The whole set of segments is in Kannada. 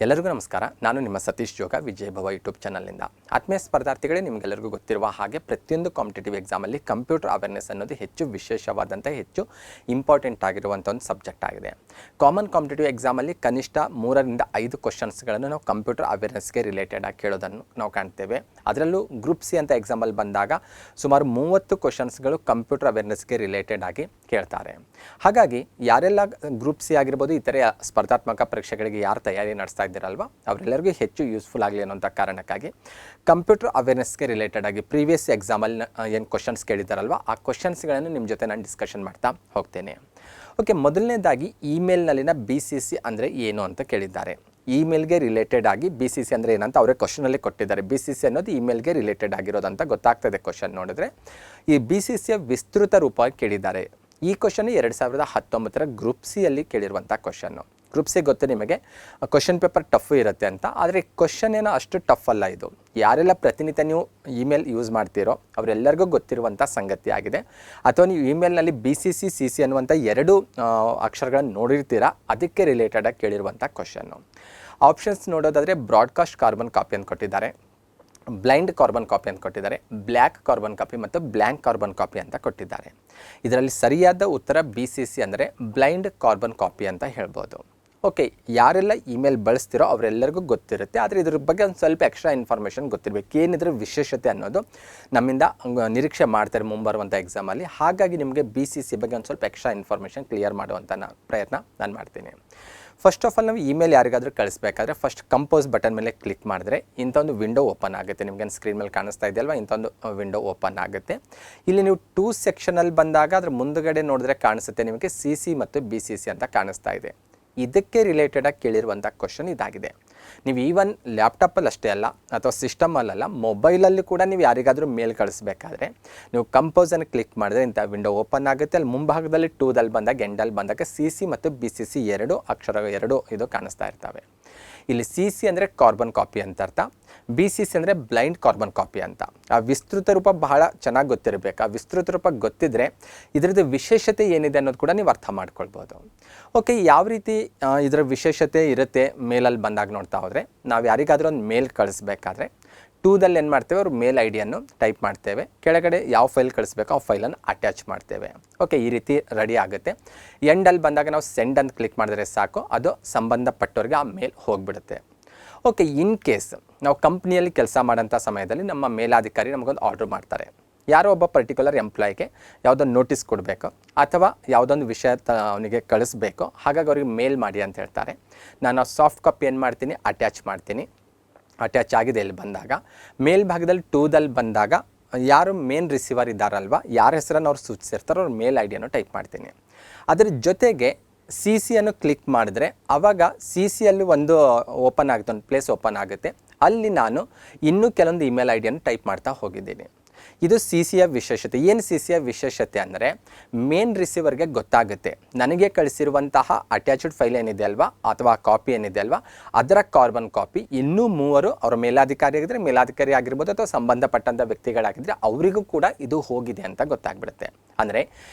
ಎಲ್ಲರಿಗೂ ನಮಸ್ಕಾರ. ನಾನು ನಿಮ್ಮ ಸತೀಶ್ ಜೋಗ ವಿಜಯಭವ ಯೂಟ್ಯೂಬ್ ಚಾನಲ್ನಿಂದ. ಆತ್ಮೀಯ ಸ್ಪರ್ಧಾರ್ಥಿಗಳೇ, ನಿಮಗೆಲ್ಲರಿಗೂ ಗೊತ್ತಿರುವ ಹಾಗೆ ಪ್ರತಿಯೊಂದು ಕಾಂಪಿಟೇಟಿವ್ ಎಕ್ಸಾಮಲ್ಲಿ ಕಂಪ್ಯೂಟರ್ ಅವೇರ್ನೆಸ್ ಅನ್ನೋದು ಹೆಚ್ಚು ವಿಶೇಷವಾದಂಥ ಹೆಚ್ಚು ಇಂಪಾರ್ಟೆಂಟ್ ಆಗಿರುವಂಥ ಒಂದು ಸಬ್ಜೆಕ್ಟ್ ಆಗಿದೆ. ಕಾಮನ್ ಕಾಂಪಿಟೇಟಿವ್ ಎಕ್ಸಾಮಲ್ಲಿ ಕನಿಷ್ಠ 3ರಿಂದ 5 ಕ್ವಶನ್ಸ್ಗಳನ್ನು ನಾವು ಕಂಪ್ಯೂಟರ್ ಅವೇರ್ನೆಸ್ಗೆ ರಿಲೇಟೆಡ್ ಆಗಿ ಕೇಳೋದನ್ನು ನಾವು ಕಾಣ್ತೇವೆ. ಅದರಲ್ಲೂ ಗ್ರೂಪ್ ಸಿ ಅಂತ ಎಕ್ಸಾಮಲ್ಲಿ ಬಂದಾಗ ಸುಮಾರು 30 ಕ್ವಶನ್ಸ್ಗಳು ಕಂಪ್ಯೂಟರ್ ಅವೇರ್ನೆಸ್ಗೆ ರಿಲೇಟೆಡ್ ಆಗಿ ಕೇಳ್ತಾರೆ. ಹಾಗಾಗಿ ಯಾರೆಲ್ಲ ಗ್ರೂಪ್ ಸಿ ಆಗಿರ್ಬೋದು, ಇತರೆ ಸ್ಪರ್ಧಾತ್ಮಕ ಪರೀಕ್ಷೆಗಳಿಗೆ ಯಾರು ತಯಾರಿ ನಡೆಸ್ತಾ ಇದ್ದೀರಲ್ವ, ಅವರೆಲ್ಲರಿಗೂ ಹೆಚ್ಚು ಯೂಸ್ಫುಲ್ ಆಗಲಿ ಅನ್ನೋಂಥ ಕಾರಣಕ್ಕಾಗಿ ಕಂಪ್ಯೂಟರ್ ಅವೇರ್ನೆಸ್ಗೆ ರಿಲೇಟೆಡ್ ಆಗಿ ಪ್ರೀವಿಯಸ್ ಎಕ್ಸಾಮಲ್ಲಿ ಏನು ಕ್ವಶನ್ಸ್ ಕೇಳಿದ್ದಾರಲ್ವ, ಆ ಕ್ವಶನ್ಸ್ಗಳನ್ನು ನಿಮ್ಮ ಜೊತೆ ನಾನು ಡಿಸ್ಕಷನ್ ಮಾಡ್ತಾ ಹೋಗ್ತೇನೆ. ಓಕೆ, ಮೊದಲನೇದಾಗಿ ಇಮೇಲ್ನಲ್ಲಿನ BCC ಅಂದರೆ ಏನು ಅಂತ ಕೇಳಿದ್ದಾರೆ. ಇಮೇಲ್ಗೆ ರಿಲೇಟೆಡ್ ಆಗಿ BCC ಅಂದರೆ ಏನಂತ ಅವರೇ ಕ್ವಶನಲ್ಲಿ ಕೊಟ್ಟಿದ್ದಾರೆ. BCC ಅನ್ನೋದು ಇಮೇಲ್ಗೆ ರಿಲೇಟೆಡ್ ಆಗಿರೋದಂತ ಗೊತ್ತಾಗ್ತದೆ ಕ್ವಶನ್ ನೋಡಿದ್ರೆ. ಈ BCCಯ ವಿಸ್ತೃತ ರೂಪವಾಗಿ ಕೇಳಿದ್ದಾರೆ. ಈ ಕ್ವಶನ್ 2019ರ ಗ್ರೂಪ್ ಸಿಯಲ್ಲಿ ಕೇಳಿರುವಂಥ ಕ್ವಶನ್ನು. ಗ್ರೂಪ್ ಸಿ ಗೊತ್ತು ನಿಮಗೆ, ಕ್ವಶನ್ ಪೇಪರ್ ಟಫ್ ಇರುತ್ತೆ ಅಂತ. ಆದರೆ ಕ್ವಶನ್ ಏನೋ ಅಷ್ಟು ಟಫ್ ಅಲ್ಲ. ಇದು ಯಾರೆಲ್ಲ ಪ್ರತಿನಿತ್ಯ ನೀವು ಇಮೇಲ್ ಯೂಸ್ ಮಾಡ್ತೀರೋ ಅವರೆಲ್ಲರಿಗೂ ಗೊತ್ತಿರುವಂಥ ಸಂಗತಿ ಆಗಿದೆ. ಅಥವಾ ನೀವು ಇಮೇಲ್ನಲ್ಲಿ BCC CC ಅನ್ನುವಂಥ 2 ಅಕ್ಷರಗಳನ್ನು ನೋಡಿರ್ತೀರಾ, ಅದಕ್ಕೆ ರಿಲೇಟೆಡಾಗಿ ಕೇಳಿರುವಂಥ ಕ್ವಶನ್ನು. ಆಪ್ಷನ್ಸ್ ನೋಡೋದಾದರೆ ಬ್ರಾಡ್ಕಾಸ್ಟ್ ಕಾರ್ಬನ್ ಕಾಪಿ ಅಂತ ಕೊಟ್ಟಿದ್ದಾರೆ, ಬ್ಲೈಂಡ್ ಕಾರ್ಬನ್ ಕಾಪಿ ಅಂತ ಕೊಟ್ಟಿದ್ದಾರೆ, ಬ್ಲ್ಯಾಕ್ ಕಾರ್ಬನ್ ಕಾಪಿ ಮತ್ತು ಬ್ಲ್ಯಾಂಕ್ ಕಾರ್ಬನ್ ಕಾಪಿ ಅಂತ ಕೊಟ್ಟಿದ್ದಾರೆ. ಇದರಲ್ಲಿ ಸರಿಯಾದ ಉತ್ತರ BCC ಅಂದರೆ ಬ್ಲೈಂಡ್ ಕಾರ್ಬನ್ ಕಾಪಿ ಅಂತ ಹೇಳ್ಬೋದು. ಓಕೆ, ಯಾರೆಲ್ಲ ಇಮೇಲ್ ಬಳಸ್ತಿರೋ ಅವರೆಲ್ಲರಿಗೂ ಗೊತ್ತಿರುತ್ತೆ. ಆದರೆ ಇದ್ರ ಬಗ್ಗೆ ಒಂದು ಸ್ವಲ್ಪ ಎಕ್ಸ್ಟ್ರಾ ಇನ್ಫಾರ್ಮೇಷನ್ ಗೊತ್ತಿರಬೇಕು. ಏನಿದ್ರ ವಿಶೇಷತೆ ಅನ್ನೋದು ನಮ್ಮಿಂದ ನಿರೀಕ್ಷೆ ಮಾಡ್ತಾರೆ ಮುಂಬರುವಂಥ ಎಕ್ಸಾಮಲ್ಲಿ. ಹಾಗಾಗಿ ನಿಮಗೆ BCC ಬಗ್ಗೆ ಒಂದು ಸ್ವಲ್ಪ ಎಕ್ಸ್ಟ್ರಾ ಇನ್ಫಾರ್ಮೇಷನ್ ಕ್ಲಿಯರ್ ಮಾಡುವಂಥ ಪ್ರಯತ್ನ ನಾನು ಮಾಡ್ತೀನಿ. ಫಸ್ಟ್ ಆಫ್ ಆಲ್ ನಾವು ಇಮೇಲ್ ಯಾರಿಗಾದರೂ ಕಳಿಸ್ಬೇಕಾದ್ರೆ ಫಸ್ಟ್ ಕಂಪೋಸ್ ಬಟನ್ ಮೇಲೆ ಕ್ಲಿಕ್ ಮಾಡಿದ್ರೆ ಇಂಥ ಒಂದು ವಿಂಡೋ ಓಪನ್ ಆಗುತ್ತೆ. ನಿಮಗೇನು ಸ್ಕ್ರೀನ್ ಮೇಲೆ ಕಾಣಿಸ್ತಾ ಇದೆಯಲ್ವ, ಇಂಥ ಒಂದು ವಿಂಡೋ ಓಪನ್ ಆಗುತ್ತೆ. ಇಲ್ಲಿ ನೀವು 2 ಸೆಕ್ಷನಲ್ಲಿ ಬಂದಾಗ ಅದ್ರ ಮುಂದುಗಡೆ ನೋಡಿದ್ರೆ ಕಾಣಿಸುತ್ತೆ ನಿಮಗೆ CC ಮತ್ತು BCC ಅಂತ ಕಾಣಿಸ್ತಾ ಇದೆ. ಇದಕ್ಕೆ ರಿಲೇಟೆಡಾಗಿ ಕೇಳಿರುವಂಥ ಕ್ವಶನ್ ಇದಾಗಿದೆ. ನೀವು ಈವನ್ ಲ್ಯಾಪ್ಟಾಪಲ್ಲಿ ಅಷ್ಟೇ ಅಲ್ಲ, ಅಥವಾ ಸಿಸ್ಟಮಲ್ಲ, ಮೊಬೈಲಲ್ಲಿ ಕೂಡ ನೀವು ಯಾರಿಗಾದರೂ ಮೇಲ್ ಕಳಿಸ್ಬೇಕಾದ್ರೆ ನೀವು ಕಂಪೋಸನ್ನು ಕ್ಲಿಕ್ ಮಾಡಿದ್ರೆ ಇಂಥ ವಿಂಡೋ ಓಪನ್ ಆಗುತ್ತೆ. ಅಲ್ಲಿ ಮುಂಭಾಗದಲ್ಲಿ 2ದಲ್ಲಿ ಬಂದಾಗ ಎಂಡಲ್ಲಿ ಬಂದಾಗ CC ಮತ್ತು BCC 2 ಅಕ್ಷರ 2 ಇದು ಕಾಣಿಸ್ತಾ ಇರ್ತವೆ. ಇಲ್ಲಿ CC ಅಂದರೆ ಕಾರ್ಬನ್ ಕಾಪಿ ಅಂತ ಅರ್ಥ, BCC ಅಂದರೆ ಬ್ಲೈಂಡ್ ಕಾರ್ಬನ್ ಕಾಪಿ ಅಂತ. ಆ ವಿಸ್ತೃತ ರೂಪ ಬಹಳ ಚೆನ್ನಾಗಿ ಗೊತ್ತಿರಬೇಕು. ಆ ವಿಸ್ತೃತ ರೂಪ ಗೊತ್ತಿದ್ರೆ ಇದರದ್ದು ವಿಶೇಷತೆ ಏನಿದೆ ಅನ್ನೋದು ಕೂಡ ನೀವು ಅರ್ಥ ಮಾಡ್ಕೊಳ್ಬೋದು. ಓಕೆ, ಯಾವ ರೀತಿ ಇದರ ವಿಶೇಷತೆ ಇರುತ್ತೆ ಮೇಲಲ್ಲಿ ಬಂದಾಗ ನೋಡ್ತಾ ಹೋದರೆ, ನಾವು ಯಾರಿಗಾದರೂ ಒಂದು ಮೇಲ್ ಕಳಿಸ್ಬೇಕಾದ್ರೆ 2ದಲ್ಲಿ ಏನು ಮಾಡ್ತೇವೆ, ಅವ್ರ ಮೇಲ್ ಐಡಿಯನ್ನು ಟೈಪ್ ಮಾಡ್ತೇವೆ, ಕೆಳಗಡೆ ಯಾವ ಫೈಲ್ ಕಳಿಸ್ಬೇಕೋ ಆ ಫೈಲನ್ನು ಅಟ್ಯಾಚ್ ಮಾಡ್ತೇವೆ. ಓಕೆ, ಈ ರೀತಿ ರೆಡಿ ಆಗುತ್ತೆ. ಎಂಡಲ್ಲಿ ಬಂದಾಗ ನಾವು ಸೆಂಡ್ ಅಂತ ಕ್ಲಿಕ್ ಮಾಡಿದ್ರೆ ಸಾಕು, ಅದು ಸಂಬಂಧಪಟ್ಟವ್ರಿಗೆ ಆ ಮೇಲ್ ಹೋಗಿಬಿಡುತ್ತೆ. ಓಕೆ, ಇನ್ ಕೇಸ್ ನಾವು ಕಂಪ್ನಿಯಲ್ಲಿ ಕೆಲಸ ಮಾಡೋಂಥ ಸಮಯದಲ್ಲಿ ನಮ್ಮ ಮೇಲಾಧಿಕಾರಿ ನಮಗೊಂದು ಆರ್ಡ್ರ್ ಮಾಡ್ತಾರೆ. ಯಾರೋ ಒಬ್ಬ ಪರ್ಟಿಕ್ಯುಲರ್ ಎಂಪ್ಲಾಯಿಗೆ ಯಾವುದೊಂದು ನೋಟಿಸ್ ಕೊಡಬೇಕು ಅಥವಾ ಯಾವುದೊಂದು ವಿಷಯ ಅವನಿಗೆ ಕಳಿಸ್ಬೇಕು, ಹಾಗಾಗಿ ಅವ್ರಿಗೆ ಮೇಲ್ ಮಾಡಿ ಅಂತ ಹೇಳ್ತಾರೆ. ನಾನು ಸಾಫ್ಟ್ ಕಾಪಿ ಏನು ಮಾಡ್ತೀನಿ, ಅಟ್ಯಾಚ್ ಮಾಡ್ತೀನಿ. ಅಟ್ಯಾಚ್ ಆಗಿದೆ ಇಲ್ಲಿ ಬಂದಾಗ ಮೇಲ್ಭಾಗದಲ್ಲಿ 2ದಲ್ಲಿ ಬಂದಾಗ ಯಾರು ಮೇನ್ ರಿಸೀವರ್ ಇದ್ದಾರಲ್ವ, ಯಾರ ಹೆಸರನ್ನು ಅವ್ರು ಸೂಚಿಸಿರ್ತಾರೋ ಅವ್ರ ಮೇಲ್ ಐಡಿಯನ್ನು ಟೈಪ್ ಮಾಡ್ತೀನಿ. ಅದರ ಜೊತೆಗೆ CC ಅನ್ನು ಕ್ಲಿಕ್ ಮಾಡಿದ್ರೆ ಆವಾಗ CCಯಲ್ಲಿ ಒಂದು ಓಪನ್ ಆಗುತ್ತೆ, ಒಂದು ಪ್ಲೇಸ್ ಓಪನ್ ಆಗುತ್ತೆ. ಅಲ್ಲಿ ನಾನು ಇನ್ನೂ ಕೆಲವೊಂದು ಇಮೇಲ್ ಐಡಿಯನ್ನು ಟೈಪ್ ಮಾಡ್ತಾ ಹೋಗಿದ್ದೀನಿ. ಇದು CCಯ ವಿಶೇಷತೆ. ಏನು CCಯ ವಿಶೇಷತೆ ಅಂದರೆ, ಮೇನ್ ರಿಸೀವರ್ಗೆ ಗೊತ್ತಾಗುತ್ತೆ ನನಗೆ ಕಳಿಸಿರುವಂತಹ ಅಟ್ಯಾಚ್ಡ್ ಫೈಲ್ ಏನಿದೆ ಅಲ್ವಾ, ಅಥವಾ ಕಾಪಿ ಏನಿದೆ ಅಲ್ವಾ, ಅದರ ಕಾರ್ಬನ್ ಕಾಪಿ ಇನ್ನೂ 3 ಅವರ ಮೇಲಾಧಿಕಾರಿ ಆಗಿದ್ದರೆ ಮೇಲಾಧಿಕಾರಿ ಆಗಿರ್ಬೋದು, ಅಥವಾ ಸಂಬಂಧಪಟ್ಟಂಥ ವ್ಯಕ್ತಿಗಳಾಗಿದ್ದರೆ ಅವರಿಗೂ ಕೂಡ ಇದು ಹೋಗಿದೆ ಅಂತ ಗೊತ್ತಾಗ್ಬಿಡುತ್ತೆ. ಅಂದರೆ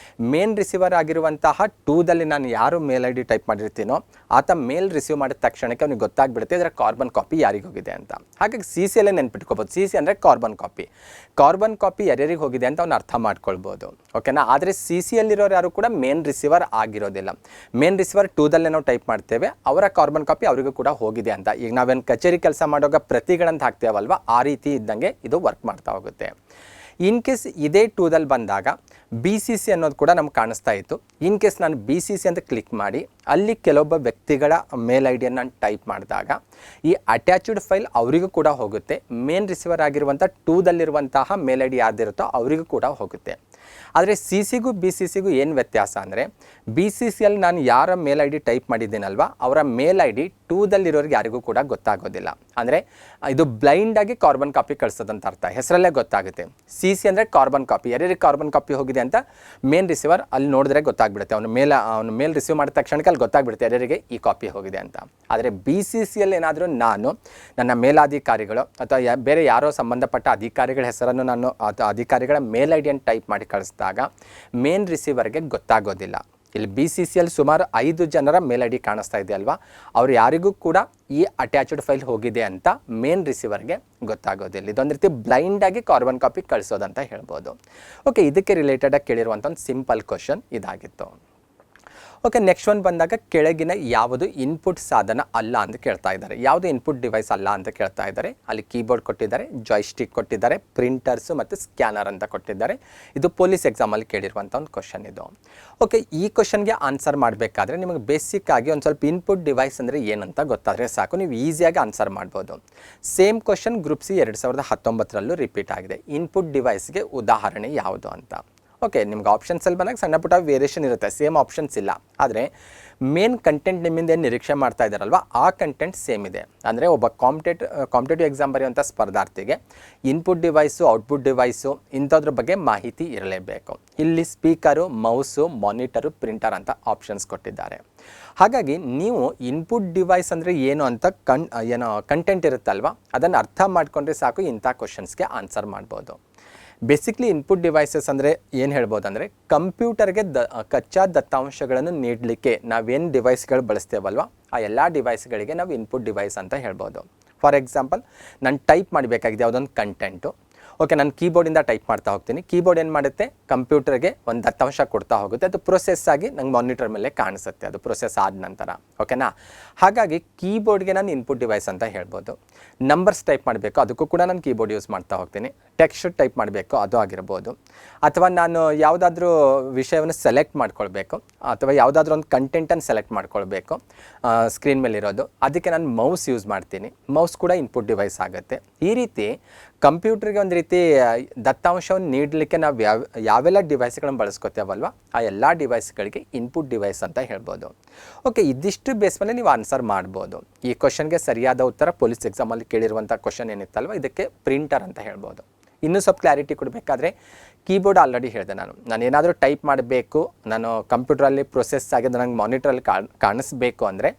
ಮೇನ್ ರಿಸೀವರ್ ಆಗಿರುವಂತಹ 2ದಲ್ಲಿ ನಾನು ಯಾರು ಮೇಲ್ ID ಟೈಪ್ ಮಾಡಿರ್ತೀನೋ ಆತ ಮೇಲ್ ರಿಸೀವ್ ಮಾಡಿದ ತಕ್ಷಣಕ್ಕೆ ಅವ್ನಿಗೆ ಗೊತ್ತಾಗ್ಬಿಡುತ್ತೆ ಇದರ ಕಾರ್ಬನ್ ಕಾಪಿ ಯಾರಿಗೆ ಹೋಗಿದೆ ಅಂತ. ಹಾಗಾಗಿ CCಯಲ್ಲೇ ನೆನ್ಪಿಟ್ಕೋಬೋದು. CC ಅಂದರೆ ಕಾರ್ಬನ್ ಕಾಪಿ. ಕಾರ್ಬನ್ ಕಾಪಿ ಯಾರ್ಯಾರಿಗೆ ಹೋಗಿದೆ ಅಂತ ಅವ್ನು ಅರ್ಥ ಮಾಡ್ಕೊಳ್ಬೋದು. ಓಕೆನಾ. ಆದರೆ CCಯಲ್ಲಿರೋರು ಯಾರು ಕೂಡ ಮೇನ್ ರಿಸೀವರ್ ಆಗಿರೋದಿಲ್ಲ. ಮೇನ್ ರಿಸೀವರ್ 2ದಲ್ಲೇ ನಾವು ಟೈಪ್ ಮಾಡ್ತೇವೆ, ಅವರ ಕಾರ್ಬನ್ ಕಾಪಿ ಅವರಿಗೂ ಕೂಡ ಹೋಗಿದೆ ಅಂತ. ಈಗ ನಾವೇನು ಕಚೇರಿ ಕೆಲಸ ಮಾಡುವಾಗ ಪ್ರತಿಗಳಂತ ಹಾಕ್ತೇವಲ್ವ, ಆ ರೀತಿ ಇದ್ದಂಗೆ ಇದು ವರ್ಕ್ ಮಾಡ್ತಾ ಹೋಗುತ್ತೆ. ಇನ್ ಕೇಸ್ ಇದೇ 2ದಲ್ಲಿ ಬಂದಾಗ BCC ಅನ್ನೋದು ಕೂಡ ನಮ್ಗೆ ಕಾಣಿಸ್ತಾ ಇತ್ತು. ಇನ್ ಕೇಸ್ ನಾನು BCC ಅಂತ ಕ್ಲಿಕ್ ಮಾಡಿ ಅಲ್ಲಿ ಕೆಲವೊಬ್ಬ ವ್ಯಕ್ತಿಗಳ ಮೇಲ್ ಐಡಿಯನ್ನು ನಾನು ಟೈಪ್ ಮಾಡಿದಾಗ ಈ ಅಟ್ಯಾಚ್ಡ್ ಫೈಲ್ ಅವರಿಗೂ ಕೂಡ ಹೋಗುತ್ತೆ. ಮೇನ್ ರಿಸೀವರ್ ಆಗಿರುವಂಥ 2ದಲ್ಲಿರುವಂತಹ ಮೇಲ್ ID ಯಾವ್ದಿರುತ್ತೋ ಅವರಿಗೂ ಕೂಡ ಹೋಗುತ್ತೆ. ಆದರೆ CCಗೂ BCCಗೂ ಏನು ವ್ಯತ್ಯಾಸ ಅಂದರೆ, BCCಯಲ್ಲಿ ನಾನು ಯಾರ ಮೇಲ್ ID ಟೈಪ್ ಮಾಡಿದ್ದೀನಲ್ವ ಅವರ ಮೇಲ್ ID 2ದಲ್ಲಿರೋರಿಗೆ ಯಾರಿಗೂ ಕೂಡ ಗೊತ್ತಾಗೋದಿಲ್ಲ. ಅಂದರೆ ಇದು ಬ್ಲೈಂಡಾಗಿ ಕಾರ್ಬನ್ ಕಾಪಿ ಕಳಿಸೋದಂತ ಅರ್ಥ, ಹೆಸರಲ್ಲೇ ಗೊತ್ತಾಗುತ್ತೆ. CC ಅಂದರೆ ಕಾರ್ಬನ್ ಕಾಪಿ, ಯಾರ್ಯಾರಿಗೆ ಕಾರ್ಬನ್ ಕಾಪಿ ಹೋಗಿದೆ ಅಂತ ಮೇನ್ ರಿಸೀವರ್ ಅಲ್ಲಿ ನೋಡಿದ್ರೆ ಗೊತ್ತಾಗ್ಬಿಡುತ್ತೆ. ಅವನು ಮೇಲ್ ರಿಸೀವ್ ಮಾಡಿದ ತಕ್ಷಣಕ್ಕೆ ಅಲ್ಲಿ ಗೊತ್ತಾಗ್ಬಿಡುತ್ತೆ ಯಾರ್ಯಾರಿಗೆ ಈ ಕಾಪಿ ಹೋಗಿದೆ ಅಂತ. ಆದರೆ BCCಯಲ್ಲಿ ಏನಾದರೂ ನಾನು ನನ್ನ ಮೇಲಾಧಿಕಾರಿಗಳು ಅಥವಾ ಬೇರೆ ಯಾರೋ ಸಂಬಂಧಪಟ್ಟ ಅಧಿಕಾರಿಗಳ ಹೆಸರನ್ನು ನಾನು ಅಧಿಕಾರಿಗಳ ಮೇಲ್ ಐಡಿಯನ್ನು ಟೈಪ್ ಮಾಡಿ ಕಳಿಸಿದಾಗ ಮೇನ್ ರಿಸೀವರ್ಗೆ ಗೊತ್ತಾಗೋದಿಲ್ಲ. ಇಲ್ಲಿ BCCL ಸುಮಾರು 5 ಜನರ ಮೇಲ್ ಐ ಡಿ ಕಾಣಿಸ್ತಾ ಇದೆ ಅಲ್ವಾ, ಅವ್ರು ಯಾರಿಗೂ ಕೂಡ ಈ ಅಟ್ಯಾಚ್ಡ್ ಫೈಲ್ ಹೋಗಿದೆ ಅಂತ ಮೇನ್ ರಿಸೀವರ್ಗೆ ಗೊತ್ತಾಗೋದಿಲ್ಲ. ಇದೊಂದು ರೀತಿ ಬ್ಲೈಂಡಾಗಿ ಕಾರ್ಬನ್ ಕಾಪಿ ಕಳಿಸೋದಂತ ಹೇಳ್ಬೋದು. ಓಕೆ, ಇದಕ್ಕೆ ರಿಲೇಟೆಡಾಗಿ ಕೇಳಿರುವಂಥ ಒಂದು ಸಿಂಪಲ್ ಕ್ವಶನ್ ಇದಾಗಿತ್ತು. ಓಕೆ, ನೆಕ್ಸ್ಟ್ ಒನ್ ಬಂದಾಗ ಕೆಳಗಿನ ಯಾವುದು ಇನ್ಪುಟ್ ಸಾಧನ ಅಲ್ಲ ಅಂತ ಕೇಳ್ತಾ ಇದ್ದಾರೆ. ಯಾವುದು ಇನ್ಪುಟ್ ಡಿವೈಸ್ ಅಲ್ಲ ಅಂತ ಕೇಳ್ತಾ ಇದ್ದಾರೆ. ಅಲ್ಲಿ ಕೀಬೋರ್ಡ್ ಕೊಟ್ಟಿದ್ದಾರೆ, ಜಾಯ್ಸ್ಟಿಕ್ ಕೊಟ್ಟಿದ್ದಾರೆ, ಪ್ರಿಂಟರ್ಸು ಮತ್ತು ಸ್ಕ್ಯಾನರ್ ಅಂತ ಕೊಟ್ಟಿದ್ದಾರೆ. ಇದು ಪೊಲೀಸ್ ಎಕ್ಸಾಮಲ್ಲಿ ಕೇಳಿರುವಂಥ ಒಂದು ಕ್ವಶನ್ ಇದು. ಓಕೆ, ಈ ಕ್ವಶನ್ಗೆ ಆನ್ಸರ್ ಮಾಡಬೇಕಾದ್ರೆ ನಿಮಗೆ ಬೇಸಿಕ್ ಆಗಿ ಒಂದು ಸ್ವಲ್ಪ ಇನ್ಪುಟ್ ಡಿವೈಸ್ ಅಂದರೆ ಏನಂತ ಗೊತ್ತಾದರೆ ಸಾಕು, ನೀವು ಈಸಿಯಾಗಿ ಆನ್ಸರ್ ಮಾಡ್ಬೋದು. ಸೇಮ್ ಕ್ವಶನ್ ಗ್ರೂಪ್ ಸಿ 2019ರಲ್ಲೂ ರಿಪೀಟ್ ಆಗಿದೆ. ಇನ್ಪುಟ್ ಡಿವೈಸ್ಗೆ ಉದಾಹರಣೆ ಯಾವುದು ಅಂತ. ಓಕೆ, ನಿಮ್ಗೆ ಆಪ್ಷನ್ಸಲ್ಲಿ ಬಂದಾಗ ಸಣ್ಣ ಪುಟ್ಟ ವೇರಿಯೇಷನ್ ಇರುತ್ತೆ, ಸೇಮ್ ಆಪ್ಷನ್ಸ್ ಇಲ್ಲ. ಆದರೆ ಮೇನ್ ಕಂಟೆಂಟ್ ನಿಮ್ಮಿಂದ ಏನು ನಿರೀಕ್ಷೆ ಮಾಡ್ತಾ ಇದ್ದಾರಲ್ವ ಆ ಕಂಟೆಂಟ್ ಸೇಮ್ ಇದೆ. ಅಂದರೆ ಒಬ್ಬ ಕಾಂಪಿಟೇಟಿವ್ ಎಕ್ಸಾಮ್ ಬರೆಯುವಂಥ ಸ್ಪರ್ಧಾರ್ಥಿಗೆ ಇನ್ಪುಟ್ ಡಿವೈಸು, ಔಟ್ಪುಟ್ ಡಿವೈಸು ಇಂಥದ್ರ ಬಗ್ಗೆ ಮಾಹಿತಿ ಇರಲೇಬೇಕು. ಇಲ್ಲಿ ಸ್ಪೀಕರು, ಮೌಸು, ಮಾನಿಟರು, ಪ್ರಿಂಟರ್ ಅಂತ ಆಪ್ಷನ್ಸ್ ಕೊಟ್ಟಿದ್ದಾರೆ. ಹಾಗಾಗಿ ನೀವು ಇನ್ಪುಟ್ ಡಿವೈಸ್ ಅಂದರೆ ಏನು ಅಂತ ಕಂಟೆಂಟ್ ಇರುತ್ತಲ್ವ ಅದನ್ನು ಅರ್ಥ ಮಾಡಿಕೊಂಡ್ರೆ ಸಾಕು, ಇಂಥ ಕ್ವಶನ್ಸ್ಗೆ ಆನ್ಸರ್ ಮಾಡ್ಬೋದು. ಬೇಸಿಕ್ಲಿ ಇನ್ಪುಟ್ ಡಿವೈಸಸ್ ಅಂದರೆ ಏನು ಹೇಳ್ಬೋದು ಅಂದರೆ ಕಂಪ್ಯೂಟರ್ಗೆ ಕಚ್ಚಾ ದತ್ತಾಂಶಗಳನ್ನು ನೀಡಲಿಕ್ಕೆ ನಾವೇನು ಡಿವೈಸ್ಗಳು ಬಳಸ್ತೇವಲ್ವ ಆ ಎಲ್ಲ ಡಿವೈಸ್ಗಳಿಗೆ ನಾವು ಇನ್ಪುಟ್ ಡಿವೈಸ್ ಅಂತ ಹೇಳ್ಬೋದು. ಫಾರ್ ಎಕ್ಸಾಂಪಲ್, ನಾನು ಟೈಪ್ ಮಾಡಬೇಕಾಗಿದೆ ಯಾವುದೊಂದು ಕಂಟೆಂಟು. ಓಕೆ, ನಾನು ಕೀಬೋರ್ಡಿಂದ ಟೈಪ್ ಮಾಡ್ತಾ ಹೋಗ್ತೀನಿ. ಕೀಬೋರ್ಡ್ ಏನು ಮಾಡುತ್ತೆ, ಕಂಪ್ಯೂಟರ್ಗೆ ಒಂದು ದತ್ತಾಂಶ ಕೊಡ್ತಾ ಹೋಗುತ್ತೆ. ಅದು ಪ್ರೊಸೆಸ್ ಆಗಿ ನಂಗೆ ಮಾನಿಟರ್ ಮೇಲೆ ಕಾಣಿಸುತ್ತೆ, ಅದು ಪ್ರೊಸೆಸ್ ಆದ ನಂತರ. ಓಕೆನಾ? ಹಾಗಾಗಿ ಕೀಬೋರ್ಡ್ಗೆ ನಾನು ಇನ್ಪುಟ್ ಡಿವೈಸ್ ಅಂತ ಹೇಳ್ಬೋದು. ನಂಬರ್ಸ್ ಟೈಪ್ ಮಾಡಬೇಕು, ಅದಕ್ಕೂ ಕೂಡ ನಾನು ಕೀಬೋರ್ಡ್ ಯೂಸ್ ಮಾಡ್ತಾ ಹೋಗ್ತೀನಿ. ಟೆಕ್ಸ್ಟ್ ಟೈಪ್ ಮಾಡಬೇಕು, ಅದು ಆಗಿರ್ಬೋದು. ಅಥವಾ ನಾನು ಯಾವುದಾದ್ರೂ ವಿಷಯವನ್ನು ಸೆಲೆಕ್ಟ್ ಮಾಡ್ಕೊಳ್ಬೇಕು, ಅಥವಾ ಯಾವುದಾದ್ರೂ ಒಂದು ಕಂಟೆಂಟನ್ನು ಸೆಲೆಕ್ಟ್ ಮಾಡ್ಕೊಳ್ಬೇಕು ಸ್ಕ್ರೀನ್ ಮೇಲಿರೋದು, ಅದಕ್ಕೆ ನಾನು ಮೌಸ್ ಯೂಸ್ ಮಾಡ್ತೀನಿ. ಮೌಸ್ ಕೂಡ ಇನ್ಪುಟ್ ಡಿವೈಸ್ ಆಗುತ್ತೆ. ಈ ರೀತಿ ಕಂಪ್ಯೂಟರ್ಗೆ ಒಂದು ರೀತಿ ದತ್ತಾಂಶವನ್ನು ನೀಡಲಿಕ್ಕೆ ನಾವು ಯಾವೆಲ್ಲ ಡಿವೈಸ್ಗಳನ್ನು ಬಳಸ್ಕೊತೇವಲ್ವ ಆ ಎಲ್ಲ ಡಿವೈಸ್ಗಳಿಗೆ ಇನ್ಪುಟ್ ಡಿವೈಸ್ ಅಂತ ಹೇಳ್ಬೋದು. ಓಕೆ, ಇದಿಷ್ಟು ಬೇಸ್ ಮೇಲೆ ನೀವು ಆನ್ಸರ್ ಮಾಡ್ಬೋದು. ಈ ಕ್ವಶನ್ಗೆ ಸರಿಯಾದ ಉತ್ತರ ಪೊಲೀಸ್ ಎಕ್ಸಾಮಲ್ಲಿ ಕೇಳಿರುವಂಥ ಕ್ವಶನ್ ಏನಿತ್ತಲ್ವ ಇದಕ್ಕೆ ಪ್ರಿಂಟರ್ ಅಂತ ಹೇಳ್ಬೋದು. ಇನ್ನೂ ಸ್ವಲ್ಪ ಕ್ಲಾರಿಟಿ ಕೊಡಬೇಕಾದ್ರೆ ಕೀಬೋರ್ಡ್ ಆಲ್ರೆಡಿ ಹೇಳಿದೆ ನಾನು ಏನಾದರೂ ಟೈಪ್ ಮಾಡಬೇಕು, ನಾನು ಕಂಪ್ಯೂಟ್ರಲ್ಲಿ ಪ್ರೊಸೆಸ್ ಆಗಿದೆ ನನಗೆ ಮಾನಿಟ್ರಲ್ಲಿ ಕಾಣಿಸ್ಬೇಕು ಅಂದರೆ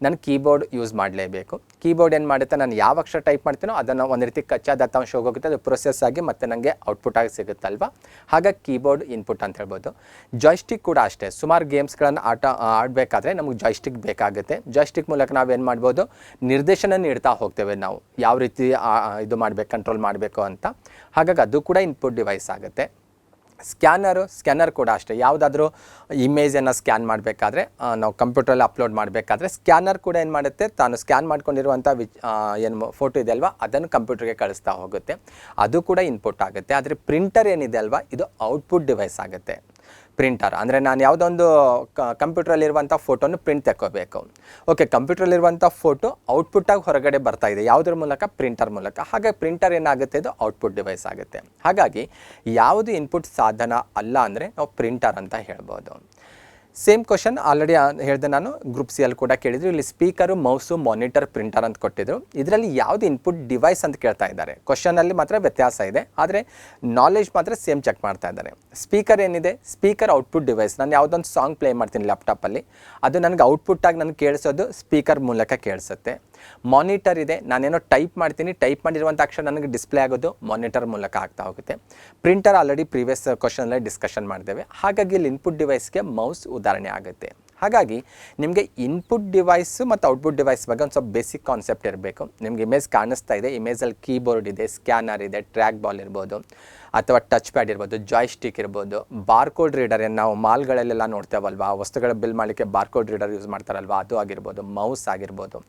ನಾನು ಕೀಬೋರ್ಡ್ ಯೂಸ್ ಮಾಡಲೇಬೇಕು. ಕೀಬೋರ್ಡ್ ಏನು ಮಾಡುತ್ತೆ, ನಾನು ಯಾವ ಅಕ್ಷರ ಟೈಪ್ ಮಾಡ್ತೀನೋ ಅದನ್ನು ಒಂದು ರೀತಿ ಕಚ್ಚಾ ದತ್ತಾಂಶ ಹೋಗೋಗುತ್ತೆ, ಅದು ಪ್ರೊಸೆಸ್ ಆಗಿ ಮತ್ತು ನನಗೆ ಔಟ್ಪುಟ್ ಆಗಿ ಸಿಗುತ್ತಲ್ವ, ಹಾಗಾಗಿ ಕೀಬೋರ್ಡ್ ಇನ್ಪುಟ್ ಅಂತ ಹೇಳ್ಬೋದು. ಜಾಯ್ಸ್ಟಿಕ್ ಕೂಡ ಅಷ್ಟೇ, ಸುಮಾರು ಗೇಮ್ಸ್ಗಳನ್ನು ಆಡಬೇಕಾದ್ರೆ ನಮಗೆ ಜಾಯ್ಸ್ಟಿಕ್ ಬೇಕಾಗುತ್ತೆ. ಜಾಯ್ಸ್ಟಿಕ್ ಮೂಲಕ ನಾವೇನು ಮಾಡ್ಬೋದು, ನಿರ್ದೇಶನ ನೀಡ್ತಾ ಹೋಗ್ತೇವೆ ನಾವು ಯಾವ ರೀತಿ ಇದು ಮಾಡಬೇಕು, ಕಂಟ್ರೋಲ್ ಮಾಡಬೇಕು ಅಂತ. ಹಾಗಾಗಿ ಅದು ಕೂಡ ಇನ್ಪುಟ್ ಡಿವೈಸ್ ಆಗುತ್ತೆ. ಸ್ಕ್ಯಾನರ್ ಕೂಡ ಅಷ್ಟೇ, ಯಾವುದಾದ್ರೂ ಇಮೇಜನ್ನು ಸ್ಕ್ಯಾನ್ ಮಾಡಬೇಕಾದ್ರೆ ನಾವು ಕಂಪ್ಯೂಟ್ರಲ್ಲಿ ಅಪ್ಲೋಡ್ ಮಾಡಬೇಕಾದ್ರೆ ಸ್ಕ್ಯಾನರ್ ಕೂಡ ಏನು ಮಾಡುತ್ತೆ, ತಾನು ಸ್ಕ್ಯಾನ್ ಮಾಡ್ಕೊಂಡಿರುವಂಥ ಏನು ಫೋಟೋ ಇದೆ ಅಲ್ವಾ ಅದನ್ನು ಕಂಪ್ಯೂಟರ್ಗೆ ಕಳಿಸ್ತಾ ಹೋಗುತ್ತೆ, ಅದು ಕೂಡ ಇನ್ಪುಟ್ ಆಗುತ್ತೆ. ಆದರೆ ಪ್ರಿಂಟರ್ ಏನಿದೆ ಅಲ್ವಾ ಇದು ಔಟ್ಪುಟ್ ಡಿವೈಸ್ ಆಗುತ್ತೆ. ಪ್ರಿಂಟರ್ ಅಂದರೆ ನಾನು ಯಾವುದೊಂದು ಕಂಪ್ಯೂಟ್ರಲ್ಲಿರುವಂಥ ಫೋಟೋನು ಪ್ರಿಂಟ್ ತಗೋಬೇಕು. ಓಕೆ, ಕಂಪ್ಯೂಟ್ರಲ್ಲಿರುವಂಥ ಫೋಟೋ ಔಟ್ಪುಟ್ಟಾಗಿ ಹೊರಗಡೆ ಬರ್ತಾ ಇದೆ, ಯಾವುದ್ರ ಮೂಲಕ, ಪ್ರಿಂಟರ್ ಮೂಲಕ. ಹಾಗಾಗಿ ಪ್ರಿಂಟರ್ ಏನಾಗುತ್ತೆ, ಇದು ಔಟ್ಪುಟ್ ಡಿವೈಸ್ ಆಗುತ್ತೆ. ಹಾಗಾಗಿ ಯಾವುದು ಇನ್ಪುಟ್ ಸಾಧನ ಅಲ್ಲ ಅಂದರೆ ನಾವು ಪ್ರಿಂಟರ್ ಅಂತ ಹೇಳ್ಬೋದು. ಸೇಮ್ ಕ್ವಶನ್ ಆಲ್ರೆಡಿ ಹೇಳಿದೆ ನಾನು, ಗ್ರೂಪ್ ಸಿ ಅಲ್ಲಿ ಕೂಡ ಕೇಳಿದ್ರು. ಇಲ್ಲಿ ಸ್ಪೀಕರು, ಮೌಸು, ಮಾನಿಟರ್, ಪ್ರಿಂಟರ್ ಅಂತ ಕೊಟ್ಟಿದ್ರು. ಇದರಲ್ಲಿ ಯಾವುದು ಇನ್ಪುಟ್ ಡಿವೈಸ್ ಅಂತ ಕೇಳ್ತಾ ಇದ್ದಾರೆ. ಕ್ವಶನಲ್ಲಿ ಮಾತ್ರ ವ್ಯತ್ಯಾಸ ಇದೆ, ಆದರೆ ನಾಲೆಜ್ ಮಾತ್ರ ಸೇಮ್ ಚೆಕ್ ಮಾಡ್ತಾ ಇದ್ದಾರೆ. ಸ್ಪೀಕರ್ ಏನಿದೆ, ಸ್ಪೀಕರ್ ಔಟ್ಪುಟ್ ಡಿವೈಸ್. ನಾನು ಯಾವುದೊಂದು ಸಾಂಗ್ ಪ್ಲೇ ಮಾಡ್ತೀನಿ ಲ್ಯಾಪ್ಟಾಪಲ್ಲಿ, ಅದು ನನಗೆ ಔಟ್ಪುಟ್ಟಾಗಿ ನನಗೆ ಕೇಳಿಸೋದು ಸ್ಪೀಕರ್ ಮೂಲಕ ಕೇಳಿಸುತ್ತೆ. ಮಾನಿಟರ್ ಇದೆ, ನಾನೇನೋ ಟೈಪ್ ಮಾಡ್ತೀನಿ, ಟೈಪ್ ಮಾಡಿರುವಂಥ ಅಕ್ಷರ ನನಗೆ ಡಿಸ್ಪ್ಲೇ ಆಗೋದು ಮಾನಿಟರ್ ಮೂಲಕ ಆಗ್ತಾ ಹೋಗುತ್ತೆ. ಪ್ರಿಂಟರ್ ಆಲ್ರೆಡಿ ಪ್ರೀವಿಯಸ್ ಕ್ವಶನಲ್ಲಿ ಡಿಸ್ಕಷನ್ ಮಾಡಿದ್ದೇವೆ. ಹಾಗಾಗಿ ಇಲ್ಲಿ ಇನ್ಪುಟ್ ಡಿವೈಸ್ಗೆ ಮೌಸ್ ಉದಾಹರಣೆ ಆಗುತ್ತೆ. ಹಾಗಾಗಿ ನಿಮಗೆ ಇನ್ಪುಟ್ ಡಿವೈಸು ಮತ್ತು ಔಟ್ಪುಟ್ ಡಿವೈಸ್ ಬಗ್ಗೆ ಒಂದು ಸ್ವಲ್ಪ ಬೇಸಿಕ್ ಕಾನ್ಸೆಪ್ಟ್ ಇರಬೇಕು. ನಿಮ್ಗೆ ಇಮೇಜ್ ಕಾಣಿಸ್ತಾ ಇದೆ, ಇಮೇಜಲ್ಲಿ ಕೀಬೋರ್ಡ್ ಇದೆ, ಸ್ಕ್ಯಾನರ್ ಇದೆ, ಟ್ರ್ಯಾಕ್ ಬಾಲ್ ಇರ್ಬೋದು, ಅಥವಾ ಟಚ್ ಪ್ಯಾಡ್ ಇರ್ಬೋದು, ಜಾಯ್ಸ್ಟಿಕ್ ಇರ್ಬೋದು, ಬಾರ್ಕೋಡ್ ರೀಡರ್ ಏನು ನಾವು ಮಾಲ್ಗಳಲ್ಲೆಲ್ಲ ನೋಡ್ತೇವಲ್ವಾ, ವಸ್ತುಗಳ ಬಿಲ್ ಮಾಡಲಿಕ್ಕೆ ಬಾರ್ಕೋಡ್ ರೀಡರ್ ಯೂಸ್ ಮಾಡ್ತಾರಲ್ವ ಅದು ಆಗಿರ್ಬೋದು, ಮೌಸ್ ಆಗಿರ್ಬೋದು,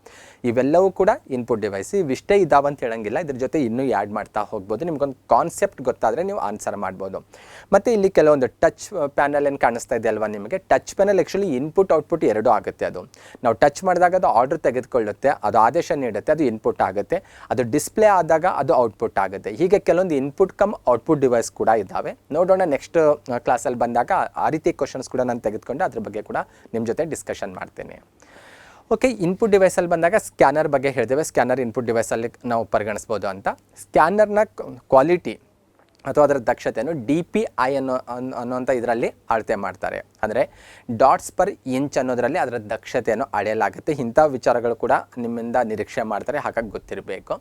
ಇವೆಲ್ಲವೂ ಕೂಡ ಇನ್ಪುಟ್ ಡಿವೈಸ್. ಇವಿಷ್ಟೇ ಇದಾವಂತ ಹೇಳಂಗಿಲ್ಲ, ಇದ್ರ ಜೊತೆ ಇನ್ನೂ ಆ್ಯಡ್ ಮಾಡ್ತಾ ಹೋಗ್ಬೋದು. ನಿಮ್ಗೊಂದು ಕಾನ್ಸೆಪ್ಟ್ ಗೊತ್ತಾದರೆ ನೀವು ಆನ್ಸರ್ ಮಾಡ್ಬೋದು. ಮತ್ತು ಇಲ್ಲಿ ಕೆಲವೊಂದು ಟಚ್ ಪ್ಯಾನಲ್ ಏನು ಕಾಣಿಸ್ತಾ ಇದೆ ಅಲ್ವಾ ನಿಮಗೆ, touch panel actually input output ಎರಡೂ ಆಗುತ್ತೆ. ಅದು ನಾವು ಟಚ್ ಮಾಡಿದಾಗ ಅದು ಆರ್ಡರ್ ತೆಗೆದುಕೊಳ್ಳುತ್ತೆ, ಅದು ಆದೇಶ ನೀಡುತ್ತೆ, ಅದು ಇನ್ಪುಟ್ ಆಗುತ್ತೆ. ಅದು ಡಿಸ್ಪ್ಲೇ ಆದಾಗ ಅದು ಔಟ್ಪುಟ್ ಆಗುತ್ತೆ. ಹೀಗೆ ಕೆಲವೊಂದು ಇನ್ಪುಟ್ ಕಮ್ ಔಟ್ಪುಟ್ ಡಿವೈಸ್ ಕೂಡ ಇದ್ದಾವೆ. ನೋಡೋಣ ನೆಕ್ಸ್ಟ್ ಕ್ಲಾಸಲ್ಲಿ ಬಂದಾಗ ಆ ರೀತಿ ಕ್ವಶನ್ಸ್ ಕೂಡ ನಾನು ತೆಗೆದುಕೊಂಡು ಅದ್ರ ಬಗ್ಗೆ ಕೂಡ ನಿಮ್ಮ ಜೊತೆ ಡಿಸ್ಕಷನ್ ಮಾಡ್ತೇನೆ. ಓಕೆ, ಇನ್ಪುಟ್ ಡಿವೈಸಲ್ಲಿ ಬಂದಾಗ ಸ್ಕ್ಯಾನರ್ ಬಗ್ಗೆ ಹೇಳಿದ್ದೇವೆ. ಸ್ಕ್ಯಾನರ್ ಇನ್ಪುಟ್ ಡಿವೈಸಲ್ಲಿ ನಾವು ಪರಿಗಣಿಸ್ಬೋದು ಅಂತ. ಸ್ಕ್ಯಾನರ್ನ ಕ್ವಾಲಿಟಿ ಅಥವಾ ಅದರ ದಕ್ಷತೆಯನ್ನು DPI ಅನ್ನೋಂಥ ಇದರಲ್ಲಿ ಅಳತೆ ಮಾಡ್ತಾರೆ. ಅಂದರೆ ಡಾಟ್ಸ್ ಪರ್ ಇಂಚ್ ಅನ್ನೋದರಲ್ಲಿ ಅದರ ದಕ್ಷತೆಯನ್ನು ಅಳೆಯಲಾಗುತ್ತೆ. ಇಂಥ ವಿಚಾರಗಳು ಕೂಡ ನಿಮ್ಮಿಂದ ನಿರೀಕ್ಷೆ ಮಾಡ್ತಾರೆ, ಹಾಗಾಗಿ ಗೊತ್ತಿರಬೇಕು.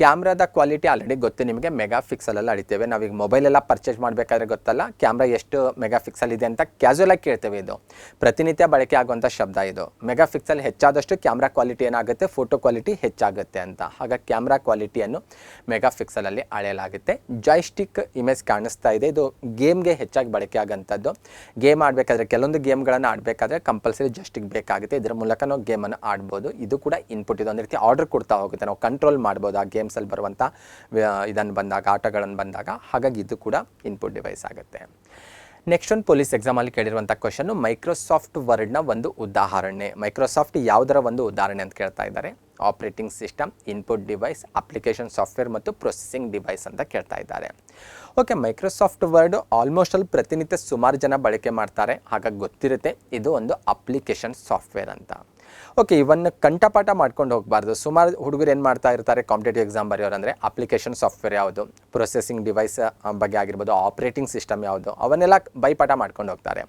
ಕ್ಯಾಮ್ರಾದ ಕ್ವಾಲಿಟಿ ಆಲ್ರೆಡಿ ಗೊತ್ತು ನಿಮಗೆ, ಮೆಗಾ ಪಿಕ್ಸಲಲ್ಲಿ ಅಳಿತೇವೆ. ನಾವೀಗ ಮೊಬೈಲೆಲ್ಲ ಪರ್ಚೇಸ್ ಮಾಡಬೇಕಾದ್ರೆ ಗೊತ್ತಲ್ಲ ಕ್ಯಾಮ್ರಾ ಎಷ್ಟು ಮೆಗಾ ಪಿಕ್ಸಲ್ ಇದೆ ಅಂತ ಕ್ಯಾಸುವಲಾಗಿ ಕೇಳ್ತೇವೆ. ಇದು ಪ್ರತಿನಿತ್ಯ ಬಳಕೆ ಆಗುವಂಥ ಶಬ್ದ. ಇದು ಮೆಗಾ ಪಿಕ್ಸಲ್ ಹೆಚ್ಚಾದಷ್ಟು ಕ್ಯಾಮ್ರಾ ಕ್ವಾಲಿಟಿ ಏನಾಗುತ್ತೆ, ಫೋಟೋ ಕ್ವಾಲಿಟಿ ಹೆಚ್ಚಾಗುತ್ತೆ ಅಂತ. ಹಾಗಾಗಿ ಕ್ಯಾಮ್ರಾ ಕ್ವಾಲಿಟಿಯನ್ನು ಮೆಗಾ ಪಿಕ್ಸಲಲ್ಲಿ ಅಳೆಯಲಾಗುತ್ತೆ. ಜಾಯ್ಸ್ಟಿಕ್ ಇಮೇಜ್ ಕಾಣಿಸ್ತಾ ಇದೆ, ಇದು ಗೇಮ್ಗೆ ಹೆಚ್ಚಾಗಿ ಬಳಕೆ ಆಗೋಂಥದ್ದು. ಗೇಮ್ ಆಡಬೇಕಾದ್ರೆ ಕೆಲವೊಂದು ಗೇಮ್ಗಳನ್ನು ಆಡಬೇಕಾದ್ರೆ ಕಂಪಲ್ಸರಿ ಜಾಯ್ಸ್ಟಿಕ್ ಬೇಕಾಗುತ್ತೆ. ಇದರ ಮೂಲಕ ನಾವು ಗೇಮನ್ನು ಆಡ್ಬೋದು. ಇದು ಕೂಡ ಇನ್ಪುಟ್, ಇದು ಒಂದು ರೀತಿ ಆರ್ಡರ್ ಕೊಡ್ತಾ ಹೋಗುತ್ತೆ, ನಾವು ಕಂಟ್ರೋಲ್ ಮಾಡ್ಬೋದು ಆ ಗೇಮ್ಸಲ್ಲಿ ಬರುವಂಥ ಇದನ್ನು ಬಂದಾಗ, ಆಟಗಳನ್ನು ಬಂದಾಗ. ಹಾಗಾಗಿ ಇದು ಕೂಡ ಇನ್ಪುಟ್ ಡಿವೈಸ್ ಆಗುತ್ತೆ. ನೆಕ್ಸ್ಟ್ ಒಂದು ಪೊಲೀಸ್ ಎಕ್ಸಾಮಲ್ಲಿ ಕೇಳಿರುವಂಥ ಕ್ವಶನ್ನು ಮೈಕ್ರೋಸಾಫ್ಟ್ ವರ್ಡ್ನ ಒಂದು ಉದಾಹರಣೆ. ಮೈಕ್ರೋಸಾಫ್ಟ್ ಯಾವುದರ ಒಂದು ಉದಾಹರಣೆ ಅಂತ ಕೇಳ್ತಾ ಇದ್ದಾರೆ. Operating system, input device, application software ಮತ್ತು ಪ್ರೊಸೆಸಿಂಗ್ ಡಿವೈಸ್ ಅಂತ ಕೇಳ್ತಾ ಇದ್ದಾರೆ. ಓಕೆ, ಮೈಕ್ರೋಸಾಫ್ಟ್ ವರ್ಡ್ ಆಲ್ಮೋಸ್ಟ್ ಅಲ್ಲಿ ಪ್ರತಿನಿತ್ಯ ಸುಮಾರು ಜನ ಬಳಕೆ ಮಾಡ್ತಾರೆ, ಹಾಗಾಗಿ ಗೊತ್ತಿರುತ್ತೆ ಇದು ಒಂದು ಅಪ್ಲಿಕೇಶನ್ ಸಾಫ್ಟ್ವೇರ್ ಅಂತ. ಓಕೆ, ಇವನ್ನು ಕಂಠಪಾಠ ಮಾಡ್ಕೊಂಡು ಹೋಗಬಾರ್ದು. ಸುಮಾರು ಹುಡುಗರು ಏನು ಮಾಡ್ತಾ ಇರ್ತಾರೆ ಕಾಂಪಿಟೇಟಿವ್ ಎಕ್ಸಾಮ್ ಬರೆಯೋರು ಅಂದರೆ ಅಪ್ಲಿಕೇಶನ್ ಸಾಫ್ಟ್ವೇರ್ ಯಾವುದು, ಪ್ರೊಸೆಸಿಂಗ್ ಡಿವೈಸ್ ಬಗ್ಗೆ ಆಗಿರ್ಬೋದು, ಆಪರೇಟಿಂಗ್ ಸಿಸ್ಟಮ್ ಯಾವುದು, ಅವನ್ನೆಲ್ಲ ಬೈಪಾಠ ಮಾಡ್ಕೊಂಡು ಹೋಗ್ತಾರೆ.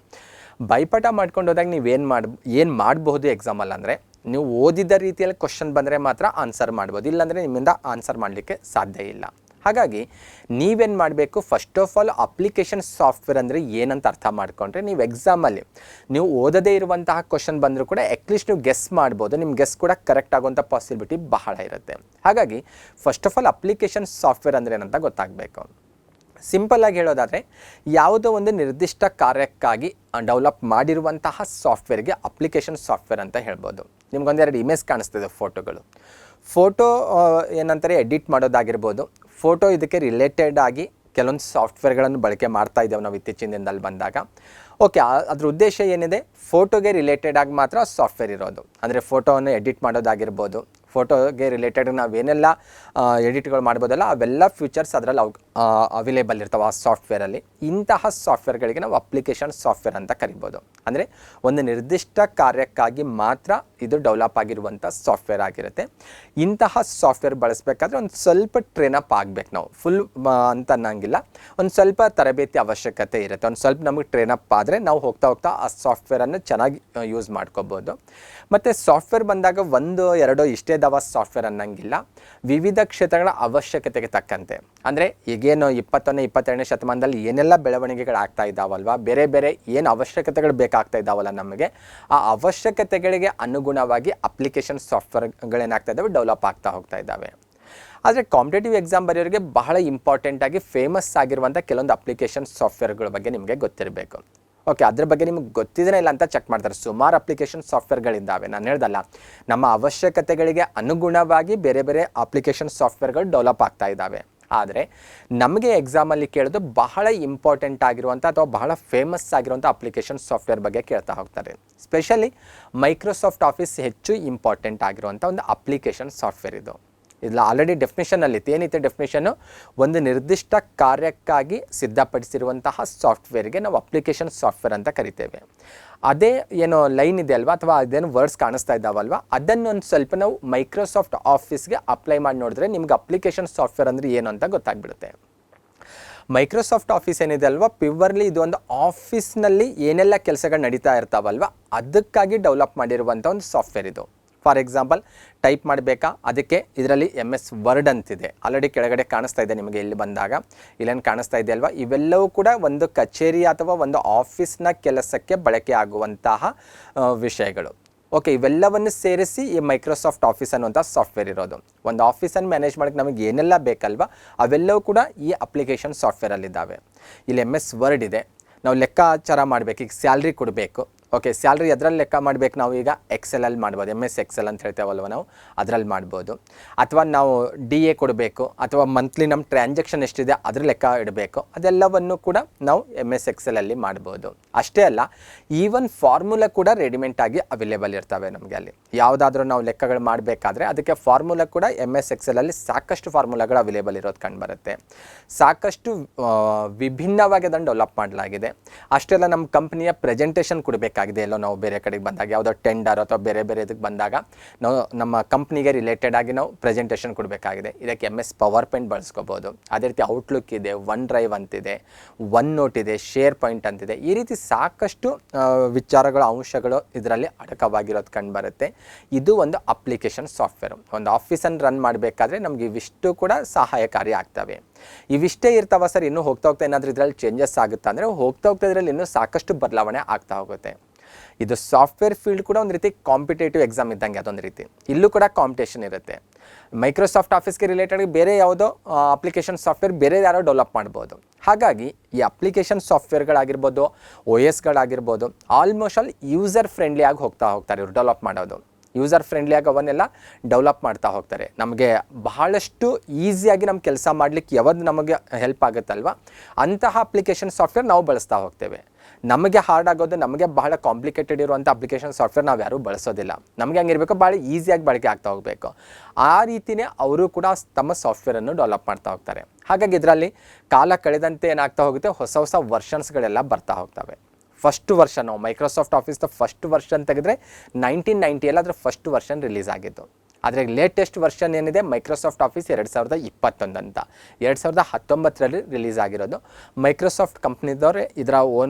ಬೈಪಾಠ ಮಾಡ್ಕೊಂಡು ಹೋದಾಗ ಏನು ಮಾಡಬಹುದು ಎಕ್ಸಾಮಲ್ಲಿ ಅಂದರೆ, ನೀವು ಓದಿದ ರೀತಿಯಲ್ಲಿ ಕ್ವಶನ್ ಬಂದರೆ ಮಾತ್ರ ಆನ್ಸರ್ ಮಾಡ್ಬೋದು, ಇಲ್ಲಾಂದರೆ ನಿಮ್ಮಿಂದ ಆನ್ಸರ್ ಮಾಡಲಿಕ್ಕೆ ಸಾಧ್ಯ ಇಲ್ಲ. ಹಾಗಾಗಿ ನೀವೇನು ಮಾಡಬೇಕು, first of all application software ಅಂದರೆ ಏನಂತ ಅರ್ಥ ಮಾಡಿಕೊಂಡ್ರೆ ನೀವು ಎಕ್ಸಾಮಲ್ಲಿ ನೀವು ಓದದೇ ಇರುವಂತಹ ಕ್ವಶನ್ ಬಂದರೂ ಕೂಡ ಅಟ್ಲೀಸ್ಟ್ ನೀವು ಗೆಸ್ ಮಾಡ್ಬೋದು. ನಿಮ್ಮ ಗೆಸ್ ಕೂಡ ಕರೆಕ್ಟ್ ಆಗುವಂಥ ಪಾಸಿಬಿಲಿಟಿ ಬಹಳ ಇರುತ್ತೆ. ಹಾಗಾಗಿ first of all application software ಅಂದರೆ ಏನಂತ ಗೊತ್ತಾಗಬೇಕು. ಸಿಂಪಲ್ಲಾಗಿ ಹೇಳೋದಾದರೆ ಯಾವುದೋ ಒಂದು ನಿರ್ದಿಷ್ಟ ಕಾರ್ಯಕ್ಕಾಗಿ ಡೆವಲಪ್ ಮಾಡಿರುವಂತಹ ಸಾಫ್ಟ್ವೇರ್ಗೆ ಅಪ್ಲಿಕೇಶನ್ ಸಾಫ್ಟ್ವೇರ್ ಅಂತ ಹೇಳ್ಬೋದು. ನಿಮ್ಗೊಂದೆರಡು ಇಮೇಜ್ ಕಾಣಿಸ್ತಿದೆ, ಫೋಟೋ ಏನಂತಾರೆ ಎಡಿಟ್ ಮಾಡೋದಾಗಿರ್ಬೋದು. ಫೋಟೋ ಇದಕ್ಕೆ ರಿಲೇಟೆಡ್ ಆಗಿ ಕೆಲವೊಂದು ಸಾಫ್ಟ್ವೇರ್ಗಳನ್ನು ಬಳಕೆ ಮಾಡ್ತಾ ಇದ್ದೇವೆ ನಾವು ಇತ್ತೀಚಿನ ದಿನದಲ್ಲಿ ಬಂದಾಗ. ಓಕೆ, ಅದ್ರ ಉದ್ದೇಶ ಏನಿದೆ, ಫೋಟೋಗೆ ರಿಲೇಟೆಡ್ ಆಗಿ ಮಾತ್ರ ಸಾಫ್ಟ್ವೇರ್ ಇರೋದು. ಅಂದರೆ ಫೋಟೋವನ್ನು ಎಡಿಟ್ ಮಾಡೋದಾಗಿರ್ಬೋದು, ಫೋಟೋಗೆ ರಿಲೇಟೆಡ್ ನಾವೇನೆಲ್ಲ ಎಡಿಟ್ಗಳು ಮಾಡ್ಬೋದಲ್ಲ ಅವೆಲ್ಲ ಫ್ಯೂಚರ್ಸ್ ಅದರಲ್ಲಿ ಅವೈಲೇಬಲ್ ಇರ್ತಾವೆ ಆ ಸಾಫ್ಟ್ವೇರಲ್ಲಿ. ಇಂತಹ ಸಾಫ್ಟ್ವೇರ್ಗಳಿಗೆ ನಾವು ಅಪ್ಲಿಕೇಶನ್ ಸಾಫ್ಟ್ವೇರ್ ಅಂತ ಕರಿಬೋದು. ಅಂದರೆ ಒಂದು ನಿರ್ದಿಷ್ಟ ಕಾರ್ಯಕ್ಕಾಗಿ ಮಾತ್ರ ಇದು ಡೆವಲಪ್ ಆಗಿರುವಂಥ ಸಾಫ್ಟ್ವೇರ್ ಆಗಿರುತ್ತೆ. ಇಂತಹ ಸಾಫ್ಟ್ವೇರ್ ಬಳಸಬೇಕಾದ್ರೆ ಒಂದು ಸ್ವಲ್ಪ ಟ್ರೈನ್ ಅಪ್ ಆಗಬೇಕು. ನಾವು ಫುಲ್ ಅಂತ ಅನ್ನಂಗಿಲ್ಲ, ಒಂದು ಸ್ವಲ್ಪ ತರಬೇತಿ ಅವಶ್ಯಕತೆ ಇರುತ್ತೆ. ಒಂದು ಸ್ವಲ್ಪ ನಮಗೆ ಟ್ರೈನ್ ಅಪ್ ಆದರೆ ನಾವು ಹೋಗ್ತಾ ಹೋಗ್ತಾ ಆ ಸಾಫ್ಟ್ವೇರನ್ನು ಚೆನ್ನಾಗಿ ಯೂಸ್ ಮಾಡ್ಕೋಬೋದು. ಮತ್ತು ಸಾಫ್ಟ್ವೇರ್ ಬಂದಾಗ ಒಂದು ಎರಡೋ ಇಷ್ಟೇ ದವ ಸಾಫ್ಟ್ವೇರ್ ಅನ್ನಂಗಿಲ್ಲ, ವಿವಿಧ ಕ್ಷೇತ್ರಗಳ ಅವಶ್ಯಕತೆಗೆ ತಕ್ಕಂತೆ. ಅಂದರೆ ಈಗೇನು 20ನೇ 22ನೇ ಶತಮಾನದಲ್ಲಿ ಏನೆಲ್ಲ ಬೆಳವಣಿಗೆಗಳಾಗ್ತಾ ಇದ್ದಾವಲ್ವ, ಬೇರೆ ಬೇರೆ ಏನು ಅವಶ್ಯಕತೆಗಳು ಬೇಕಾಗ್ತಾ ಇದ್ದಾವಲ್ಲ ನಮಗೆ, ಆ ಅವಶ್ಯಕತೆಗಳಿಗೆ ಅನುಗುಣವಾಗಿ ಅಪ್ಲಿಕೇಶನ್ ಸಾಫ್ಟ್ವೇರ್ಗಳೇನಾಗ್ತಾ ಇದ್ದಾವೆ, ಡೆವಲಪ್ ಆಗ್ತಾ ಹೋಗ್ತಾ ಇದ್ದಾವೆ. ಆದರೆ ಕಾಂಪಿಟೇಟಿವ್ ಎಕ್ಸಾಮ್ ಬರೆಯೋರಿಗೆ ಬಹಳ ಇಂಪಾರ್ಟೆಂಟಾಗಿ ಫೇಮಸ್ ಆಗಿರುವಂಥ ಕೆಲವೊಂದು ಅಪ್ಲಿಕೇಶನ್ ಸಾಫ್ಟ್ವೇರ್ಗಳ ಬಗ್ಗೆ ನಿಮಗೆ ಗೊತ್ತಿರಬೇಕು. ಓಕೆ, ಅದ್ರ ಬಗ್ಗೆ ನಿಮ್ಗೆ ಗೊತ್ತಿದ್ರೆ ಇಲ್ಲ ಅಂತ ಚೆಕ್ ಮಾಡ್ತಾರೆ. ಸುಮಾರು ಅಪ್ಲಿಕೇಶನ್ ಸಾಫ್ಟ್ವೇರ್ಗಳಿದ್ದಾವೆ. ನಾನು ಹೇಳ್ದಲ್ಲ, ನಮ್ಮ ಅವಶ್ಯಕತೆಗಳಿಗೆ ಅನುಗುಣವಾಗಿ ಬೇರೆ ಬೇರೆ ಅಪ್ಲಿಕೇಶನ್ ಸಾಫ್ಟ್ವೇರ್ಗಳು ಡೆವಲಪ್ ಆಗ್ತಾ ಇದ್ದಾವೆ. ಆದರೆ ನಮಗೆ ಎಕ್ಸಾಮಲ್ಲಿ ಕೇಳೋದು ಬಹಳ ಇಂಪಾರ್ಟೆಂಟ್ ಆಗಿರುವಂಥ ಅಥವಾ ಬಹಳ ಫೇಮಸ್ ಆಗಿರುವಂಥ ಅಪ್ಲಿಕೇಶನ್ ಸಾಫ್ಟ್ವೇರ್ ಬಗ್ಗೆ ಕೇಳ್ತಾ ಹೋಗ್ತಾರೆ. ಸ್ಪೆಷಲಿ ಮೈಕ್ರೋಸಾಫ್ಟ್ ಆಫೀಸ್ ಹೆಚ್ಚು ಇಂಪಾರ್ಟೆಂಟ್ ಆಗಿರುವಂಥ ಒಂದು ಅಪ್ಲಿಕೇಶನ್ ಸಾಫ್ಟ್ವೇರ್ ಇದು. ಇಲ್ಲ ಆಲ್ರೆಡಿ ಡೆಫಿನೇಷನಲ್ಲಿತ್ತು. ಏನಿತ್ತು ಡೆಫಿನೇಷನ್ನು, ಒಂದು ನಿರ್ದಿಷ್ಟ ಕಾರ್ಯಕ್ಕಾಗಿ ಸಿದ್ಧಪಡಿಸಿರುವಂತಹ ಸಾಫ್ಟ್ವೇರ್ಗೆ ನಾವು ಅಪ್ಲಿಕೇಶನ್ ಸಾಫ್ಟ್ವೇರ್ ಅಂತ ಕರಿತೇವೆ. ಅದೇ ಏನೋ ಲೈನ್ ಇದೆ ಅಲ್ವಾ, ಅಥವಾ ಅದೇನು ವರ್ಡ್ಸ್ ಕಾಣಿಸ್ತಾ ಇದ್ದಾವಲ್ವ, ಅದನ್ನೊಂದು ಸ್ವಲ್ಪ ನಾವು ಮೈಕ್ರೋಸಾಫ್ಟ್ ಆಫೀಸ್ಗೆ ಅಪ್ಲೈ ಮಾಡಿ ನೋಡಿದ್ರೆ ನಿಮ್ಗೆ ಅಪ್ಲಿಕೇಶನ್ ಸಾಫ್ಟ್ವೇರ್ ಅಂದರೆ ಏನು ಅಂತ ಗೊತ್ತಾಗ್ಬಿಡುತ್ತೆ. ಮೈಕ್ರೋಸಾಫ್ಟ್ ಆಫೀಸ್ ಏನಿದೆ ಅಲ್ವಾ, ಪ್ಯೂರ್ಲಿ ಇದು ಒಂದು ಆಫೀಸ್ನಲ್ಲಿ ಏನೆಲ್ಲ ಕೆಲಸಗಳು ನಡೀತಾ ಇರ್ತಾವಲ್ವ ಅದಕ್ಕಾಗಿ ಡೆವಲಪ್ ಮಾಡಿರುವಂಥ ಒಂದು ಸಾಫ್ಟ್ವೇರ್ ಇದು. ಫಾರ್ ಎಕ್ಸಾಂಪಲ್ ಟೈಪ್ ಮಾಡಬೇಕಾ, ಅದಕ್ಕೆ ಇದರಲ್ಲಿ MS ವರ್ಡ್ ಅಂತಿದೆ, ಆಲ್ರೆಡಿ ಕೆಳಗಡೆ ಕಾಣಿಸ್ತಾ ಇದೆ ನಿಮಗೆ. ಇಲ್ಲಿ ಬಂದಾಗ ಇಲ್ಲೇನು ಕಾಣಿಸ್ತಾ ಇದೆ ಅಲ್ವಾ, ಇವೆಲ್ಲವೂ ಕೂಡ ಒಂದು ಕಚೇರಿ ಅಥವಾ ಒಂದು ಆಫೀಸ್ನ ಕೆಲಸಕ್ಕೆ ಬಳಕೆ ಆಗುವಂತಹ ವಿಷಯಗಳು. ಓಕೆ, ಇವೆಲ್ಲವನ್ನು ಸೇರಿಸಿ ಈ ಮೈಕ್ರೋಸಾಫ್ಟ್ ಆಫೀಸ್ ಅನ್ನುವಂಥ ಸಾಫ್ಟ್ವೇರ್ ಇರೋದು. ಒಂದು ಆಫೀಸನ್ನು ಮ್ಯಾನೇಜ್ ಮಾಡೋಕ್ಕೆ ನಮಗೆ ಏನೆಲ್ಲ ಬೇಕಲ್ವ ಅವೆಲ್ಲವೂ ಕೂಡ ಈ ಅಪ್ಲಿಕೇಶನ್ ಸಾಫ್ಟ್ವೇರಲ್ಲಿದ್ದಾವೆ. ಇಲ್ಲಿ MS ವರ್ಡ್ ಇದೆ, ನಾವು ಲೆಕ್ಕಾಚಾರ ಮಾಡಬೇಕು, ಈಗ ಸ್ಯಾಲ್ರಿ ಕೊಡಬೇಕು. ಓಕೆ, ಸ್ಯಾಲ್ರಿ ಅದರಲ್ಲಿ ಲೆಕ್ಕ ಮಾಡಬೇಕು, ನಾವು ಈಗ ಎಕ್ಸೆಲಲ್ಲಿ ಮಾಡ್ಬೋದು, MS ಎಕ್ಸೆಲ್ ಅಂತ ಹೇಳ್ತೇವಲ್ವ ನಾವು, ಅದರಲ್ಲಿ ಮಾಡ್ಬೋದು. ಅಥವಾ ನಾವು DA ಕೊಡಬೇಕು, ಅಥವಾ ಮಂತ್ಲಿ ನಮ್ಮ ಟ್ರಾನ್ಸಾಕ್ಷನ್ ಎಷ್ಟಿದೆ ಅದ್ರ ಲೆಕ್ಕ ಇಡಬೇಕು, ಅದೆಲ್ಲವನ್ನು ಕೂಡ ನಾವು MS ಎಕ್ಸೆಲಲ್ಲಿ ಮಾಡ್ಬೋದು. ಅಷ್ಟೇ ಅಲ್ಲ, ಈವನ್ ಫಾರ್ಮುಲಾ ಕೂಡ ರೆಡಿಮೇಡ್ ಆಗಿ ಅವೈಲೇಬಲ್ ಇರ್ತವೆ ನಮಗೆ. ಅಲ್ಲಿ ಯಾವುದಾದ್ರೂ ನಾವು ಲೆಕ್ಕಗಳು ಮಾಡಬೇಕಾದ್ರೆ ಅದಕ್ಕೆ ಫಾರ್ಮುಲಾ ಕೂಡ MS ಎಕ್ಸೆಲಲ್ಲಿ ಸಾಕಷ್ಟು ಫಾರ್ಮುಲಾಗಳು ಅವೈಲೇಬಲ್ ಇರೋದು ಕಂಡುಬರುತ್ತೆ. ಸಾಕಷ್ಟು ವಿಭಿನ್ನವಾಗಿ ಅದನ್ನು ಡೆವಲಪ್ ಮಾಡಲಾಗಿದೆ. ಅಷ್ಟೆಲ್ಲ ನಮ್ಮ ಕಂಪ್ನಿಯ ಪ್ರೆಸೆಂಟೇಷನ್ ಕೊಡಬೇಕು ಮಾಡಬೇಕಾಗಿದೆ, ಎಲ್ಲೋ ನಾವು ಬೇರೆ ಕಡೆಗೆ ಬಂದಾಗ ಯಾವುದೋ ಟೆಂಡರ್ ಅಥವಾ ಬೇರೆ ಬೇರೆ ಇದಕ್ಕೆ ಬಂದಾಗ ನಾವು ನಮ್ಮ ಕಂಪ್ನಿಗೆ ರಿಲೇಟೆಡ್ ಆಗಿ ನಾವು ಪ್ರೆಸೆಂಟೇಷನ್ ಕೊಡಬೇಕಾಗಿದೆ. ಇದಕ್ಕೆ MS ಪವರ್ ಪಾಯಿಂಟ್ ಬಳಸ್ಕೋಬೋದು. ಅದೇ ರೀತಿ ಔಟ್ಲುಕ್ ಇದೆ, ಒನ್ ಡ್ರೈವ್ ಅಂತಿದೆ, ಒನ್ ನೋಟ್ ಇದೆ, ಶೇರ್ ಪಾಯಿಂಟ್ ಅಂತಿದೆ. ಈ ರೀತಿ ಸಾಕಷ್ಟು ವಿಚಾರಗಳ ಅಂಶಗಳು ಇದರಲ್ಲಿ ಅಡಕವಾಗಿರೋದು ಕಂಡು ಬರುತ್ತೆ. ಇದು ಒಂದು ಅಪ್ಲಿಕೇಶನ್ ಸಾಫ್ಟ್ವೇರ್. ಒಂದು ಆಫೀಸನ್ನು ರನ್ ಮಾಡಬೇಕಾದ್ರೆ ನಮಗೆ ಇವಿಷ್ಟು ಕೂಡ ಸಹಾಯಕಾರಿ ಆಗ್ತವೆ. ಇವಿಷ್ಟೇ ಇರ್ತಾವ ಸರ್, ಇನ್ನೂ ಹೋಗ್ತಾ ಹೋಗ್ತಾ ಏನಾದರೂ ಇದರಲ್ಲಿ ಚೇಂಜಸ್ ಆಗುತ್ತಾ ಅಂದರೆ ಹೋಗ್ತಾ ಹೋಗ್ತಾ ಇದರಲ್ಲಿ ಇನ್ನೂ ಸಾಕಷ್ಟು ಬದಲಾವಣೆ ಆಗ್ತಾ ಹೋಗುತ್ತೆ. ಇದು ಸಾಫ್ಟ್ವೇರ್ ಫೀಲ್ಡ್ ಕೂಡ ಒಂದು ರೀತಿ ಕಾಂಪಿಟೇಟಿವ್ ಎಕ್ಸಾಮ್ ಇದ್ದಂಗೆ. ಅದೊಂದು ರೀತಿ ಇಲ್ಲೂ ಕೂಡ ಕಾಂಪಿಟೇಷನ್ ಇರುತ್ತೆ. ಮೈಕ್ರೋಸಾಫ್ಟ್ ಆಫೀಸ್ಗೆ ರಿಲೇಟೆಡ್ ಬೇರೆ ಯಾವುದೋ ಅಪ್ಲಿಕೇಶನ್ ಸಾಫ್ಟ್ವೇರ್ ಬೇರೆ ಯಾರೋ ಡೆವಲಪ್ ಮಾಡ್ಬೋದು. ಹಾಗಾಗಿ ಈ ಅಪ್ಲಿಕೇಶನ್ ಸಾಫ್ಟ್ವೇರ್ಗಳಾಗಿರ್ಬೋದು, OSಗಳಾಗಿರ್ಬೋದು, ಆಲ್ಮೋಸ್ಟ್ ಆಲ್ ಯೂಸರ್ ಫ್ರೆಂಡ್ಲಿ ಆಗಿ ಹೋಗ್ತಾರೆ ಇವರು ಡೆವಲಪ್ ಮಾಡೋದು. ಯೂಸರ್ ಫ್ರೆಂಡ್ಲಿಯಾಗಿ ಅವನ್ನೆಲ್ಲ ಡೆವಲಪ್ ಮಾಡ್ತಾ ಹೋಗ್ತಾರೆ. ನಮಗೆ ಬಹಳಷ್ಟು ಈಸಿಯಾಗಿ ನಮ್ಮ ಕೆಲಸ ಮಾಡಲಿಕ್ಕೆ ಯಾವುದು ನಮಗೆ ಹೆಲ್ಪ್ ಆಗುತ್ತಲ್ವ ಅಂತಹ ಅಪ್ಲಿಕೇಶನ್ ಸಾಫ್ಟ್ವೇರ್ ನಾವು ಬಳಸ್ತಾ ಹೋಗ್ತೇವೆ. ನಮಗೆ ಹಾರ್ಡ್ ಆಗೋದು, ನಮಗೆ ಬಹಳ ಕಾಂಪ್ಲಿಕೇಟೆಡ್ ಇರುವಂಥ ಅಪ್ಲಿಕೇಶನ್ ಸಾಫ್ಟ್ವೇರ್ ನಾವು ಯಾರೂ ಬಳಸೋದಿಲ್ಲ. ನಮಗೆ ಹಂಗಿರಬೇಕು, ಭಾಳ ಈಸಿಯಾಗಿ ಬಳಕೆ ಆಗ್ತಾ ಹೋಗಬೇಕು. ಆ ರೀತಿಯೇ ಅವರು ಕೂಡ ತಮ್ಮ ಸಾಫ್ಟ್ವೇರನ್ನು ಡೆವಲಪ್ ಮಾಡ್ತಾ ಹೋಗ್ತಾರೆ. ಹಾಗಾಗಿ ಇದರಲ್ಲಿ ಕಾಲ ಕಳೆದಂತೆ ಏನಾಗ್ತಾ ಹೋಗುತ್ತೆ, ಹೊಸ ಹೊಸ ವರ್ಷನ್ಸ್ಗಳೆಲ್ಲ ಬರ್ತಾ ಹೋಗ್ತವೆ. ಫಸ್ಟ್ ವರ್ಷನ್ ನಾವು ಮೈಕ್ರೋಸಾಫ್ಟ್ ಆಫೀಸ್ದ ಫಸ್ಟ್ ವರ್ಷನ್ ತೆಗೆದ್ರೆ 1990 ಅದರ ಫಸ್ಟ್ ವರ್ಷನ್ ರಿಲೀಸ್ ಆಗಿತ್ತು. ಆದರೆ ಲೇಟೆಸ್ಟ್ ವರ್ಷನ್ ಏನಿದೆ ಮೈಕ್ರೋಸಾಫ್ಟ್ ಆಫೀಸ್ 2021 ಅಂತ 2019ರಲ್ಲಿ ರಿಲೀಸ್ ಆಗಿರೋದು. ಮೈಕ್ರೋಸಾಫ್ಟ್ ಕಂಪ್ನಿದವ್ರೆ ಇದರ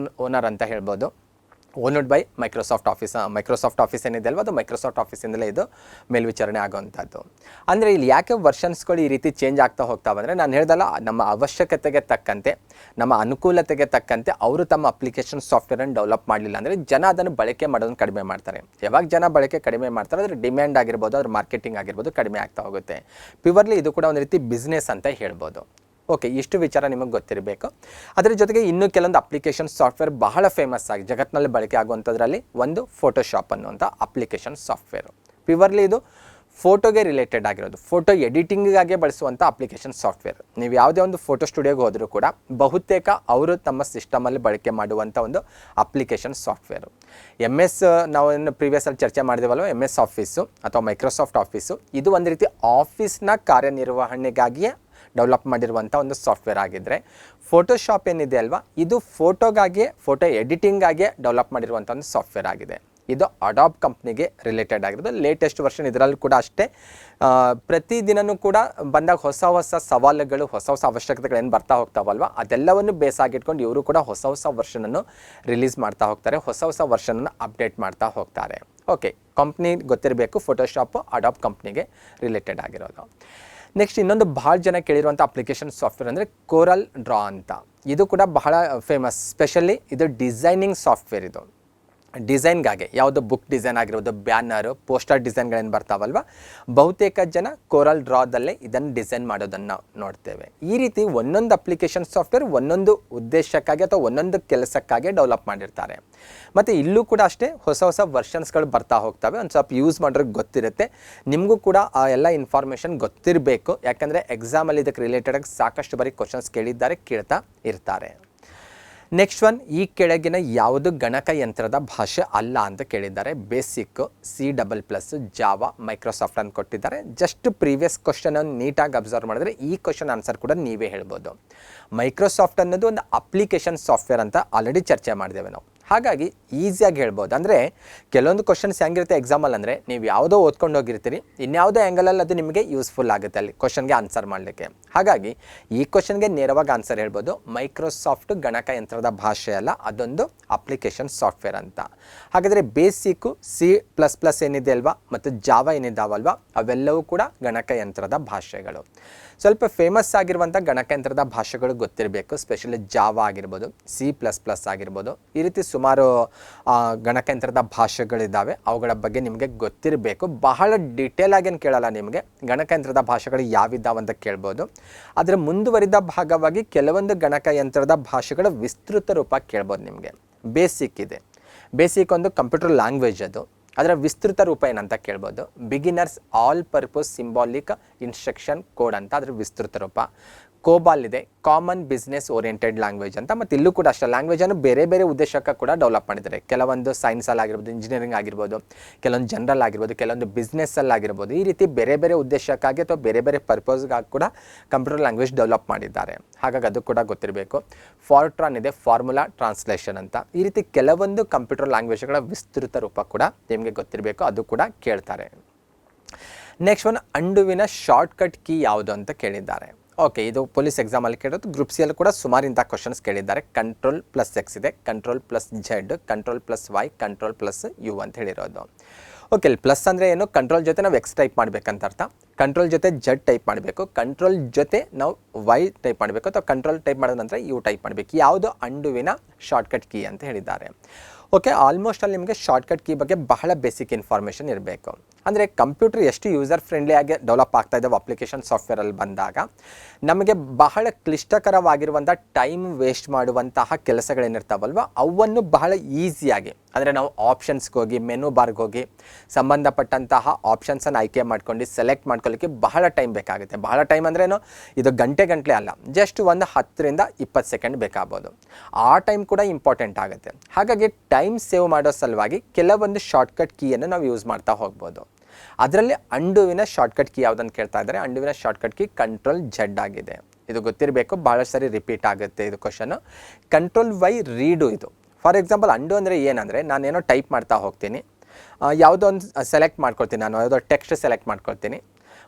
ಓನರ್ ಅಂತ ಹೇಳ್ಬೋದು. ಓನ್ಡ್ ಬೈ ಮೈಕ್ರೋಸಾಫ್ಟ್ ಆಫೀಸ್ ಏನಿದೆ ಅಲ್ವ ಅದು ಮೈಕ್ರೋಸಾಫ್ಟ್ ಆಫೀಸಿಂದಲೇ ಇದು ಮೇಲ್ವಿಚಾರಣೆ ಆಗುವಂಥದ್ದು. ಅಂದರೆ ಇಲ್ಲಿ ಯಾಕೆ ವರ್ಷನ್ಸ್ಗಳು ಈ ರೀತಿ ಚೇಂಜ್ ಆಗ್ತಾ ಹೋಗ್ತಾವೆ ಅಂದರೆ, ನಾನು ಹೇಳ್ದಲ್ಲ, ನಮ್ಮ ಅವಶ್ಯಕತೆಗೆ ತಕ್ಕಂತೆ, ನಮ್ಮ ಅನುಕೂಲತೆಗೆ ತಕ್ಕಂತೆ ಅವರು ತಮ್ಮ ಅಪ್ಲಿಕೇಶನ್ ಸಾಫ್ಟ್ವೇರನ್ನು ಡೆವಲಪ್ ಮಾಡಲಿಲ್ಲ ಅಂದರೆ ಜನ ಅದನ್ನು ಬಳಕೆ ಮಾಡೋದನ್ನು ಕಡಿಮೆ ಮಾಡ್ತಾರೆ. ಯಾವಾಗ ಜನ ಬಳಕೆ ಕಡಿಮೆ ಮಾಡ್ತಾರೆ ಅದ್ರ ಡಿಮ್ಯಾಂಡ್ ಆಗಿರ್ಬೋದು, ಅದ್ರ ಮಾರ್ಕೆಟಿಂಗ್ ಆಗಿರ್ಬೋದು ಕಡಿಮೆ ಆಗ್ತಾ ಹೋಗುತ್ತೆ. ಪ್ಯೂರ್ಲಿ ಇದು ಕೂಡ ಒಂದು ರೀತಿ ಬಿಸ್ನೆಸ್ ಅಂತ ಹೇಳ್ಬೋದು. ಓಕೆ, ಇಷ್ಟು ವಿಚಾರ ನಿಮಗೆ ಗೊತ್ತಿರಬೇಕು. ಅದರ ಜೊತೆಗೆ ಇನ್ನೂ ಕೆಲವೊಂದು ಅಪ್ಲಿಕೇಶನ್ ಸಾಫ್ಟ್ವೇರ್ ಬಹಳ ಫೇಮಸ್ ಆಗಿ ಜಗತ್ತಿನಲ್ಲಿ ಬಳಕೆ ಆಗುವಂಥದ್ರಲ್ಲಿ ಒಂದು ಫೋಟೋಶಾಪ್ ಅನ್ನುವಂಥ ಅಪ್ಲಿಕೇಶನ್ ಸಾಫ್ಟ್ವೇರ್. ಪ್ಯೂರ್ಲಿ ಇದು ಫೋಟೋಗೆ ರಿಲೇಟೆಡ್ ಆಗಿರೋದು, ಫೋಟೋ ಎಡಿಟಿಂಗಿಗಾಗೆ ಬಳಸುವಂಥ ಅಪ್ಲಿಕೇಶನ್ ಸಾಫ್ಟ್ವೇರ್. ನೀವು ಯಾವುದೇ ಒಂದು ಫೋಟೋ ಸ್ಟುಡಿಯೋಗೆ ಹೋದರೂ ಕೂಡ ಬಹುತೇಕ ಅವರು ತಮ್ಮ ಸಿಸ್ಟಮಲ್ಲಿ ಬಳಕೆ ಮಾಡುವಂಥ ಒಂದು ಅಪ್ಲಿಕೇಶನ್ ಸಾಫ್ಟ್ವೇರು. MS ನಾವು ಏನು ಪ್ರೀವಿಯಸ್ಸಲ್ಲಿ ಚರ್ಚೆ ಮಾಡಿದೇವಲ್ವ, MS ಆಫೀಸು ಅಥವಾ ಮೈಕ್ರೋಸಾಫ್ಟ್ ಆಫೀಸು, ಇದು ಒಂದು ರೀತಿ ಆಫೀಸ್ನ ಕಾರ್ಯನಿರ್ವಹಣೆಗಾಗಿಯೇ ಡೆವಲಪ್ ಮಾಡಿರುವಂಥ ಒಂದು ಸಾಫ್ಟ್ವೇರ್ ಆಗಿದ್ದರೆ, ಫೋಟೋಶಾಪ್ ಏನಿದೆ ಅಲ್ವಾ ಇದು ಫೋಟೋಗಾಗಿಯೇ, ಫೋಟೋ ಎಡಿಟಿಂಗಾಗಿಯೇ ಡೆವಲಪ್ ಮಾಡಿರುವಂಥ ಒಂದು ಸಾಫ್ಟ್ವೇರ್ ಆಗಿದೆ. ಇದು ಅಡಾಬ್ ಕಂಪ್ನಿಗೆ ರಿಲೇಟೆಡ್ ಆಗಿರೋದು. ಲೇಟೆಸ್ಟ್ ವರ್ಷನ್ ಇದರಲ್ಲಿ ಕೂಡ ಅಷ್ಟೇ. ಪ್ರತಿದಿನವೂ ಕೂಡ ಬಂದಾಗ ಹೊಸ ಹೊಸ ಸವಾಲುಗಳು, ಹೊಸ ಹೊಸ ಅವಶ್ಯಕತೆಗಳು ಏನು ಬರ್ತಾ ಹೋಗ್ತಾವಲ್ವ ಅದೆಲ್ಲವನ್ನು ಬೇಸಾಗಿಟ್ಕೊಂಡು ಇವರು ಕೂಡ ಹೊಸ ಹೊಸ ವರ್ಷನನ್ನು ರಿಲೀಸ್ ಮಾಡ್ತಾ ಹೋಗ್ತಾರೆ, ಹೊಸ ಹೊಸ ವರ್ಷನನ್ನು ಅಪ್ಡೇಟ್ ಮಾಡ್ತಾ ಹೋಗ್ತಾರೆ. ಓಕೆ, ಕಂಪ್ನಿ ಗೊತ್ತಿರಬೇಕು, ಫೋಟೋಶಾಪು ಅಡಾಬ್ ಕಂಪ್ನಿಗೆ ರಿಲೇಟೆಡ್ ಆಗಿರೋದು. ನೆಕ್ಸ್ಟ್ ಇನ್ನೊಂದು ಭಾಳ ಜನ ಕೇಳಿರುವಂಥ ಅಪ್ಲಿಕೇಶನ್ ಸಾಫ್ಟ್ವೇರ್ ಅಂದರೆ ಕೋರಲ್ ಡ್ರಾ ಅಂತ. ಇದು ಕೂಡ ಬಹಳ ಫೇಮಸ್. ಸ್ಪೆಷಲಿ ಇದು ಡಿಸೈನಿಂಗ್ ಸಾಫ್ಟ್ವೇರ್. ಇದು ಡಿಸೈನ್ಗಾಗೆ ಯಾವುದು ಬುಕ್ ಡಿಸೈನ್ ಆಗಿರ್ಬೋದು, ಬ್ಯಾನರು, ಪೋಸ್ಟರ್ ಡಿಸೈನ್ಗಳೇನು ಬರ್ತಾವಲ್ವ ಬಹುತೇಕ ಜನ ಕೋರಲ್ ಡ್ರಾದಲ್ಲೇ ಇದನ್ನು ಡಿಸೈನ್ ಮಾಡೋದನ್ನು ನೋಡ್ತೇವೆ. ಈ ರೀತಿ ಒಂದೊಂದು ಅಪ್ಲಿಕೇಶನ್ ಸಾಫ್ಟ್ವೇರ್ ಒಂದೊಂದು ಉದ್ದೇಶಕ್ಕಾಗಿ ಅಥವಾ ಒಂದೊಂದು ಕೆಲಸಕ್ಕಾಗಿ ಡೆವಲಪ್ ಮಾಡಿರ್ತಾರೆ. ಮತ್ತು ಇಲ್ಲೂ ಕೂಡ ಅಷ್ಟೇ ಹೊಸ ಹೊಸ ವರ್ಷನ್ಸ್ಗಳು ಬರ್ತಾ ಹೋಗ್ತವೆ. ಒಂದು ಸ್ವಲ್ಪ ಯೂಸ್ ಮಾಡೋರಿಗೆ ಗೊತ್ತಿರುತ್ತೆ. ನಿಮಗೂ ಕೂಡ ಆ ಎಲ್ಲ ಇನ್ಫಾರ್ಮೇಷನ್ ಗೊತ್ತಿರಬೇಕು. ಯಾಕಂದರೆ ಎಕ್ಸಾಮಲ್ಲಿ ಇದಕ್ಕೆ ರಿಲೇಟೆಡಾಗಿ ಸಾಕಷ್ಟು ಬಾರಿ ಕ್ವಶನ್ಸ್ ಕೇಳ್ತಾ ಇರ್ತಾರೆ. ನೆಕ್ಸ್ಟ್ ಒನ್, ಈ ಕೆಳಗಿನ ಯಾವುದು ಗಣಕಯಂತ್ರದ ಭಾಷೆ ಅಲ್ಲ ಅಂತ ಕೇಳಿದ್ದಾರೆ. ಬೇಸಿಕ್, C++, ಜಾವಾ, ಮೈಕ್ರೋಸಾಫ್ಟ್ ಅಂತ ಕೊಟ್ಟಿದ್ದಾರೆ. ಜಸ್ಟ್ ಪ್ರೀವಿಯಸ್ ಕ್ವಶನನ್ನು ನೀಟಾಗಿ ಅಬ್ಸರ್ವ್ ಮಾಡಿದ್ರೆ ಈ ಕ್ವಶನ್ ಆನ್ಸರ್ ಕೂಡ ನೀವೇ ಹೇಳ್ಬೋದು. ಮೈಕ್ರೋಸಾಫ್ಟ್ ಅನ್ನೋದು ಒಂದು ಅಪ್ಲಿಕೇಶನ್ ಸಾಫ್ಟ್ವೇರ್ ಅಂತ ಆಲ್ರೆಡಿ ಚರ್ಚೆ ಮಾಡಿದ್ದೇವೆ ನಾವು. ಹಾಗಾಗಿ ಈಸಿಯಾಗಿ ಹೇಳ್ಬೋದು. ಅಂದರೆ ಕೆಲವೊಂದು ಕ್ವಶನ್ಸ್ ಹೆಂಗಿರುತ್ತೆ ಎಕ್ಸಾಮಲ್ಲಿ ಅಂದರೆ, ನೀವು ಯಾವುದೋ ಓದ್ಕೊಂಡು ಹೋಗಿರ್ತೀರಿ, ಇನ್ಯಾವುದೋ ಆ್ಯಂಗಲಲ್ಲಿ ಅದು ನಿಮಗೆ ಯೂಸ್ಫುಲ್ ಆಗುತ್ತೆ ಅಲ್ಲಿ ಕ್ವಶನ್ಗೆ ಆನ್ಸರ್ ಮಾಡಲಿಕ್ಕೆ. ಹಾಗಾಗಿ ಈ ಕ್ವಶನ್ಗೆ ನೇರವಾಗಿ ಆನ್ಸರ್ ಹೇಳ್ಬೋದು. ಮೈಕ್ರೋಸಾಫ್ಟ್ ಗಣಕಯಂತ್ರದ ಭಾಷೆ ಅಲ್ಲ, ಅದೊಂದು ಅಪ್ಲಿಕೇಶನ್ ಸಾಫ್ಟ್ವೇರ್ ಅಂತ. ಹಾಗಾದರೆ ಬೇಸಿಕ್ಕು, C++ ಏನಿದೆ ಅಲ್ವಾ ಮತ್ತು ಜಾವಾ ಏನಿದ್ದಾವಲ್ವಾ ಅವೆಲ್ಲವೂ ಕೂಡ ಗಣಕಯಂತ್ರದ ಭಾಷೆಗಳು. ಸ್ವಲ್ಪ ಫೇಮಸ್ ಆಗಿರುವಂಥ ಗಣಕಯಂತ್ರದ ಭಾಷೆಗಳು ಗೊತ್ತಿರಬೇಕು. ಸ್ಪೆಷಲಿ ಜಾವಾ ಆಗಿರ್ಬೋದು, C++ ಆಗಿರ್ಬೋದು, ಈ ರೀತಿ ಸುಮಾರು ಗಣಕಯಂತ್ರದ ಭಾಷೆಗಳಿದ್ದಾವೆ. ಅವುಗಳ ಬಗ್ಗೆ ನಿಮಗೆ ಗೊತ್ತಿರಬೇಕು. ಬಹಳ ಡೀಟೇಲ್ ಆಗೇನು ಕೇಳಲ್ಲ ನಿಮಗೆ. ಗಣಕಯಂತ್ರದ ಭಾಷೆಗಳು ಯಾವಿದ್ದಾವೆ ಅಂತ ಕೇಳ್ಬೋದು. ಅದರ ಮುಂದುವರಿದ ಭಾಗವಾಗಿ ಕೆಲವೊಂದು ಗಣಕಯಂತ್ರದ ಭಾಷೆಗಳ ವಿಸ್ತೃತ ರೂಪ ಕೇಳ್ಬೋದು ನಿಮಗೆ. ಬೇಸಿಕ್ ಇದೆ. ಬೇಸಿಕ್ ಒಂದು ಕಂಪ್ಯೂಟರ್ ಲ್ಯಾಂಗ್ವೇಜ್, ಅದು ಅದರ ವಿಸ್ತೃತ ರೂಪ ಏನಂತ ಕೇಳ್ಬೋದು. Beginners all purpose symbolic instruction code ಅಂತ ಅದರ ವಿಸ್ತೃತ ರೂಪ. ಕೋಬಾಲ್ ಇದೆ, ಕಾಮನ್ ಬಿಸ್ನೆಸ್ ಓರಿಯೆಂಟೆಡ್ ಲ್ಯಾಂಗ್ವೇಜ್ ಅಂತ. ಮತ್ತು ಇಲ್ಲೂ ಕೂಡ ಅಷ್ಟೇ ಲ್ಯಾಂಗ್ವೇಜನ್ನು ಬೇರೆ ಬೇರೆ ಉದ್ದೇಶಕ್ಕೆ ಕೂಡ ಡೆವಲಪ್ ಮಾಡಿದ್ದಾರೆ. ಕೆಲವೊಂದು ಸೈನ್ಸಲ್ಲಿ ಆಗಿರ್ಬೋದು, ಇಂಜಿನಿಯರಿಂಗ್ ಆಗಿರ್ಬೋದು, ಕೆಲವೊಂದು ಜನರಲ್ ಆಗಿರ್ಬೋದು, ಕೆಲವೊಂದು ಬಿಸ್ನೆಸ್ಸಲ್ಲಿ ಆಗಿರ್ಬೋದು. ಈ ರೀತಿ ಬೇರೆ ಬೇರೆ ಉದ್ದೇಶಕ್ಕಾಗಿ ಅಥವಾ ಬೇರೆ ಬೇರೆ ಪರ್ಪಸ್ಗಾಗಿ ಕೂಡ ಕಂಪ್ಯೂಟರ್ ಲ್ಯಾಂಗ್ವೇಜ್ ಡೆವಲಪ್ ಮಾಡಿದ್ದಾರೆ. ಹಾಗಾಗಿ ಅದು ಕೂಡ ಗೊತ್ತಿರಬೇಕು. ಫಾರ್ಟ್ರಾನ್ ಇದೆ, ಫಾರ್ಮುಲಾ ಟ್ರಾನ್ಸ್ಲೇಷನ್ ಅಂತ. ಈ ರೀತಿ ಕೆಲವೊಂದು ಕಂಪ್ಯೂಟರ್ ಲ್ಯಾಂಗ್ವೇಜ್ಗಳ ವಿಸ್ತೃತ ರೂಪ ಕೂಡ ನಿಮಗೆ ಗೊತ್ತಿರಬೇಕು, ಅದು ಕೂಡ ಕೇಳ್ತಾರೆ. ನೆಕ್ಸ್ಟ್ ಒನ್, ಅಂಡುವಿನ ಶಾರ್ಟ್ಕಟ್ ಕೀ ಯಾವುದು ಅಂತ ಕೇಳಿದ್ದಾರೆ. ಓಕೆ, ಇದು ಪೊಲೀಸ್ ಎಕ್ಸಾಮಲ್ಲಿ ಕೇಳೋದು. ಗ್ರೂಪ್ ಸಿ ಅಲ್ಲಿ ಕೂಡ ಸುಮಾರು ಇಂಥ ಕ್ವಶನ್ಸ್ ಕೇಳಿದ್ದಾರೆ. Ctrl+X ಇದೆ, Ctrl+Z, Ctrl+Y, Ctrl+U ಅಂತ ಹೇಳಿರೋದು. ಓಕೆ, ಇಲ್ಲಿ ಪ್ಲಸ್ ಅಂದರೆ ಏನು? ಕಂಟ್ರೋಲ್ ಜೊತೆ ನಾವು ಎಕ್ಸ್ ಟೈಪ್ ಮಾಡಬೇಕಂತ ಅರ್ಥ. ಕಂಟ್ರೋಲ್ ಜೊತೆ ಜೆಡ್ ಟೈಪ್ ಮಾಡಬೇಕು, ಕಂಟ್ರೋಲ್ ಜೊತೆ ನಾವು ವೈ ಟೈಪ್ ಮಾಡಬೇಕು, ಅಥವಾ ಕಂಟ್ರೋಲ್ ಟೈಪ್ ಮಾಡಿದ ನಂತರ ಯು ಟೈಪ್ ಮಾಡಬೇಕು. ಯಾವುದು ಅಂಡುವಿನ ಶಾರ್ಟ್ಕಟ್ ಕೀ ಅಂತ ಹೇಳಿದ್ದಾರೆ. ಓಕೆ, ಆಲ್ಮೋಸ್ಟ್ ಅಲ್ಲಿ ನಿಮಗೆ ಶಾರ್ಟ್ಕಟ್ ಕೀ ಬಗ್ಗೆ ಬಹಳ ಬೇಸಿಕ್ ಇನ್ಫಾರ್ಮೇಷನ್ ಇರಬೇಕು. ಅಂದರೆ ಕಂಪ್ಯೂಟರ್ ಎಷ್ಟು ಯೂಸರ್ ಫ್ರೆಂಡ್ಲಿಯಾಗಿ ಡೆವಲಪ್ ಆಗ್ತಾ ಇದ್ದಾವೆ ಅಪ್ಲಿಕೇಶನ್ ಸಾಫ್ಟ್ವೇರಲ್ಲಿ ಬಂದಾಗ ನಮಗೆ ಬಹಳ ಕ್ಲಿಷ್ಟಕರವಾಗಿರುವಂಥ ಟೈಮ್ ವೇಸ್ಟ್ ಮಾಡುವಂತಹ ಕೆಲಸಗಳೇನಿರ್ತಾವಲ್ವ ಅವನ್ನು ಬಹಳ ಈಸಿಯಾಗಿ, ಅಂದರೆ ನಾವು ಆಪ್ಷನ್ಸ್ಗೆ ಹೋಗಿ ಮೆನು ಬಾರ್ಗೆ ಹೋಗಿ ಸಂಬಂಧಪಟ್ಟಂತಹ ಆಪ್ಷನ್ಸನ್ನು ಆಯ್ಕೆ ಮಾಡ್ಕೊಂಡು ಸೆಲೆಕ್ಟ್ ಮಾಡ್ಕೊಳ್ಳಿಕ್ಕೆ ಬಹಳ ಟೈಮ್ ಬೇಕಾಗುತ್ತೆ. ಬಹಳ ಟೈಮ್ ಅಂದ್ರೇನು, ಇದು ಗಂಟೆ ಅಲ್ಲ, ಜಸ್ಟ್ ಒಂದು 10 ರಿಂದ 20 ಸೆಕೆಂಡ್ ಬೇಕಾಗ್ಬೋದು. ಆ ಟೈಮ್ ಕೂಡ ಇಂಪಾರ್ಟೆಂಟ್ ಆಗುತ್ತೆ. ಹಾಗಾಗಿ ಟೈಮ್ ಸೇವ್ ಮಾಡೋ ಸಲುವಾಗಿ ಕೆಲವೊಂದು ಶಾರ್ಟ್ಕಟ್ ಕೀಯನ್ನು ನಾವು ಯೂಸ್ ಮಾಡ್ತಾ ಹೋಗ್ಬೋದು. ಅದರಲ್ಲಿ ಅಂಡುವಿನ ಶಾರ್ಟ್ಕಟ್ ಕೀ ಯಾವುದಂತ ಕೇಳ್ತಾ ಇದ್ದಾರೆ. ಅಂಡುವಿನ ಶಾರ್ಟ್ಕಟ್ ಕೀ Ctrl+Z ಆಗಿದೆ. ಇದು ಗೊತ್ತಿರಬೇಕು, ಭಾಳ ಸರಿ ರಿಪೀಟ್ ಆಗುತ್ತೆ ಇದು ಕ್ವಶನ್. Ctrl+Y reed. ಇದು ಫಾರ್ ಎಕ್ಸಾಂಪಲ್ ಅಂಡು ಅಂದರೆ ಏನಂದರೆ, ನಾನೇನೋ ಟೈಪ್ ಮಾಡ್ತಾ ಹೋಗ್ತೀನಿ, ಯಾವುದೋ ಒಂದು ಸೆಲೆಕ್ಟ್ ಮಾಡ್ಕೊಳ್ತೀನಿ, ನಾನು ಯಾವುದೋ ಟೆಕ್ಸ್ಟ್ ಸೆಲೆಕ್ಟ್ ಮಾಡ್ಕೊಳ್ತೀನಿ,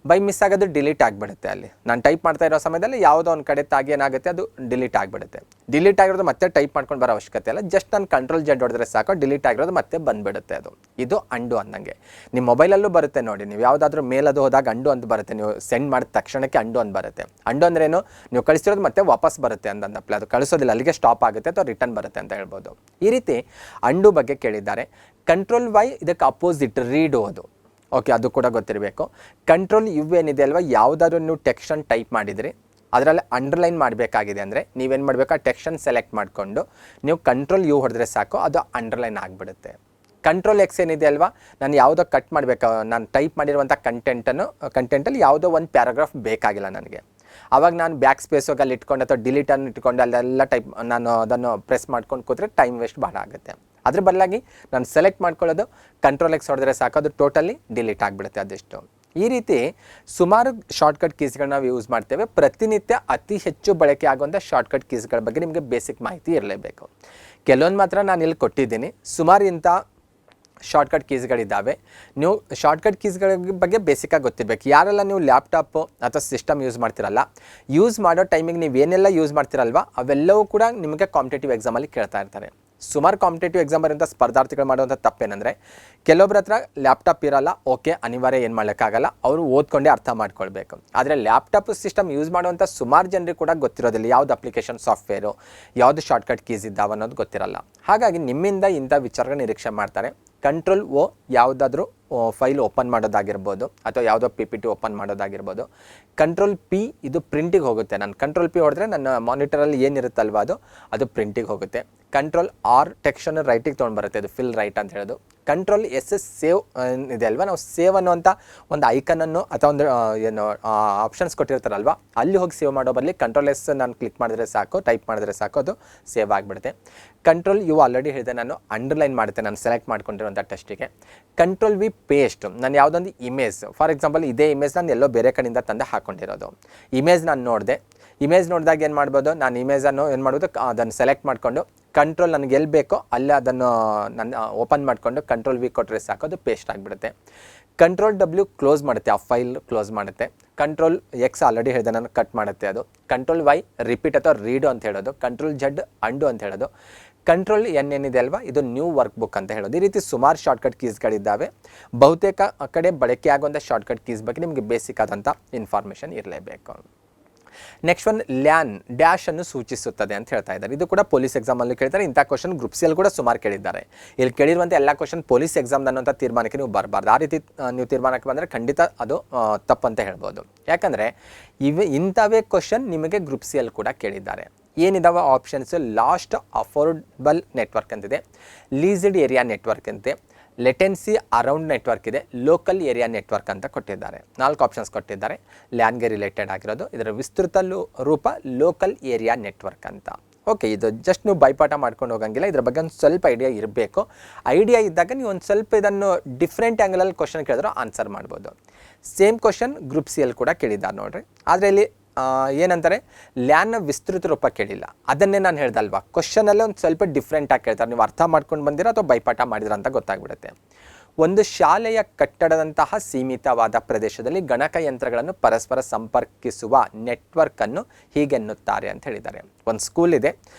ಬೈ ಮಿಸ್ ಆಗೋದು ಡಿಲೀಟ್ ಆಗಿಬಿಡುತ್ತೆ. ಅಲ್ಲಿ ನಾನು ಟೈಪ್ ಮಾಡ್ತಾ ಇರೋ ಸಮಯದಲ್ಲಿ ಯಾವುದೋ ಒಂದು ಕಡೆ ತಾಗಿ ಏನಾಗುತ್ತೆ, ಅದು ಡಿಲೀಟ್ ಆಗಿಬಿಡುತ್ತೆ. ಡಿಲೀಟ್ ಆಗಿರೋದು ಮತ್ತೆ ಟೈಪ್ ಮಾಡ್ಕೊಂಡು ಬರೋ ಅವಶ್ಯಕತೆ ಇಲ್ಲ, ಜಸ್ಟ್ ನಾನು Ctrl+Z ಹೊಡೆದ್ರೆ ಸಾಕು, ಡಿಲೀಟ್ ಆಗಿರೋದು ಮತ್ತೆ ಬಂದುಬಿಡುತ್ತೆ. ಇದು ಅಂಡು ಅನ್ನಂಗೆ. ನಿಮ್ಮ ಮೊಬೈಲಲ್ಲೂ ಬರುತ್ತೆ ನೋಡಿ, ನೀವು ಯಾವುದಾದ್ರೂ ಮೇಲದು ಹೋದಾಗ ಅಂಡು ಅಂತ ಬರುತ್ತೆ. ನೀವು ಸೆಂಡ್ ಮಾಡಿದ ತಕ್ಷಣಕ್ಕೆ ಅಂಡು ಅಂತ ಬರುತ್ತೆ. ಅಂಡು ಅಂದ್ರೇನು, ನೀವು ಕಳಿಸಿರೋದು ಮತ್ತೆ ವಾಪಸ್ ಬರುತ್ತೆ ಅಂತಂದಪ್ಲೆ, ಅದು ಕಳಿಸೋದಿಲ್ಲ, ಅಲ್ಲಿಗೆ ಸ್ಟಾಪ್ ಆಗುತ್ತೆ ಅಥವಾ ರಿಟರ್ನ್ ಬರುತ್ತೆ ಅಂತ ಹೇಳ್ಬೋದು. ಈ ರೀತಿ ಅಂಡು ಬಗ್ಗೆ ಕೇಳಿದ್ದಾರೆ. Ctrl+Y ಇದಕ್ಕೆ ಅಪೋಸಿಟ್ ರೀಡು ಅದು. ಓಕೆ, ಅದು ಕೂಡ ಗೊತ್ತಿರಬೇಕು. Ctrl+U ಏನಿದೆ ಅಲ್ವಾ, ಯಾವುದಾದ್ರೂ ನೀವು ಟೆಕ್ಸ್ಟನ್ನು ಟೈಪ್ ಮಾಡಿದ್ರಿ ಅದರಲ್ಲಿ ಅಂಡರ್ಲೈನ್ ಮಾಡಬೇಕಾಗಿದೆ ಅಂದರೆ ನೀವೇನು ಮಾಡಬೇಕು, ಆ ಟೆಕ್ಸ್ಟನ್ನು ಸೆಲೆಕ್ಟ್ ಮಾಡಿಕೊಂಡು ನೀವು Ctrl+U ಹೊಡೆದ್ರೆ ಸಾಕು, ಅದು ಅಂಡರ್ಲೈನ್ ಆಗಿಬಿಡುತ್ತೆ. Ctrl+X ಏನಿದೆ ಅಲ್ವಾ, ನಾನು ಯಾವುದೋ ಕಟ್ ಮಾಡಬೇಕು, ನಾನು ಟೈಪ್ ಮಾಡಿರುವಂಥ ಕಂಟೆಂಟಲ್ಲಿ ಯಾವುದೋ ಒಂದು ಪ್ಯಾರಾಗ್ರಾಫ್ ಬೇಕಾಗಿಲ್ಲ ನನಗೆ, ಆವಾಗ ನಾನು ಬ್ಯಾಕ್ ಸ್ಪೇಸ್ ಹೋಗಿ ಅಲ್ಲಿ ಇಟ್ಕೊಂಡು ಅಥವಾ ಡಿಲೀಟನ್ನು ಇಟ್ಕೊಂಡು ಅಲ್ಲೆಲ್ಲ ಟೈಪ್ ನಾನು ಅದನ್ನು ಪ್ರೆಸ್ ಮಾಡ್ಕೊಂಡು ಕೂತ್ರೆ ಟೈಮ್ ವೇಸ್ಟ್ ಭಾಳ ಆಗುತ್ತೆ. ಅದ್ರ ಬದಲಾಗಿ ನಾನು ಸೆಲೆಕ್ಟ್ ಮಾಡ್ಕೊಳ್ಳೋದು Ctrl+X ಹೊಡೆದ್ರೆ ಸಾಕು, ಅದು ಟೋಟಲಿ ಡಿಲೀಟ್ ಆಗಿಬಿಡುತ್ತೆ ಅದೆಷ್ಟು. ಈ ರೀತಿ ಸುಮಾರು ಶಾರ್ಟ್ಕಟ್ ಕೀಸ್ಗಳನ್ನ ನಾವು ಯೂಸ್ ಮಾಡ್ತೇವೆ. ಪ್ರತಿನಿತ್ಯ ಅತಿ ಹೆಚ್ಚು ಬಳಕೆ ಆಗುವಂಥ ಶಾರ್ಟ್ಕಟ್ ಕೀಸ್ಗಳ ಬಗ್ಗೆ ನಿಮಗೆ ಬೇಸಿಕ್ ಮಾಹಿತಿ ಇರಲೇಬೇಕು. ಕೆಲವೊಂದು ಮಾತ್ರ ನಾನು ಇಲ್ಲಿ ಕೊಟ್ಟಿದ್ದೀನಿ, ಸುಮಾರು ಇಂಥ ಶಾರ್ಟ್ಕಟ್ ಕೀಸ್ಗಳಿದ್ದಾವೆ. ನೀವು ಶಾರ್ಟ್ಕಟ್ ಕೀಸ್ಗಳ ಬಗ್ಗೆ ಬೇಸಿಕ್ಕಾಗಿ ಗೊತ್ತಿರಬೇಕು. ಯಾರೆಲ್ಲ ನೀವು ಲ್ಯಾಪ್ಟಾಪು ಅಥವಾ ಸಿಸ್ಟಮ್ ಯೂಸ್ ಮಾಡ್ತಿರಲ್ಲ, ಯೂಸ್ ಮಾಡೋ ಟೈಮಿಗೆ ನೀವು ಏನೆಲ್ಲ ಯೂಸ್ ಮಾಡ್ತಿರಲ್ವ ಅವೆಲ್ಲವೂ ಕೂಡ ನಿಮಗೆ ಕಾಂಪಿಟೇಟಿವ್ ಎಕ್ಸಾಮಲ್ಲಿ ಕೇಳ್ತಾ ಇರ್ತಾರೆ. ಸುಮಾರು ಕಾಂಪಿಟೇಟಿವ್ ಎಕ್ಸಾಮ್ ಬರುವಂಥ ಸ್ಪರ್ಧಾರ್ಥಿಗಳು ಮಾಡುವಂಥ ತಪ್ಪೇನೆಂದರೆ, ಕೆಲವೊಬ್ಬರ ಹತ್ರ ಲ್ಯಾಪ್ಟಾಪ್ ಇರಲ್ಲ, ಓಕೆ ಅನಿವಾರ್ಯ, ಏನು ಮಾಡೋಕ್ಕಾಗಲ್ಲ, ಅವರು ಓದ್ಕೊಂಡೇ ಅರ್ಥ ಮಾಡ್ಕೊಳ್ಬೇಕು. ಆದರೆ ಲ್ಯಾಪ್ಟಾಪ್ ಸಿಸ್ಟಮ್ ಯೂಸ್ ಮಾಡುವಂಥ ಸುಮಾರು ಜನರಿಗೆ ಕೂಡ ಗೊತ್ತಿರೋದಿಲ್ಲ ಯಾವುದು ಅಪ್ಲಿಕೇಶನ್ ಸಾಫ್ಟ್ವೇರು, ಯಾವುದು ಶಾರ್ಟ್ಕಟ್ ಕೀಸ್ ಇದ್ದಾವೆ ಅನ್ನೋದು ಗೊತ್ತಿರಲ್ಲ. ಹಾಗಾಗಿ ನಿಮ್ಮಿಂದ ಇಂಥ ವಿಚಾರಗಳ ನಿರೀಕ್ಷೆ ಮಾಡ್ತಾರೆ. Ctrl+O ಯಾವುದಾದ್ರೂ ಫೈಲ್ ಓಪನ್ ಮಾಡೋದಾಗಿರ್ಬೋದು ಅಥವಾ ಯಾವುದೋ PPT ಓಪನ್ ಮಾಡೋದಾಗಿರ್ಬೋದು. Ctrl+P ಇದು ಪ್ರಿಂಟಿಗೆ ಹೋಗುತ್ತೆ. ನಾನು Ctrl+P ಹೊಡೆದ್ರೆ ನನ್ನ ಮಾನಿಟರಲ್ಲಿ ಏನಿರುತ್ತಲ್ವ ಅದು ಪ್ರಿಂಟಿಗೆ ಹೋಗುತ್ತೆ. Ctrl+R ಟೆಕ್ಸ್ಟನ್ನು ರೈಟಿಗೆ ತೊಗೊಂಡು ಬರುತ್ತೆ, ಅದು ಫಿಲ್ ರೈಟ್ ಅಂತ ಹೇಳೋದು. Ctrl+S ಸೇವ್ ಇದೆ ಅಲ್ವಾ, ನಾವು ಸೇವ್ ಅನ್ನುವಂಥ ಒಂದು ಐಕನನ್ನು ಅಥವಾ ಒಂದು ಏನು ಆಪ್ಷನ್ಸ್ ಕೊಟ್ಟಿರ್ತಾರಲ್ವ ಅಲ್ಲಿ ಹೋಗಿ ಸೇವ್ ಮಾಡೋ ಬದಲಿ Ctrl+S ನಾನು ಕ್ಲಿಕ್ ಮಾಡಿದ್ರೆ ಸಾಕು, ಟೈಪ್ ಮಾಡಿದ್ರೆ ಸಾಕು, ಅದು ಸೇವ್ ಆಗಿಬಿಡುತ್ತೆ. Ctrl+U ಆಲ್ರೆಡಿ ಹೇಳಿದೆ, ನಾನು ಅಂಡರ್ಲೈನ್ ಮಾಡುತ್ತೆ ನಾನು ಸೆಲೆಕ್ಟ್ ಮಾಡ್ಕೊಂಡಿರುವಂಥ ಟೆಸ್ಟಿಗೆ. Ctrl+V ಪೇಸ್ಟ್, ನಾನು ಯಾವುದೊಂದು ಇಮೇಜ್, ಫಾರ್ ಎಕ್ಸಾಂಪಲ್ ಇದೇ ಇಮೇಜ್ ನಾನು ಎಲ್ಲೋ ಬೇರೆ ಕಡೆಯಿಂದ ತಂದು ಹಾಕ್ಕೊಂಡಿರೋದು. ಇಮೇಜ್ ನಾನು ನೋಡಿದೆ, ಇಮೇಜ್ ನೋಡಿದಾಗ ಏನು ಮಾಡ್ಬೋದು, ನಾನು ಇಮೇಜನ್ನು ಏನು ಮಾಡ್ಬೋದು, ಅದನ್ನು ಸೆಲೆಕ್ಟ್ ಮಾಡಿಕೊಂಡು ಕಂಟ್ರೋಲ್ ನನಗೆ ಎಲ್ಲಿ ಬೇಕೋ ಅಲ್ಲೇ ಅದನ್ನು ನಾನು ಓಪನ್ ಮಾಡಿಕೊಂಡು Ctrl+V ಕೊಟ್ಟರೆ ಸಾಕು, ಅದು ಪೇಸ್ಟ್ ಆಗಿಬಿಡುತ್ತೆ. Ctrl+W ಕ್ಲೋಸ್ ಮಾಡುತ್ತೆ, ಆ ಫೈಲ್ ಕ್ಲೋಸ್ ಮಾಡುತ್ತೆ. Ctrl+X ಆಲ್ರೆಡಿ ಹೇಳಿದೆ ನಾನು, ಕಟ್ ಮಾಡುತ್ತೆ ಅದು. Ctrl+Y ರಿಪೀಟ್ ಅಥವಾ ರೀಡು ಅಂತ ಹೇಳೋದು. Ctrl+Z ಅಂಡು ಅಂತ ಹೇಳೋದು. Ctrl+N ಏನಿದೆ ಅಲ್ವಾ, ಇದು ನ್ಯೂ ವರ್ಕ್ ಬುಕ್ ಅಂತ ಹೇಳೋದು. ಈ ರೀತಿ ಸುಮಾರು ಶಾರ್ಟ್ಕಟ್ ಕೀಸ್ಗಳಿದ್ದಾವೆ. ಬಹುತೇಕ ಕಡೆ ಬಳಕೆ ಆಗುವಂಥ ಶಾರ್ಟ್ಕಟ್ ಕೀಸ್ ಬಗ್ಗೆ ನಿಮಗೆ ಬೇಸಿಕ್ ಆದಂಥ ಇನ್ಫಾರ್ಮೇಷನ್ ಇರಲೇಬೇಕು. ನೆಕ್ಸ್ಟ್ ಒನ್, ಲ್ಯಾನ್ ಡ್ಯಾಶ್ ಅನ್ನು ಸೂಚಿಸುತ್ತದೆ ಅಂತ ಹೇಳ್ತಾ ಇದ್ದಾರೆ. ಇದು ಕೂಡ ಪೊಲೀಸ್ ಎಕ್ಸಾಮಲ್ಲಿ ಕೇಳ್ತಾರೆ. ಇಂಥ ಕ್ವಶನ್ ಗ್ರೂಪ್ ಸಿ ಅಲ್ಲಿ ಕೂಡ ಸುಮಾರು ಕೇಳಿದ್ದಾರೆ. ಇಲ್ಲಿ ಕೇಳಿರುವಂಥ ಎಲ್ಲ ಕ್ವಶನ್ ಪೊಲೀಸ್ ಎಕ್ಸಾಮ್ ಅನ್ನೋಂಥ ತೀರ್ಮಾನಕ್ಕೆ ನೀವು ಬರಬಾರ್ದು. ಆ ರೀತಿ ನೀವು ತೀರ್ಮಾನಕ್ಕೆ ಬಂದರೆ ಖಂಡಿತ ಅದು ತಪ್ಪಂತ ಹೇಳ್ಬೋದು. ಯಾಕಂದರೆ ಇಂಥವೇ ಕ್ವಶನ್ ನಿಮಗೆ ಗ್ರೂಪ್ ಸಿ ಅಲ್ಲಿ ಕೂಡ ಕೇಳಿದ್ದಾರೆ. ಏನಿದಾವೆ ಆಪ್ಷನ್ಸ್, ಲಾಸ್ಟ್ ಅಫೋರ್ಡಬಲ್ ನೆಟ್ವರ್ಕ್ ಅಂತಿದೆ, ಲೀಸ್ಡ್ ಏರಿಯಾ ನೆಟ್ವರ್ಕ್ ಅಂತೆ, ಲೆಟೆನ್ಸಿ ಅರೌಂಡ್ ನೆಟ್ವರ್ಕ್ ಇದೆ, ಲೋಕಲ್ ಏರಿಯಾ ನೆಟ್ವರ್ಕ್ ಅಂತ ಕೊಟ್ಟಿದ್ದಾರೆ. 4 ಆಪ್ಷನ್ಸ್ ಕೊಟ್ಟಿದ್ದಾರೆ ಲ್ಯಾನ್ಗೆ ರಿಲೇಟೆಡ್ ಆಗಿರೋದು. ಇದರ ವಿಸ್ತೃತ ರೂಪ ಲೋಕಲ್ ಏರಿಯಾ ನೆಟ್ವರ್ಕ್ ಅಂತ. ಓಕೆ, ಇದು ಜಸ್ಟ್ ನೀವು ಬೈಪಾಠ ಮಾಡ್ಕೊಂಡು ಹೋಗಂಗಿಲ್ಲ, ಇದ್ರ ಬಗ್ಗೆ ಒಂದು ಸ್ವಲ್ಪ ಐಡಿಯಾ ಇರಬೇಕು. ಐಡಿಯಾ ಇದ್ದಾಗ ನೀವು ಒಂದು ಸ್ವಲ್ಪ ಇದನ್ನು ಡಿಫ್ರೆಂಟ್ ಆ್ಯಂಗಲಲ್ಲಿ ಕ್ವಶನ್ ಕೇಳಿದ್ರು ಆನ್ಸರ್ ಮಾಡ್ಬೋದು. ಸೇಮ್ ಕ್ವಶನ್ ಗ್ರೂಪ್ ಸಿ ಅಲ್ಲಿ ಕೂಡ ಕೇಳಿದ್ದಾರೆ ನೋಡ್ರಿ. ಆದರೆ ಇಲ್ಲಿ ಏನಂತಾರೆ, ಲ್ಯಾನ್ನ ವಿಸ್ತೃತ ರೂಪ ಕೇಳಿಲ್ಲ. ಅದನ್ನೇ ನಾನು ಹೇಳ್ದಲ್ವಾ, ಕ್ವಶನಲ್ಲೇ ಒಂದು ಸ್ವಲ್ಪ ಡಿಫ್ರೆಂಟಾಗಿ ಕೇಳ್ತಾರೆ. ನೀವು ಅರ್ಥ ಮಾಡ್ಕೊಂಡು ಬಂದಿರೋ ಅಥವಾ ಬೈಪಾಠ ಮಾಡಿದ್ರ ಅಂತ ಗೊತ್ತಾಗ್ಬಿಡುತ್ತೆ. ಒಂದು ಶಾಲೆಯ ಕಟ್ಟಡದಂತಹ ಸೀಮಿತವಾದ ಪ್ರದೇಶದಲ್ಲಿ ಗಣಕಯಂತ್ರಗಳನ್ನು ಪರಸ್ಪರ ಸಂಪರ್ಕಿಸುವ ನೆಟ್ವರ್ಕನ್ನು ಹೀಗೆನ್ನುತ್ತಾರೆ ಅಂತ ಹೇಳಿದ್ದಾರೆ. ಒಂದು ಸ್ಕೂಲ್ ಇದೆ,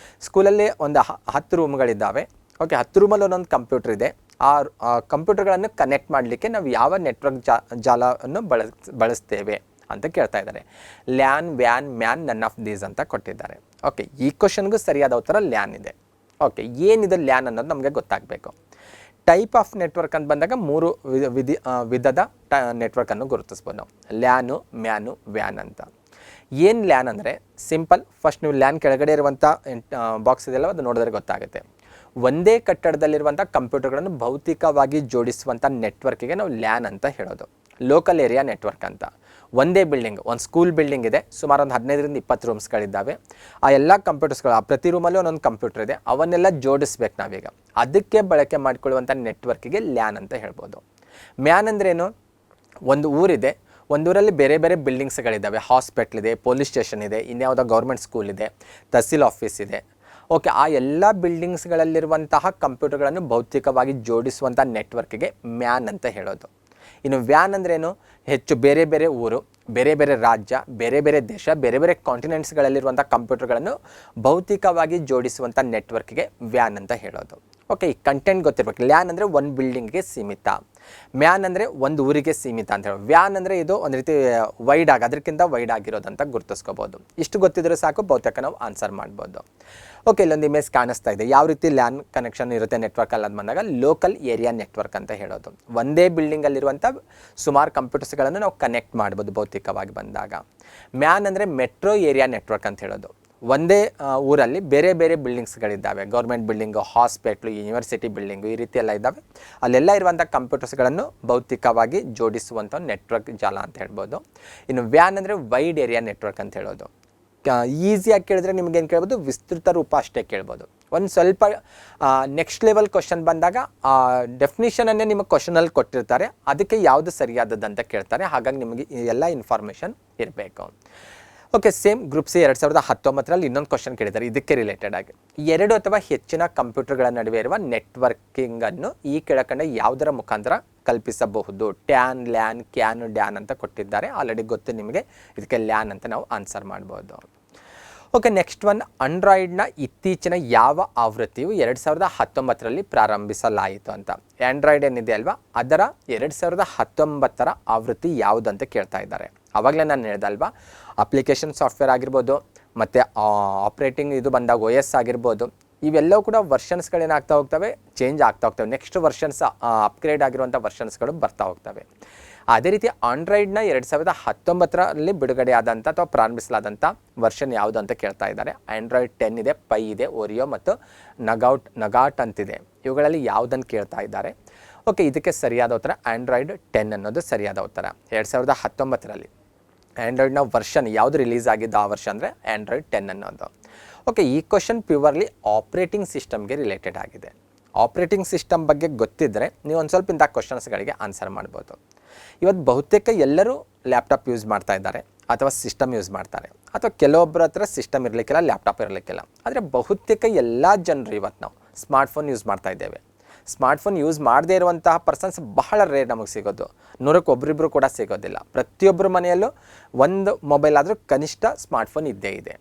ಸ್ಕೂಲಲ್ಲಿ ಒಂದು 10 ರೂಮ್ಗಳಿದ್ದಾವೆ. ಓಕೆ, 10 ರೂಮಲ್ಲಿ ಒಂದೊಂದು ಕಂಪ್ಯೂಟರ್ ಇದೆ. ಆ ಕಂಪ್ಯೂಟರ್ಗಳನ್ನು ಕನೆಕ್ಟ್ ಮಾಡಲಿಕ್ಕೆ ನಾವು ಯಾವ ನೆಟ್ವರ್ಕ್ ಜಾಲವನ್ನು ಬಳಸ್ತೇವೆ ಅಂತ ಕೇಳ್ತಾ ಇದ್ದಾರೆ. LAN, van, man, none of these ಅಂತ ಕೊಟ್ಟಿದ್ದಾರೆ. ಓಕೆ, ಈ ಕ್ವಶನ್ಗೂ ಸರಿಯಾದ ಉತ್ತರ ಲ್ಯಾನ್ ಇದೆ. ಓಕೆ, ಏನಿದೆ ಲ್ಯಾನ್ ಅನ್ನೋದು ನಮಗೆ ಗೊತ್ತಾಗಬೇಕು. ಟೈಪ್ ಆಫ್ ನೆಟ್ವರ್ಕ್ ಅಂತ ಬಂದಾಗ 3 ವಿಧದ ನೆಟ್ವರ್ಕನ್ನು ಗುರುತಿಸ್ಬೋದು ನಾವು. ಲ್ಯಾನು, ಮ್ಯಾನು, ವ್ಯಾನ್ ಅಂತ. ಏನು ಲ್ಯಾನ್ ಅಂದರೆ ಸಿಂಪಲ್. ಫಸ್ಟ್ ನೀವು ಲ್ಯಾನ್ ಕೆಳಗಡೆ ಇರುವಂಥ ಬಾಕ್ಸ್ ಇದೆಯಲ್ಲ, ಅದು ನೋಡಿದ್ರೆ ಗೊತ್ತಾಗುತ್ತೆ. ಒಂದೇ ಕಟ್ಟಡದಲ್ಲಿರುವಂಥ ಕಂಪ್ಯೂಟರ್ಗಳನ್ನು ಭೌತಿಕವಾಗಿ ಜೋಡಿಸುವಂಥ ನೆಟ್ವರ್ಕಿಗೆ ನಾವು ಲ್ಯಾನ್ ಅಂತ ಹೇಳೋದು. ಲೋಕಲ್ ಏರಿಯಾ ನೆಟ್ವರ್ಕ್ ಅಂತ. ಒಂದೇ ಬಿಲ್ಡಿಂಗ್, ಒಂದು ಸ್ಕೂಲ್ ಬಿಲ್ಡಿಂಗ್ ಇದೆ, ಸುಮಾರು ಒಂದು 15ರಿಂದ 20 ರೂಮ್ಸ್ಗಳಿದ್ದಾವೆ. ಆ ಎಲ್ಲ ಕಂಪ್ಯೂಟರ್ಸ್ಗಳು, ಆ ಪ್ರತಿ ರೂಮಲ್ಲೂ ಒಂದೊಂದು ಕಂಪ್ಯೂಟರ್ ಇದೆ, ಅವನ್ನೆಲ್ಲ ಜೋಡಿಸ್ಬೇಕು ನಾವೀಗ. ಅದಕ್ಕೆ ಬಳಕೆ ಮಾಡಿಕೊಳ್ಳುವಂಥ ನೆಟ್ವರ್ಕಿಗೆ ಲ್ಯಾನ್ ಅಂತ ಹೇಳ್ಬೋದು. ಮ್ಯಾನ್ ಅಂದ್ರೇನು, ಒಂದು ಊರಿದೆ, ಒಂದೂರಲ್ಲಿ ಬೇರೆ ಬೇರೆ ಬಿಲ್ಡಿಂಗ್ಸ್ಗಳಿದ್ದಾವೆ. ಹಾಸ್ಪಿಟ್ಲ್ ಇದೆ, ಪೊಲೀಸ್ ಸ್ಟೇಷನ್ ಇದೆ, ಇನ್ಯಾವುದೋ ಗೌರ್ಮೆಂಟ್ ಸ್ಕೂಲ್ ಇದೆ, ತಹಸೀಲ್ ಆಫೀಸ್ ಇದೆ. ಓಕೆ, ಆ ಎಲ್ಲ ಬಿಲ್ಡಿಂಗ್ಸ್ಗಳಲ್ಲಿರುವಂತಹ ಕಂಪ್ಯೂಟರ್ಗಳನ್ನು ಭೌತಿಕವಾಗಿ ಜೋಡಿಸುವಂಥ ನೆಟ್ವರ್ಕಿಗೆ ಮ್ಯಾನ್ ಅಂತ ಹೇಳೋದು. ಇನ್ನು ವ್ಯಾನ್ ಅಂದ್ರೇನು, ಹೆಚ್ಚು ಬೇರೆ ಬೇರೆ ಊರು, ಬೇರೆ ಬೇರೆ ರಾಜ್ಯ, ಬೇರೆ ಬೇರೆ ದೇಶ, ಬೇರೆ ಬೇರೆ ಕಾಂಟಿನೆಂಟ್ಸ್ಗಳಲ್ಲಿರುವಂಥ ಕಂಪ್ಯೂಟರ್ಗಳನ್ನು ಭೌತಿಕವಾಗಿ ಜೋಡಿಸುವಂಥ ನೆಟ್ವರ್ಕ್ಗೆ ವ್ಯಾನ್ ಅಂತ ಹೇಳೋದು. ಓಕೆ, ಈ ಕಂಟೆಂಟ್ ಗೊತ್ತಿರಬೇಕು. ಲ್ಯಾನ್ ಅಂದರೆ ಒಂದು ಬಿಲ್ಡಿಂಗ್ಗೆ ಸೀಮಿತ, ಮ್ಯಾನ್ ಅಂದರೆ ಒಂದು ಊರಿಗೆ ಸೀಮಿತ ಅಂತ ಹೇಳೋದು. ವ್ಯಾನ್ ಅಂದರೆ ಇದು ಒಂದು ರೀತಿ ವೈಡ್ ಆಗಿ, ಅದಕ್ಕಿಂತ ವೈಡ್ ಆಗಿರೋದಂತ ಗುರುತಿಸ್ಕೋಬೋದು. ಇಷ್ಟು ಗೊತ್ತಿದ್ರೆ ಸಾಕು, ಬಹುತೇಕ ನಾವು ಆನ್ಸರ್ ಮಾಡ್ಬೋದು. ಓಕೆ, ಇಲ್ಲೊಂದು ಇಮೇಜ್ ಕಾಣಿಸ್ತಾ ಇದೆ. ಯಾವ ರೀತಿ ಲ್ಯಾನ್ ಕನೆಕ್ಷನ್ ಇರುತ್ತೆ ನೆಟ್ವರ್ಕ್ ಅಲ್ಲಿ ಬಂದಾಗ, ಲೋಕಲ್ ಏರಿಯಾ ನೆಟ್ವರ್ಕ್ ಅಂತ ಹೇಳೋದು. ಒಂದೇ ಬಿಲ್ಡಿಂಗಲ್ಲಿರುವಂಥ ಸುಮಾರು ಕಂಪ್ಯೂಟರ್ಸ್ಗಳನ್ನು ನಾವು ಕನೆಕ್ಟ್ ಮಾಡ್ಬೋದು ಭೌತಿಕವಾಗಿ ಬಂದಾಗ. ಮ್ಯಾನ್ ಅಂದರೆ ಮೆಟ್ರೋ ಏರಿಯಾ ನೆಟ್ವರ್ಕ್ ಅಂತ ಹೇಳೋದು. ಒಂದೇ ಊರಲ್ಲಿ ಬೇರೆ ಬೇರೆ ಬಿಲ್ಡಿಂಗ್ಸ್ಗಳಿದ್ದಾವೆ, government building, hospital, university building, ಈ ರೀತಿ ಎಲ್ಲ ಇದ್ದಾವೆ. ಅಲ್ಲೆಲ್ಲ ಇರುವಂಥ ಕಂಪ್ಯೂಟರ್ಸ್ಗಳನ್ನು ಭೌತಿಕವಾಗಿ ಜೋಡಿಸುವಂಥ ನೆಟ್ವರ್ಕ್ ಜಾಲ ಅಂತ ಹೇಳ್ಬೋದು. ಇನ್ನು ವ್ಯಾನ್ ಅಂದರೆ ವೈಡ್ ಏರಿಯಾ ನೆಟ್ವರ್ಕ್ ಅಂತ ಹೇಳೋದು. ಈಸಿಯಾಗಿ ಕೇಳಿದ್ರೆ ನಿಮಗೇನು ಕೇಳ್ಬೋದು, ವಿಸ್ತೃತ ರೂಪ ಅಷ್ಟೇ ಕೇಳ್ಬೋದು. ಒಂದು ಸ್ವಲ್ಪ ನೆಕ್ಸ್ಟ್ ಲೆವೆಲ್ ಕ್ವಶನ್ ಬಂದಾಗ ಡೆಫಿನಿಷನನ್ನೇ ನಿಮಗೆ ಕ್ವಶನಲ್ಲಿ ಕೊಟ್ಟಿರ್ತಾರೆ, ಅದಕ್ಕೆ ಯಾವುದು ಸರಿಯಾದದಂತ ಕೇಳ್ತಾರೆ. ಹಾಗಾಗಿ ನಿಮಗೆ ಎಲ್ಲ ಇನ್ಫಾರ್ಮೇಷನ್ ಇರಬೇಕು. ಓಕೆ, ಸೇಮ್ ಗ್ರೂಪ್ ಸಿ 2019ರಲ್ಲಿ ಇನ್ನೊಂದು ಕ್ವಶನ್ ಕೇಳಿದ್ದಾರೆ ಇದಕ್ಕೆ ರಿಲೇಟೆಡ್ ಆಗಿ. 2 ಅಥವಾ ಹೆಚ್ಚಿನ ಕಂಪ್ಯೂಟರ್ಗಳ ನಡುವೆ ಇರುವ ನೆಟ್ವರ್ಕಿಂಗನ್ನು ಈ ಕೆಳಕಂಡ ಯಾವುದರ ಮುಖಾಂತರ ಕಲ್ಪಿಸಬಹುದು? ಟ್ಯಾನ್, ಲ್ಯಾನ್, ಕ್ಯಾನ್, ಡ್ಯಾನ್ ಅಂತ ಕೊಟ್ಟಿದ್ದಾರೆ. ಆಲ್ರೆಡಿ ಗೊತ್ತು ನಿಮಗೆ, ಇದಕ್ಕೆ ಲ್ಯಾನ್ ಅಂತ ನಾವು ಆನ್ಸರ್ ಮಾಡ್ಬೋದು. ಓಕೆ, ನೆಕ್ಸ್ಟ್ ಒನ್, ಆಂಡ್ರಾಯ್ಡ್ನ ಇತ್ತೀಚಿನ ಯಾವ ಆವೃತ್ತಿಯು 2019ರಲ್ಲಿ ಪ್ರಾರಂಭಿಸಲಾಯಿತು ಅಂತ. ಆಂಡ್ರಾಯ್ಡ್ ಏನಿದೆ ಅಲ್ವಾ, ಅದರ 2019ರ ಆವೃತ್ತಿ ಯಾವುದು ಅಂತ ಕೇಳ್ತಾ ಇದ್ದಾರೆ. ಆವಾಗಲೇ ನಾನು ಹೇಳ್ದೆ ಅಲ್ವಾ, ಅಪ್ಲಿಕೇಶನ್ ಸಾಫ್ಟ್ವೇರ್ ಆಗಿರ್ಬೋದು, ಮತ್ತು ಆಪ್ರೇಟಿಂಗ್ ಇದು ಬಂದಾಗ OS ಆಗಿರ್ಬೋದು, ಇವೆಲ್ಲವೂ ಕೂಡ ವರ್ಷನ್ಸ್ಗಳೇನಾಗ್ತಾ ಹೋಗ್ತವೆ, ಚೇಂಜ್ ಆಗ್ತಾ ಹೋಗ್ತವೆ. ನೆಕ್ಸ್ಟ್ ವರ್ಷನ್ಸ್ ಅಪ್ಗ್ರೇಡ್ ಆಗಿರುವಂಥ ವರ್ಷನ್ಸ್ಗಳು ಬರ್ತಾ ಹೋಗ್ತವೆ. ಅದೇ ರೀತಿ ಆಂಡ್ರಾಯ್ಡ್ನ 2019ರಲ್ಲಿ ಬಿಡುಗಡೆ ಆದಂಥ ಅಥವಾ ಪ್ರಾರಂಭಿಸಲಾದಂಥ ವರ್ಷನ್ ಯಾವುದು ಅಂತ ಕೇಳ್ತಾ ಇದ್ದಾರೆ. ಆಂಡ್ರಾಯ್ಡ್ 10 ಇದೆ, ಪೈ ಇದೆ, ಓರಿಯೋ ಮತ್ತು ನಗಾಟ್ ಅಂತಿದೆ. ಇವುಗಳಲ್ಲಿ ಯಾವುದನ್ನು ಕೇಳ್ತಾ ಇದ್ದಾರೆ. ಓಕೆ, ಇದಕ್ಕೆ ಸರಿಯಾದ ಉತ್ತರ ಆಂಡ್ರಾಯ್ಡ್ 10 ಅನ್ನೋದು ಸರಿಯಾದ ಉತ್ತರ. 2019ರಲ್ಲಿ ಆಂಡ್ರಾಯ್ಡ್ನ ವರ್ಷನ್ ಯಾವುದು ರಿಲೀಸ್ ಆಗಿದ್ದು ಆ ವರ್ಷ ಅಂದರೆ ಆಂಡ್ರಾಯ್ಡ್ 10 ಅನ್ನೋದು. ಓಕೆ, ಈ ಕ್ವಶನ್ ಪ್ಯೂರ್ಲಿ ಆಪ್ರೇಟಿಂಗ್ ಸಿಸ್ಟಮ್ಗೆ ರಿಲೇಟೆಡ್ ಆಗಿದೆ. ಆಪ್ರೇಟಿಂಗ್ ಸಿಸ್ಟಮ್ ಬಗ್ಗೆ ಗೊತ್ತಿದ್ದರೆ ನೀವು ಒಂದು ಸ್ವಲ್ಪ ಇಂಥ ಕ್ವಶನ್ಸ್ಗಳಿಗೆ ಆನ್ಸರ್ ಮಾಡ್ಬೋದು. ಇವತ್ತು ಬಹುತೇಕ ಎಲ್ಲರೂ ಲ್ಯಾಪ್ಟಾಪ್ ಯೂಸ್ ಮಾಡ್ತಾ ಇದ್ದಾರೆ ಅಥವಾ ಸಿಸ್ಟಮ್ ಯೂಸ್ ಮಾಡ್ತಾರೆ, ಅಥವಾ ಕೆಲವೊಬ್ಬರ ಹತ್ರ ಸಿಸ್ಟಮ್ ಇರಲಿಕ್ಕಿಲ್ಲ, ಲ್ಯಾಪ್ಟಾಪ್ ಇರಲಿಕ್ಕಿಲ್ಲ. ಆದರೆ ಬಹುತೇಕ ಎಲ್ಲ ಜನರು ಇವತ್ತು ನಾವು ಸ್ಮಾರ್ಟ್ಫೋನ್ ಯೂಸ್ ಮಾಡ್ತಾ ಇದ್ದೇವೆ. ಸ್ಮಾರ್ಟ್ಫೋನ್ ಯೂಸ್ ಮಾಡದೇ ಇರುವಂತಹ ಪರ್ಸನ್ಸ್ ಬಹಳ ರೇರ್ ನಮಗೆ ಸಿಗೋದು. 100ಕ್ಕೆ ಒಬ್ಬರಿಬ್ಬರು ಕೂಡ ಸಿಗೋದಿಲ್ಲ. ಪ್ರತಿಯೊಬ್ಬರ ಮನೆಯಲ್ಲೂ ಒಂದು ಮೊಬೈಲ್ ಆದರೂ ಕನಿಷ್ಠ ಸ್ಮಾರ್ಟ್ಫೋನ್ ಇದ್ದೇ ಇದೆ.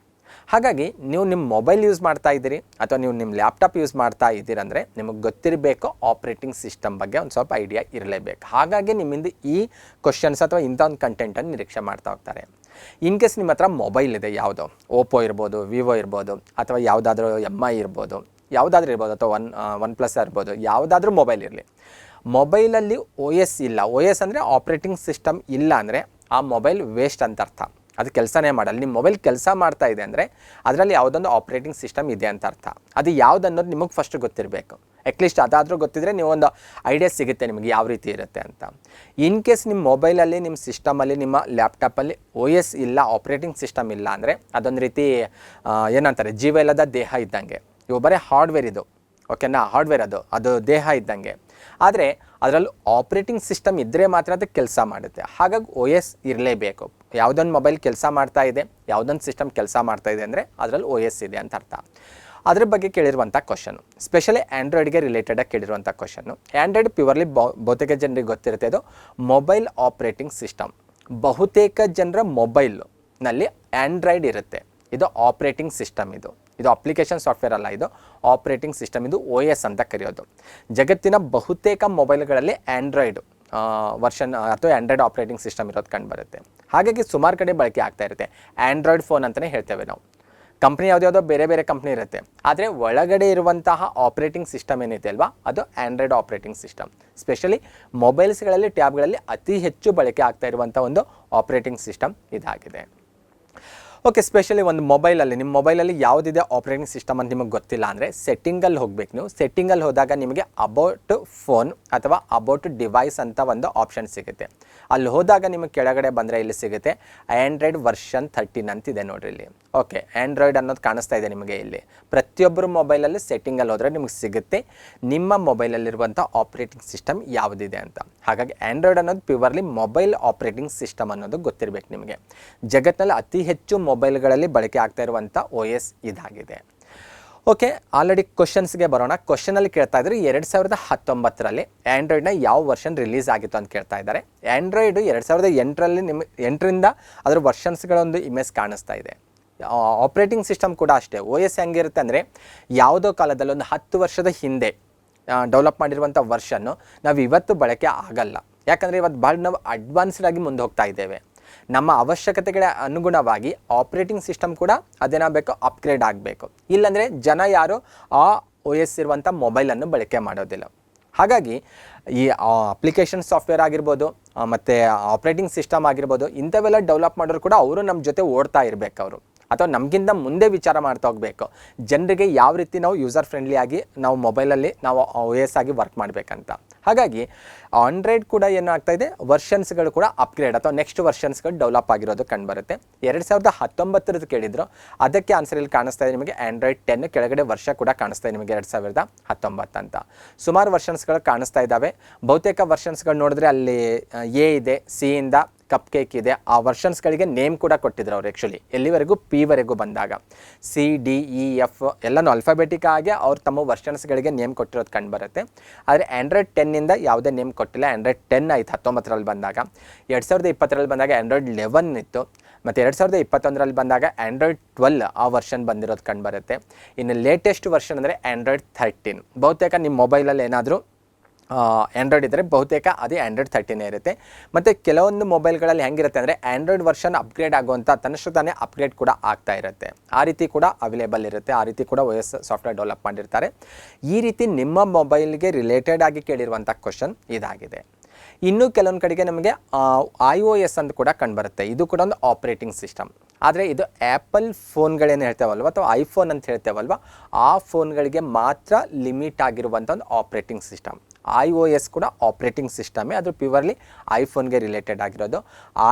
ಹಾಗಾಗಿ ನೀವು ನಿಮ್ಮ ಮೊಬೈಲ್ ಯೂಸ್ ಮಾಡ್ತಾ ಇದ್ದೀರಿ ಅಥವಾ ನೀವು ನಿಮ್ಮ ಲ್ಯಾಪ್ಟಾಪ್ ಯೂಸ್ ಮಾಡ್ತಾ ಇದ್ದೀರಂದರೆ ನಿಮಗೆ ಗೊತ್ತಿರಬೇಕು ಆಪ್ರೇಟಿಂಗ್ ಸಿಸ್ಟಮ್ ಬಗ್ಗೆ ಒಂದು ಸ್ವಲ್ಪ ಐಡಿಯಾ ಇರಲೇಬೇಕು. ಹಾಗಾಗಿ ನಿಮ್ಮಿಂದ ಈ ಕ್ವಶನ್ಸ್ ಅಥವಾ ಇಂಥ ಒಂದು ಕಂಟೆಂಟನ್ನು ನಿರೀಕ್ಷೆ ಮಾಡ್ತಾ ಹೋಗ್ತಾರೆ. ಇನ್ ಕೇಸ್ ನಿಮ್ಮ ಹತ್ರ ಮೊಬೈಲ್ ಇದೆ, ಯಾವುದೋ ಓಪೋ ಇರ್ಬೋದು, ವಿವೋ ಇರ್ಬೋದು, ಅಥವಾ ಯಾವುದಾದ್ರೂ MI ಇರ್ಬೋದು, ಯಾವುದಾದ್ರೂ ಇರ್ಬೋದು, ಅಥವಾ ಒನ್ ಪ್ಲಸ್ ಇರ್ಬೋದು, ಯಾವುದಾದ್ರೂ ಮೊಬೈಲ್ ಇರಲಿ. ಮೊಬೈಲಲ್ಲಿ OS ಇಲ್ಲ, OS ಅಂದರೆ ಆಪ್ರೇಟಿಂಗ್ ಸಿಸ್ಟಮ್ ಇಲ್ಲ ಅಂದರೆ ಆ ಮೊಬೈಲ್ ವೇಸ್ಟ್ ಅಂತ ಅರ್ಥ. ಅದು ಕೆಲಸನೇ ಮಾಡಲ್ಲ. ನಿಮ್ಮ ಮೊಬೈಲ್ ಕೆಲಸ ಮಾಡ್ತಾ ಇದೆ ಅಂದರೆ ಅದರಲ್ಲಿ ಯಾವುದೊಂದು ಆಪ್ರೇಟಿಂಗ್ ಸಿಸ್ಟಮ್ ಇದೆ ಅಂತ ಅರ್ಥ. ಅದು ಯಾವುದನ್ನೋದು ನಿಮಗೆ ಫಸ್ಟ್ ಗೊತ್ತಿರಬೇಕು. ಅಟ್ಲೀಸ್ಟ್ ಅದಾದರೂ ಗೊತ್ತಿದ್ರೆ ನೀವೊಂದು ಐಡಿಯಾ ಸಿಗುತ್ತೆ ನಿಮಗೆ ಯಾವ ರೀತಿ ಇರುತ್ತೆ ಅಂತ. ಇನ್ ಕೇಸ್ ನಿಮ್ಮ ಮೊಬೈಲಲ್ಲಿ, ನಿಮ್ಮ ಸಿಸ್ಟಮಲ್ಲಿ, ನಿಮ್ಮ ಲ್ಯಾಪ್ಟಾಪಲ್ಲಿ OS ಇಲ್ಲ, ಆಪ್ರೇಟಿಂಗ್ ಸಿಸ್ಟಮ್ ಇಲ್ಲ ಅಂದರೆ ಅದೊಂದು ರೀತಿ ಏನಂತಾರೆ, ಜೀವ ಇಲ್ಲದ ದೇಹ ಇದ್ದಂಗೆ. ಇವು ಬರೀ ಹಾರ್ಡ್ವೇರ್ ಇದು, ಓಕೆನಾ, ಹಾರ್ಡ್ವೇರ್ ಅದು ದೇಹ ಇದ್ದಂಗೆ. ಆದರೆ ಅದರಲ್ಲಿ ಆಪ್ರೇಟಿಂಗ್ ಸಿಸ್ಟಮ್ ಇದ್ದರೆ ಮಾತ್ರ ಅದು ಕೆಲಸ ಮಾಡುತ್ತೆ. ಹಾಗಾಗಿ OS ಇರಲೇಬೇಕು. ಯಾವುದೊಂದು ಮೊಬೈಲ್ ಕೆಲಸ ಮಾಡ್ತಾ ಇದೆ, ಯಾವುದೊಂದು ಸಿಸ್ಟಮ್ ಕೆಲಸ ಮಾಡ್ತಾ ಇದೆ ಅಂದರೆ ಅದರಲ್ಲಿ OS ಇದೆ ಅಂತ ಅರ್ಥ. ಅದ್ರ ಬಗ್ಗೆ ಕೇಳಿರುವಂಥ ಕ್ವಶನು, ಸ್ಪೆಷಲಿ ಆ್ಯಂಡ್ರಾಯ್ಡ್ಗೆ ರಿಲೇಟೆಡಾಗಿ ಕೇಳಿರುವಂಥ ಕ್ವಶನ್ನು. ಆ್ಯಂಡ್ರಾಯ್ಡ್ ಪ್ಯೂರ್ಲಿ ಬಹುತೇಕ ಜನರಿಗೆ ಗೊತ್ತಿರುತ್ತೆ, ಇದು ಮೊಬೈಲ್ ಆಪ್ರೇಟಿಂಗ್ ಸಿಸ್ಟಮ್. ಬಹುತೇಕ ಜನರ ಮೊಬೈಲ್ನಲ್ಲಿ ಆ್ಯಂಡ್ರಾಯ್ಡ್ ಇರುತ್ತೆ. ಇದು ಆಪ್ರೇಟಿಂಗ್ ಸಿಸ್ಟಮ್. ಇದು ಅಪ್ಲಿಕೇಶನ್ ಸಾಫ್ಟ್ವೇರ್ ಅಲ್ಲ, ಇದು ಆಪ್ರೇಟಿಂಗ್ ಸಿಸ್ಟಮ್. ಇದು OS ಅಂತ ಕರೆಯೋದು. ಜಗತ್ತಿನ ಬಹುತೇಕ ಮೊಬೈಲ್ಗಳಲ್ಲಿ ಆ್ಯಂಡ್ರಾಯ್ಡ್ ವರ್ಷನ್ ಅಥವಾ ಆ್ಯಂಡ್ರಾಯ್ಡ್ ಆಪ್ರೇಟಿಂಗ್ ಸಿಸ್ಟಮ್ ಇರೋದು ಕಂಡುಬರುತ್ತೆ. ಹಾಗಾಗಿ ಸುಮಾರು ಕಡೆ ಬಳಕೆ ಆಗ್ತಾ ಇರುತ್ತೆ. ಆ್ಯಂಡ್ರಾಯ್ಡ್ ಫೋನ್ ಅಂತಲೇ ಹೇಳ್ತೇವೆ ನಾವು. ಕಂಪ್ನಿ ಯಾವುದ್ಯಾವುದೋ ಬೇರೆ ಬೇರೆ ಕಂಪ್ನಿ ಇರುತ್ತೆ, ಆದರೆ ಒಳಗಡೆ ಇರುವಂತಹ ಆಪ್ರೇಟಿಂಗ್ ಸಿಸ್ಟಮ್ ಏನಿದೆ ಅಲ್ವಾ, ಅದು ಆ್ಯಂಡ್ರಾಯ್ಡ್ ಆಪ್ರೇಟಿಂಗ್ ಸಿಸ್ಟಮ್. ಸ್ಪೆಷಲಿ ಮೊಬೈಲ್ಸ್ಗಳಲ್ಲಿ, ಟ್ಯಾಬ್ಗಳಲ್ಲಿ ಅತಿ ಹೆಚ್ಚು ಬಳಕೆ ಆಗ್ತಾ ಇರುವಂಥ ಒಂದು ಆಪ್ರೇಟಿಂಗ್ ಸಿಸ್ಟಮ್ ಇದಾಗಿದೆ. ಓಕೆ, ಸ್ಪೆಷಲಿ ಒಂದು ಮೊಬೈಲಲ್ಲಿ, ನಿಮ್ಮ ಮೊಬೈಲಲ್ಲಿ ಯಾವುದಿದೆ ಆಪ್ರೇಟಿಂಗ್ ಸಿಸ್ಟಮ್ ಅಂತ ನಿಮಗೆ ಗೊತ್ತಿಲ್ಲ ಅಂದರೆ ಸೆಟ್ಟಿಂಗಲ್ಲಿ ಹೋಗ್ಬೇಕು ನೀವು. ಸೆಟ್ಟಿಂಗಲ್ಲಿ ಹೋದಾಗ ನಿಮಗೆ ಅಬೌಟ್ ಫೋನ್ ಅಥವಾ ಅಬೌಟ್ ಡಿವೈಸ್ ಅಂತ ಒಂದು ಆಪ್ಷನ್ ಸಿಗುತ್ತೆ. ಅಲ್ಲಿ ಹೋದಾಗ ನಿಮಗೆ ಕೆಳಗಡೆ ಬಂದರೆ ಇಲ್ಲಿ ಸಿಗುತ್ತೆ ಆ್ಯಂಡ್ರಾಯ್ಡ್ ವರ್ಷನ್ 13 ಅಂತಿದೆ ನೋಡ್ರಿ ಇಲ್ಲಿ. ಓಕೆ, ಆ್ಯಂಡ್ರಾಯ್ಡ್ ಅನ್ನೋದು ಕಾಣಿಸ್ತಾ ಇದೆ ನಿಮಗೆ ಇಲ್ಲಿ. ಪ್ರತಿಯೊಬ್ಬರು ಮೊಬೈಲಲ್ಲಿ ಸೆಟ್ಟಿಂಗಲ್ಲಿ ಹೋದರೆ ನಿಮಗೆ ಸಿಗುತ್ತೆ ನಿಮ್ಮ ಮೊಬೈಲಲ್ಲಿರುವಂಥ ಆಪ್ರೇಟಿಂಗ್ ಸಿಸ್ಟಮ್ ಯಾವುದಿದೆ ಅಂತ. ಹಾಗಾಗಿ ಆ್ಯಂಡ್ರಾಯ್ಡ್ ಅನ್ನೋದು ಪ್ಯೂರ್ಲಿ ಮೊಬೈಲ್ ಆಪ್ರೇಟಿಂಗ್ ಸಿಸ್ಟಮ್ ಅನ್ನೋದು ಗೊತ್ತಿರಬೇಕು ನಿಮಗೆ. ಜಗತ್ತಿನಲ್ಲಿ ಅತಿ ಹೆಚ್ಚು ಮೊಬೈಲ್ಗಳಲ್ಲಿ ಬಳಕೆ ಆಗ್ತಾ ಇರುವಂಥ OS ಇದಾಗಿದೆ. ಓಕೆ, ಆಲ್ರೆಡಿ ಕ್ವಶನ್ಸ್ಗೆ ಬರೋಣ. ಕ್ವಶನಲ್ಲಿ ಕೇಳ್ತಾ ಇದ್ದಾರೆ 2019ರಲ್ಲಿ ಆ್ಯಂಡ್ರಾಯ್ಡ್ನ ಯಾವ ವರ್ಷನ್ ರಿಲೀಸ್ ಆಗಿತ್ತು ಅಂತ ಕೇಳ್ತಾ ಇದ್ದಾರೆ. ಆ್ಯಂಡ್ರಾಯ್ಡು 2008ರಲ್ಲಿ ಎಂಟರಿಂದ ಅದರ ವರ್ಷನ್ಸ್ಗಳೊಂದು ಇಮೇಜ್ ಕಾಣಿಸ್ತಾ ಇದೆ. ಆಪ್ರೇಟಿಂಗ್ ಸಿಸ್ಟಮ್ ಕೂಡ ಅಷ್ಟೇ. OS ಹೆಂಗಿರುತ್ತೆ ಅಂದರೆ ಯಾವುದೋ ಕಾಲದಲ್ಲಿ ಒಂದು 10 ವರ್ಷದ ಹಿಂದೆ ಡೆವಲಪ್ ಮಾಡಿರುವಂಥ ವರ್ಷನ್ನು ನಾವು ಇವತ್ತು ಬಳಕೆ ಆಗಲ್ಲ. ಯಾಕಂದರೆ ಇವತ್ತು ಭಾಳ ನಾವು ಅಡ್ವಾನ್ಸ್ಡ್ ಆಗಿ ಮುಂದೆ ಹೋಗ್ತಾ ಇದ್ದೇವೆ. ನಮ್ಮ ಅವಶ್ಯಕತೆಗಳ ಅನುಗುಣವಾಗಿ ಆಪ್ರೇಟಿಂಗ್ ಸಿಸ್ಟಮ್ ಕೂಡ ಅದೇನಾಗಬೇಕು, ಅಪ್ಗ್ರೇಡ್ ಆಗಬೇಕು. ಇಲ್ಲಾಂದರೆ ಜನ ಯಾರು ಆ OS ಇರುವಂಥ ಮೊಬೈಲನ್ನು ಬಳಕೆ ಮಾಡೋದಿಲ್ಲ. ಹಾಗಾಗಿ ಈ ಅಪ್ಲಿಕೇಶನ್ ಸಾಫ್ಟ್ವೇರ್ ಆಗಿರ್ಬೋದು ಮತ್ತು ಆಪ್ರೇಟಿಂಗ್ ಸಿಸ್ಟಮ್ ಆಗಿರ್ಬೋದು, ಇಂಥವೆಲ್ಲ ಡೆವಲಪ್ ಮಾಡೋರು ಕೂಡ ಅವರು ನಮ್ಮ ಜೊತೆ ಓಡ್ತಾ ಇರಬೇಕು. ಅವರು ಅಥವಾ ನಮಗಿಂತ ಮುಂದೆ ವಿಚಾರ ಮಾಡ್ತಾ ಹೋಗಬೇಕು, ಜನರಿಗೆ ಯಾವ ರೀತಿ ನಾವು ಯೂಸರ್ ಫ್ರೆಂಡ್ಲಿ ಆಗಿ ನಾವು ಮೊಬೈಲಲ್ಲಿ ನಾವು OS ಆಗಿ ವರ್ಕ್ ಮಾಡಬೇಕಂತ. ಹಾಗಾಗಿ ಆಂಡ್ರಾಯ್ಡ್ ಕೂಡ ಏನಾಗ್ತಾ ಇದೆ, ವರ್ಷನ್ಸ್ಗಳು ಕೂಡ ಅಪ್ಗ್ರೇಡ್ ಅಥವಾ ನೆಕ್ಸ್ಟ್ ವರ್ಷನ್ಸ್ಗಳು ಡೆವಲಪ್ ಆಗಿರೋದು ಕಂಡುಬರುತ್ತೆ. 2019 ಕೇಳಿದ್ರು, ಅದಕ್ಕೆ ಆನ್ಸರ್ ಇಲ್ಲಿ ಕಾಣಿಸ್ತಾ ಇದೆ ನಿಮಗೆ ಆ್ಯಂಡ್ರಾಯ್ಡ್ 10. ಕೆಳಗಡೆ ವರ್ಷ ಕೂಡ ಕಾಣಿಸ್ತಾ ಇದೆ ನಿಮಗೆ 2019 ಅಂತ. ಸುಮಾರು ವರ್ಷನ್ಸ್ಗಳು ಕಾಣಿಸ್ತಾ ಇದ್ದಾವೆ. ಬಹುತೇಕ ವರ್ಷನ್ಸ್ಗಳು ನೋಡಿದ್ರೆ ಅಲ್ಲಿ A ಇದೆ, C ಇಂದ ಕಪ್ ಕೇಕ್ ಇದೆ. ಆ ವರ್ಷನ್ಸ್ಗಳಿಗೆ ನೇಮ್ ಕೂಡ ಕೊಟ್ಟಿದ್ರು ಅವರು. ಆ್ಯಕ್ಚುಲಿ ಎಲ್ಲಿವರೆಗೂ P ಬಂದಾಗ C D E F ಎಲ್ಲನೂ ಅಲ್ಫಾಬೆಟಿಕ್ ಆಗಿ ಅವ್ರು ತಮ್ಮ ವರ್ಷನ್ಸ್ಗಳಿಗೆ ನೇಮ್ ಕೊಟ್ಟಿರೋದು ಕಂಡುಬರುತ್ತೆ. ಆದರೆ ಆ್ಯಂಡ್ರಾಯ್ಡ್ 10ಇಂದ ಯಾವುದೇ ನೇಮ್ ಕೊಟ್ಟಿಲ್ಲ. ಆ್ಯಂಡ್ರಾಯ್ಡ್ 10 ಆಯ್ತು 19ರಲ್ಲಿ ಬಂದಾಗ. 2020ರಲ್ಲಿ ಬಂದಾಗ ಆ್ಯಂಡ್ರಾಯ್ಡ್ 11 ಇತ್ತು. ಮತ್ತು 2021ರಲ್ಲಿ ಬಂದಾಗ ಆ್ಯಂಡ್ರಾಯ್ಡ್ 12 ಆ ವರ್ಷನ್ ಬಂದಿರೋದು ಕಂಡುಬರುತ್ತೆ. ಇನ್ನು ಲೇಟೆಸ್ಟ್ ವರ್ಷನ್ ಅಂದರೆ ಆ್ಯಂಡ್ರಾಯ್ಡ್ 13. ಬಹುತೇಕ ನಿಮ್ಮ ಮೊಬೈಲಲ್ಲಿ ಏನಾದರೂ ಆ್ಯಂಡ್ರಾಯ್ಡ್ ಇದ್ದರೆ ಬಹುತೇಕ ಅದೇ ಆ್ಯಂಡ್ರಾಯ್ಡ್ 13 ಇರುತ್ತೆ. ಮತ್ತು ಕೆಲವೊಂದು ಮೊಬೈಲ್ಗಳಲ್ಲಿ ಹೆಂಗಿರುತ್ತೆ ಅಂದರೆ ಆ್ಯಂಡ್ರಾಯ್ಡ್ ವರ್ಷನ್ ಅಪ್ಗ್ರೇಡ್ ಆಗುವಂಥ ತನ್ನಷ್ಟು ತಾನೇ ಅಪ್ಗ್ರೇಡ್ ಕೂಡ ಆಗ್ತಾ ಇರುತ್ತೆ. ಆ ರೀತಿ ಕೂಡ ಅವೈಲೇಬಲ್ ಇರುತ್ತೆ. ಆ ರೀತಿ ಕೂಡ OS ಸಾಫ್ಟ್ವೇರ್ ಡೆವಲಪ್ ಮಾಡಿರ್ತಾರೆ. ಈ ರೀತಿ ನಿಮ್ಮ ಮೊಬೈಲ್ಗೆ ರಿಲೇಟೆಡ್ ಆಗಿ ಕೇಳಿರುವಂಥ ಕ್ವಶನ್ ಇದಾಗಿದೆ. ಇನ್ನೂ ಕೆಲವೊಂದು ಕಡೆಗೆ ನಮಗೆ iOS ಅಂತ ಕೂಡ ಕಂಡುಬರುತ್ತೆ. ಇದು ಕೂಡ ಒಂದು ಆಪ್ರೇಟಿಂಗ್ ಸಿಸ್ಟಮ್. ಆದರೆ ಇದು ಆ್ಯಪಲ್ ಫೋನ್ಗಳೇನು ಹೇಳ್ತೇವಲ್ವ ಅಥವಾ ಐಫೋನ್ ಅಂತ ಹೇಳ್ತೇವಲ್ವ, ಆ ಫೋನ್ಗಳಿಗೆ ಮಾತ್ರ ಲಿಮಿಟ್ ಆಗಿರುವಂಥ ಒಂದು ಆಪ್ರೇಟಿಂಗ್ ಸಿಸ್ಟಮ್. iOS ಕೂಡ ಆಪ್ರೇಟಿಂಗ್ ಸಿಸ್ಟಮೇ, ಅದು ಪ್ಯೂರ್ಲಿ ಐಫೋನ್ಗೆ ರಿಲೇಟೆಡ್ ಆಗಿರೋದು.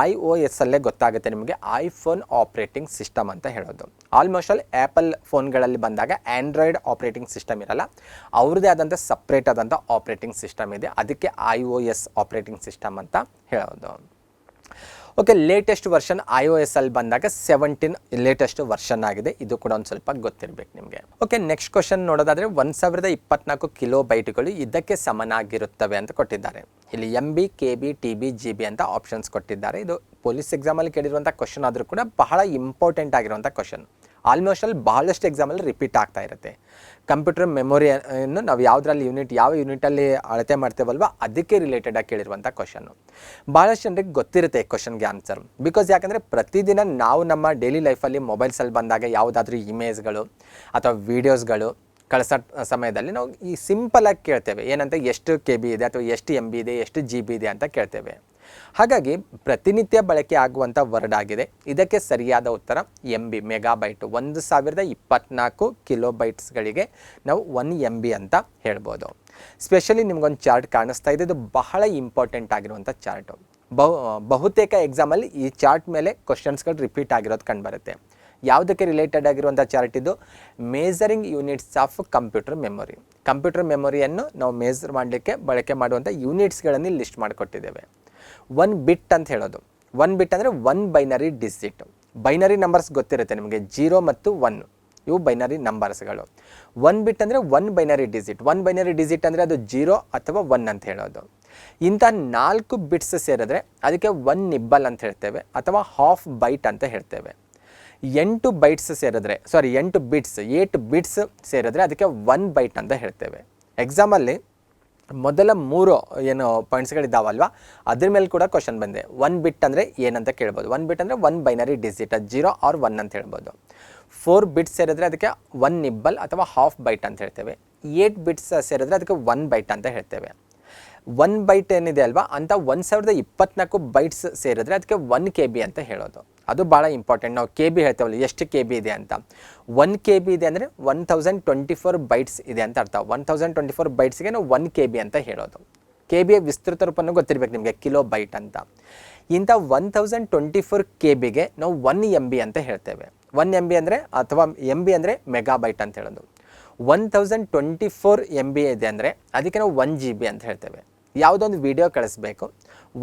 iOS ಅಲ್ಲೇ ಗೊತ್ತಾಗುತ್ತೆ ನಿಮಗೆ ಐಫೋನ್ ಆಪ್ರೇಟಿಂಗ್ ಸಿಸ್ಟಮ್ ಅಂತ ಹೇಳೋದು. ಆಲ್ಮೋಸ್ಟ್ ಆಲ್ ಆ್ಯಪಲ್ ಫೋನ್ಗಳಲ್ಲಿ ಬಂದಾಗ ಆ್ಯಂಡ್ರಾಯ್ಡ್ ಆಪ್ರೇಟಿಂಗ್ ಸಿಸ್ಟಮ್ ಇರಲ್ಲ, ಅವ್ರದ್ದೇ ಆದಂಥ ಸಪ್ರೇಟ್ ಆದಂಥ ಆಪ್ರೇಟಿಂಗ್ ಸಿಸ್ಟಮ್ ಇದೆ. ಅದಕ್ಕೆ iOS ಆಪ್ರೇಟಿಂಗ್ ಸಿಸ್ಟಮ್ ಅಂತ ಹೇಳೋದು. ಓಕೆ, ಲೇಟೆಸ್ಟ್ ವರ್ಷನ್ iOS ಅಲ್ಲಿ ಬಂದಾಗ 17 ಲೇಟೆಸ್ಟ್ ವರ್ಷನ್ ಆಗಿದೆ. ಇದು ಕೂಡ ಒಂದು ಸ್ವಲ್ಪ ಗೊತ್ತಿರಬೇಕು ನಿಮಗೆ. ಓಕೆ, ನೆಕ್ಸ್ಟ್ ಕ್ವಶನ್ ನೋಡೋದಾದರೆ 1024 ಕಿಲೋಬೈಟ್ಗಳು ಇದಕ್ಕೆ ಸಮನಾಗಿರುತ್ತವೆ ಅಂತ ಕೊಟ್ಟಿದ್ದಾರೆ. ಇಲ್ಲಿ MB KB TB GB ಅಂತ ಆಪ್ಷನ್ಸ್ ಕೊಟ್ಟಿದ್ದಾರೆ. ಇದು ಪೊಲೀಸ್ ಎಕ್ಸಾಮಲ್ಲಿ ಕೇಳಿರುವಂಥ ಕ್ವಶನ್ ಆದರೂ ಕೂಡ ಬಹಳ ಇಂಪಾರ್ಟೆಂಟ್ ಆಗಿರುವಂಥ ಕ್ವಶನ್. ಆಲ್ಮೋಸ್ಟ್ ಅಲ್ಲಿ ಬಹಳಷ್ಟು ಎಕ್ಸಾಮಲ್ಲಿ ರಿಪೀಟ್ ಆಗ್ತಾ ಇರುತ್ತೆ. ಕಂಪ್ಯೂಟರ್ ಮೆಮೊರಿಯನ್ನು ನಾವು ಯಾವುದರಲ್ಲಿ ಯಾವ ಯೂನಿಟಲ್ಲಿ ಅಳತೆ ಮಾಡ್ತೇವಲ್ವ ಅದಕ್ಕೆ ರಿಲೇಟೆಡ್ ಆಗಿ ಕೇಳಿರುವಂಥ ಕ್ವಶನ್ನು. ಭಾಳಷ್ಟು ಜನರಿಗೆ ಗೊತ್ತಿರುತ್ತೆ ಈ ಕ್ವಶನ್ಗೆ ಆನ್ಸರ್. ಬಿಕಾಸ್ ಯಾಕಂದರೆ ಪ್ರತಿದಿನ ನಾವು ನಮ್ಮ ಡೈಲಿ ಲೈಫಲ್ಲಿ ಮೊಬೈಲ್ಸಲ್ಲಿ ಬಂದಾಗ ಯಾವುದಾದ್ರೂ ಇಮೇಜ್ಗಳು ಅಥವಾ ವೀಡಿಯೋಸ್ಗಳು ಕಳಿಸೋ ಸಮಯದಲ್ಲಿ ನಾವು ಈ ಸಿಂಪಲಾಗಿ ಕೇಳ್ತೇವೆ ಏನಂತ, ಎಷ್ಟು KB ಇದೆ ಅಥವಾ ಎಷ್ಟು MB ಇದೆ, ಎಷ್ಟು GB ಇದೆ ಅಂತ ಕೇಳ್ತೇವೆ. ಹಾಗಾಗಿ ಪ್ರತಿನಿತ್ಯ ಬಳಕೆ ಆಗುವಂಥ ವರ್ಡ್ ಆಗಿದೆ. ಇದಕ್ಕೆ ಸರಿಯಾದ ಉತ್ತರ MB ಮೆಗಾಬೈಟ್. 1024 ಕಿಲೋಬೈಟ್ಸ್ಗಳಿಗೆ ನಾವು 1 MB ಅಂತ ಹೇಳ್ಬೋದು. ಸ್ಪೆಷಲಿ ನಿಮ್ಗೊಂದು ಚಾರ್ಟ್ ಕಾಣಿಸ್ತಾ ಇದೆ, ಇದು ಬಹಳ ಇಂಪಾರ್ಟೆಂಟ್ ಆಗಿರುವಂಥ ಚಾರ್ಟು. ಬಹುತೇಕ ಎಕ್ಸಾಮಲ್ಲಿ ಈ ಚಾರ್ಟ್ ಮೇಲೆ ಕ್ವಶನ್ಸ್ಗಳು ರಿಪೀಟ್ ಆಗಿರೋದು ಕಂಡುಬರುತ್ತೆ. ಯಾವುದಕ್ಕೆ ರಿಲೇಟೆಡ್ ಆಗಿರುವಂಥ ಚಾರ್ಟ್ ಇದು? Measuring units of computer memory. Computer ಮೆಮೊರಿಯನ್ನು ನಾವು ಮೇಜರ್ ಮಾಡಲಿಕ್ಕೆ ಬಳಕೆ ಮಾಡುವಂಥ ಯೂನಿಟ್ಸ್ಗಳನ್ನು ಲಿಸ್ಟ್ ಮಾಡಿಕೊಟ್ಟಿದ್ದೇವೆ. 1 ಬಿಟ್ ಅಂತ ಹೇಳೋದು. 1 ಬಿಟ್ ಅಂದರೆ 1 ಬೈನರಿ ಡಿಜಿಟ್. ಬೈನರಿ ನಂಬರ್ಸ್ ಗೊತ್ತಿರುತ್ತೆ ನಿಮಗೆ, 0 ಮತ್ತು 1 ಇವು ಬೈನರಿ ನಂಬರ್ಸ್ಗಳು. 1 ಬಿಟ್ ಅಂದರೆ 1 ಬೈನರಿ ಡಿಜಿಟ್. 1 ಬೈನರಿ ಡಿಜಿಟ್ ಅಂದರೆ ಅದು 0 ಅಥವಾ 1 ಅಂತ ಹೇಳೋದು. ಇಂಥ 4 ಬಿಟ್ಸ್ ಸೇರಿದ್ರೆ ಅದಕ್ಕೆ 1 ನಿಬ್ಬಲ್ ಅಂತ ಹೇಳ್ತೇವೆ ಅಥವಾ ಹಾಫ್ ಬೈಟ್ ಅಂತ ಹೇಳ್ತೇವೆ. 8 ಬೈಟ್ಸ್ ಸೇರಿದ್ರೆ 8 ಬಿಟ್ಸ್ ಸೇರಿದ್ರೆ ಅದಕ್ಕೆ 1 ಬೈಟ್ ಅಂತ ಹೇಳ್ತೇವೆ. ಎಕ್ಸಾಮಲ್ಲಿ ಮೊದಲ 3 ಏನು ಪಾಯಿಂಟ್ಸ್ಗಳಿದ್ದಾವಲ್ವ, ಅದ್ರ ಮೇಲೆ ಕೂಡ ಕ್ವಶನ್ ಬಂದೆ. 1 ಬಿಟ್ ಅಂದರೆ ಏನಂತ ಕೇಳ್ಬೋದು. 1 ಬಿಟ್ ಅಂದರೆ 1 ಬೈನರಿ ಡಿಜಿಟ್, 0 ಆರ್ 1 ಅಂತ ಹೇಳ್ಬೋದು. 4 ಬಿಟ್ಸ್ ಸೇರಿದ್ರೆ ಅದಕ್ಕೆ 1 ನಿಬ್ಬಲ್ ಅಥವಾ ಹಾಫ್ ಬೈಟ್ ಅಂತ ಹೇಳ್ತೇವೆ. 8 ಬಿಟ್ಸ್ ಸೇರಿದ್ರೆ ಅದಕ್ಕೆ 1 ಬೈಟ್ ಅಂತ ಹೇಳ್ತೇವೆ. 1 ಬೈಟ್ ಏನಿದೆ ಅಲ್ವಾ ಅಂತ 1024 ಬೈಟ್ಸ್ ಸೇರಿದ್ರೆ ಅದಕ್ಕೆ 1 KB ಅಂತ ಹೇಳೋದು. ಅದು ಭಾಳ ಇಂಪಾರ್ಟೆಂಟ್. ನಾವು KB ಹೇಳ್ತೇವಲ್ಲ, ಎಷ್ಟು KB ಇದೆ ಅಂತ. 1 KB ಇದೆ ಅಂದರೆ 1024 ಬೈಟ್ಸ್ ಇದೆ ಅಂತ ಅರ್ಥ. 1024 ಬೈಟ್ಸ್ಗೆ ನಾವು 1 KB ಅಂತ ಹೇಳೋದು. KBಯ ವಿಸ್ತೃತ ರೂಪನೂ ಗೊತ್ತಿರಬೇಕು ನಿಮಗೆ, ಕಿಲೋ ಬೈಟ್ ಅಂತ. ಇಂಥ 1024 KBಗೆ ನಾವು 1 MB ಅಂತ ಹೇಳ್ತೇವೆ. 1 MB ಅಂದರೆ ಅಥವಾ MB ಅಂದರೆ ಮೆಗಾಬೈಟ್ ಅಂತ ಹೇಳೋದು. 1024 MB ಇದೆ ಅಂದರೆ ಅದಕ್ಕೆ ನಾವು 1 GB ಅಂತ ಹೇಳ್ತೇವೆ. ಯಾವುದೊಂದು ವಿಡಿಯೋ ಕಳಿಸ್ಬೇಕು,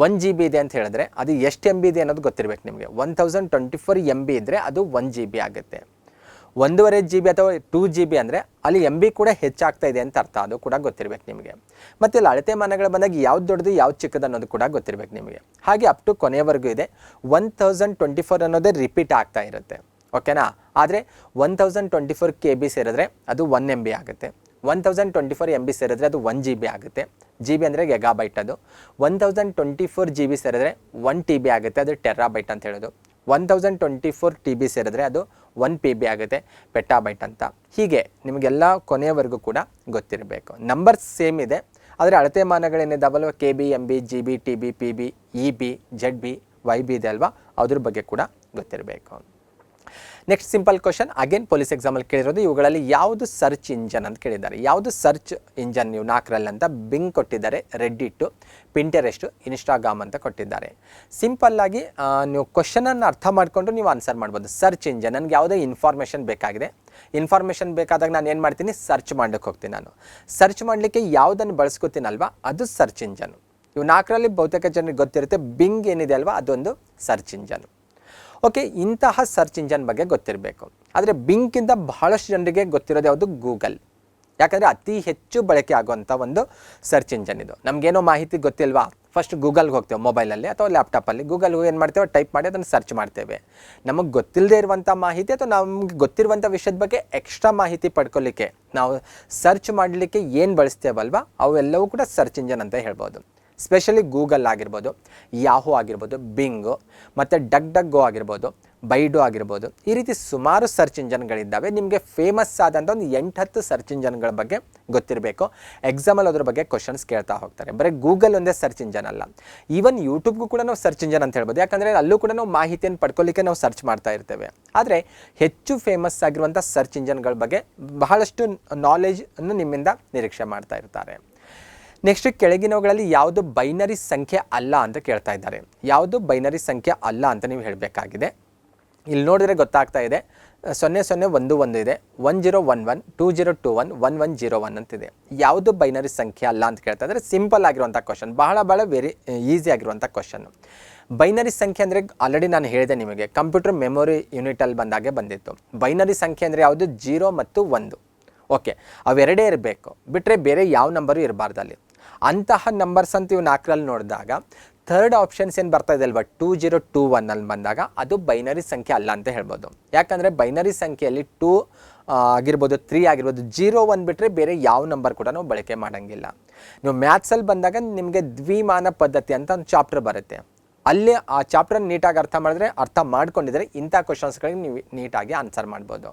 1 GB ಇದೆ ಅಂತ ಹೇಳಿದ್ರೆ ಅದು ಎಷ್ಟು MB ಇದೆ ಅನ್ನೋದು ಗೊತ್ತಿರಬೇಕು ನಿಮಗೆ. 1024 MB ಇದ್ದರೆ ಅದು 1 GB ಆಗುತ್ತೆ. 1.5 GB ಅಥವಾ 2 GB ಅಂದರೆ ಅಲ್ಲಿ MB ಕೂಡ ಹೆಚ್ಚಾಗ್ತಾ ಇದೆ ಅಂತ ಅರ್ಥ. ಅದು ಕೂಡ ಗೊತ್ತಿರಬೇಕು ನಿಮಗೆ. ಮತ್ತು ಇಲ್ಲಿ ಅಳತೆ ಮಾನಗಳು ಬಂದಾಗ ಯಾವ್ದು ದೊಡ್ಡದು ಯಾವ್ದು ಚಿಕ್ಕದು ಅನ್ನೋದು ಕೂಡ ಗೊತ್ತಿರಬೇಕು ನಿಮಗೆ. ಹಾಗೆ ಅಪ್ ಟು ಕೊನೆಯವರೆಗೂ ಇದೆ. 1024 ಅನ್ನೋದೇ ರಿಪೀಟ್ ಆಗ್ತಾ ಇರುತ್ತೆ, ಓಕೆನಾ. ಆದರೆ 1024 KB ಸೇರಿದ್ರೆ ಅದು 1 MB ಆಗುತ್ತೆ. 1024 MB ಸೇರಿದ್ರೆ ಅದು 1 GB ಆಗುತ್ತೆ. GB ಅಂದರೆ ಗಿಗಾಬೈಟ್. ಅದು 1024 GB ಸೇರಿದ್ರೆ 1 TB ಆಗುತ್ತೆ, ಅದು ಟೆರಾಬೈಟ್ ಅಂತ ಹೇಳೋದು. 1024 TB ಸೇರಿದ್ರೆ ಅದು 1 PB ಆಗುತ್ತೆ, ಪೆಟಾಬೈಟ್ ಅಂತ. ಹೀಗೆ ನಿಮಗೆಲ್ಲ ಕೊನೆಯವರೆಗೂ ಕೂಡ ಗೊತ್ತಿರಬೇಕು. ನಂಬರ್ಸ್ ಸೇಮ್ ಇದೆ, ಆದರೆ ಅಳತೆ ಮಾನಗಳೇನಿದ್ದಾವಲ್ವ KB, MB, GB, TB, PB, EB, ZB, YB ಇದೆ ಅಲ್ವಾ, ಅದ್ರ ಬಗ್ಗೆ ಕೂಡ ಗೊತ್ತಿರಬೇಕು. Next simple question, again police ಎಕ್ಸಾಮಲ್ಲಿ ಕೇಳಿರೋದು. ಇವುಗಳಲ್ಲಿ ಯಾವುದು ಸರ್ಚ್ ಇಂಜನ್ ಅಂತ ಕೇಳಿದ್ದಾರೆ. ಯಾವುದು ಸರ್ಚ್ ಇಂಜನ್ ನೀವು 4ರಲ್ಲಿ ಅಂತ ಬಿಂಗ್ ಕೊಟ್ಟಿದ್ದಾರೆ, ರೆಡ್ಡಿಟ್ಟು, ಪಿಂಟರೆಸ್ಟು, ಇನ್ಸ್ಟಾಗ್ರಾಮ್ ಅಂತ ಕೊಟ್ಟಿದ್ದಾರೆ. ಸಿಂಪಲ್ಲಾಗಿ ನೀವು ಕ್ವಶನನ್ನು ಅರ್ಥ ಮಾಡಿಕೊಂಡು ನೀವು ಆನ್ಸರ್ ಮಾಡ್ಬೋದು. ಸರ್ಚ್ ಇಂಜನ್, ನನಗೆ ಯಾವುದೇ ಇನ್ಫಾರ್ಮೇಷನ್ ಬೇಕಾಗಿದೆ, ಇನ್ಫಾರ್ಮೇಷನ್ ಬೇಕಾದಾಗ ನಾನು ಏನು ಮಾಡ್ತೀನಿ, ಸರ್ಚ್ ಮಾಡಲಿಕ್ಕೆ ಹೋಗ್ತೀನಿ. ನಾನು ಸರ್ಚ್ ಮಾಡಲಿಕ್ಕೆ ಯಾವುದನ್ನು ಬಳಸ್ಕೊತೀನಲ್ವಾ ಅದು ಸರ್ಚ್ ಇಂಜನ್. ಇವು 4ರಲ್ಲಿ ಬಹುತೇಕ ಜನರಿಗೆ ಗೊತ್ತಿರುತ್ತೆ. ಬಿಂಗ್ ಏನಿದೆ ಅಲ್ವಾ ಅದೊಂದು ಸರ್ಚ್ ಇಂಜನ್. ಓಕೆ, ಇಂತಹ ಸರ್ಚ್ ಇಂಜನ್ ಬಗ್ಗೆ ಗೊತ್ತಿರಬೇಕು. ಆದರೆ ಬಿಂಗ್ಗಿಂತ ಬಹಳಷ್ಟು ಜನರಿಗೆ ಗೊತ್ತಿರೋದು ಯಾವುದು, ಗೂಗಲ್. ಯಾಕಂದರೆ ಅತಿ ಹೆಚ್ಚು ಬಳಕೆ ಆಗುವಂಥ ಒಂದು ಸರ್ಚ್ ಇಂಜನ್ ಇದು. ನಮಗೇನೋ ಮಾಹಿತಿ ಗೊತ್ತಿಲ್ವಾ, ಫಸ್ಟ್ ಗೂಗಲ್ಗೆ ಹೋಗ್ತೇವೆ ಮೊಬೈಲಲ್ಲಿ ಅಥವಾ ಲ್ಯಾಪ್ಟಾಪಲ್ಲಿ. ಗೂಗಲ್ಗೆ ಏನು ಮಾಡ್ತೇವೆ, ಟೈಪ್ ಮಾಡಿ ಅದನ್ನು ಸರ್ಚ್ ಮಾಡ್ತೇವೆ. ನಮಗೆ ಗೊತ್ತಿಲ್ಲದೆ ಇರುವಂಥ ಮಾಹಿತಿ ಅಥವಾ ನಮಗೆ ಗೊತ್ತಿರುವಂಥ ವಿಷಯದ ಬಗ್ಗೆ ಎಕ್ಸ್ಟ್ರಾ ಮಾಹಿತಿ ಪಡ್ಕೊಳ್ಳಿಕ್ಕೆ ನಾವು ಸರ್ಚ್ ಮಾಡಲಿಕ್ಕೆ ಏನು ಬಳಸ್ತೇವಲ್ವ ಅವೆಲ್ಲವೂ ಕೂಡ ಸರ್ಚ್ ಇಂಜನ್ ಅಂತ ಹೇಳ್ಬೋದು. ಸ್ಪೆಷಲಿ ಗೂಗಲ್ ಆಗಿರ್ಬೋದು, ಯಾಹೂ ಆಗಿರ್ಬೋದು, ಬಿಂಗು ಮತ್ತು ಡಗ್ ಗೋ ಆಗಿರ್ಬೋದು, ಬೈಡು ಆಗಿರ್ಬೋದು. ಈ ರೀತಿ ಸುಮಾರು ಸರ್ಚ್ ಇಂಜನ್ಗಳಿದ್ದಾವೆ. ನಿಮಗೆ ಫೇಮಸ್ ಆದಂಥ ಒಂದು 8-10 ಸರ್ಚ್ ಇಂಜನ್ಗಳ ಬಗ್ಗೆ ಗೊತ್ತಿರಬೇಕು. ಎಕ್ಸಾಮಲ್ಲಿ ಅದ್ರ ಬಗ್ಗೆ ಕ್ವಶನ್ಸ್ ಕೇಳ್ತಾ ಹೋಗ್ತಾರೆ. ಬರೀ ಗೂಗಲ್ ಒಂದೇ ಸರ್ಚ್ ಇಂಜನ್ ಅಲ್ಲ, ಈವನ್ ಯೂಟ್ಯೂಬ್ಗೂ ಕೂಡ ನಾವು ಸರ್ಚ್ ಇಂಜನ್ ಅಂತ ಹೇಳ್ಬೋದು. ಯಾಕಂದರೆ ಅಲ್ಲೂ ಕೂಡ ನಾವು ಮಾಹಿತಿಯನ್ನು ಪಡ್ಕೊಳ್ಳಿಕ್ಕೆ ನಾವು ಸರ್ಚ್ ಮಾಡ್ತಾ ಇರ್ತೇವೆ. ಆದರೆ ಹೆಚ್ಚು ಫೇಮಸ್ ಆಗಿರುವಂಥ ಸರ್ಚ್ ಇಂಜನ್ಗಳ ಬಗ್ಗೆ ಬಹಳಷ್ಟು ನಾಲೆಜನ್ನು ನಿಮ್ಮಿಂದ ನಿರೀಕ್ಷೆ ಮಾಡ್ತಾ ಇರ್ತಾರೆ. ನೆಕ್ಸ್ಟ್, ಕೆಳಗಿನವುಗಳಲ್ಲಿ ಯಾವುದು ಬೈನರಿ ಸಂಖ್ಯೆ ಅಲ್ಲ ಅಂತ ಕೇಳ್ತಾ ಇದ್ದಾರೆ. ಯಾವುದು ಬೈನರಿ ಸಂಖ್ಯೆ ಅಲ್ಲ ಅಂತ ನೀವು ಹೇಳಬೇಕಾಗಿದೆ. ಇಲ್ಲಿ ನೋಡಿದರೆ ಗೊತ್ತಾಗ್ತಾ ಇದೆ, 0011 ಇದೆ, 1011, 2021, 1101 ಅಂತಿದೆ. ಯಾವುದು ಬೈನರಿ ಸಂಖ್ಯೆ ಅಲ್ಲ ಅಂತ ಕೇಳ್ತಾ ಇದ್ದಾರೆ. ಸಿಂಪಲ್ ಆಗಿರುವಂಥ ಕ್ವಶನ್, ಬಹಳ ವೆರಿ ಈಸಿ ಆಗಿರುವಂಥ ಕ್ವಶನ್. ಬೈನರಿ ಸಂಖ್ಯೆ ಅಂದರೆ ಆಲ್ರೆಡಿ ನಾನು ಹೇಳಿದೆ ನಿಮಗೆ, ಕಂಪ್ಯೂಟರ್ ಮೆಮೊರಿ ಯೂನಿಟಲ್ಲಿ ಬಂದಾಗೆ ಬಂದಿತ್ತು. ಬೈನರಿ ಸಂಖ್ಯೆ ಅಂದರೆ ಯಾವುದು, 0 ಮತ್ತು 1. ಓಕೆ, ಅವೆರಡೇ ಇರಬೇಕು, ಬಿಟ್ಟರೆ ಬೇರೆ ಯಾವ ನಂಬರು ಇರಬಾರ್ದು ಅಲ್ಲಿ. ಅಂತಹ ನಂಬರ್ಸ್ ಅಂತ ಇವು 4ರಲ್ಲಿ ನೋಡಿದಾಗ ಥರ್ಡ್ ಆಪ್ಷನ್ಸ್ ಏನು ಬರ್ತಾ ಇದೆ ಅಲ್ವಾ, 2021 ಅಲ್ಲಿ ಬಂದಾಗ ಅದು ಬೈನರಿ ಸಂಖ್ಯೆ ಅಲ್ಲ ಅಂತ ಹೇಳ್ಬೋದು. ಯಾಕಂದರೆ ಬೈನರಿ ಸಂಖ್ಯೆಯಲ್ಲಿ 2 ಆಗಿರ್ಬೋದು, 3 ಆಗಿರ್ಬೋದು, 01 ಬಿಟ್ಟರೆ ಬೇರೆ ಯಾವ ನಂಬರ್ ಕೂಡ ನಾವು ಬಳಕೆ ಮಾಡೋಂಗಿಲ್ಲ. ನೀವು ಮ್ಯಾಥ್ಸಲ್ಲಿ ಬಂದಾಗ ನಿಮಗೆ ದ್ವಿಮಾನ ಪದ್ಧತಿ ಅಂತ ಒಂದು ಚಾಪ್ಟರ್ ಬರುತ್ತೆ. ಅಲ್ಲಿ ಆ ಚಾಪ್ಟರ್ ನೀಟಾಗಿ ಅರ್ಥ ಮಾಡ್ಕೊಂಡಿದ್ರೆ ಇಂಥ ಕ್ವಶನ್ಸ್ಗಳಿಗೆ ನೀವು ನೀಟಾಗಿ ಆನ್ಸರ್ ಮಾಡ್ಬೋದು.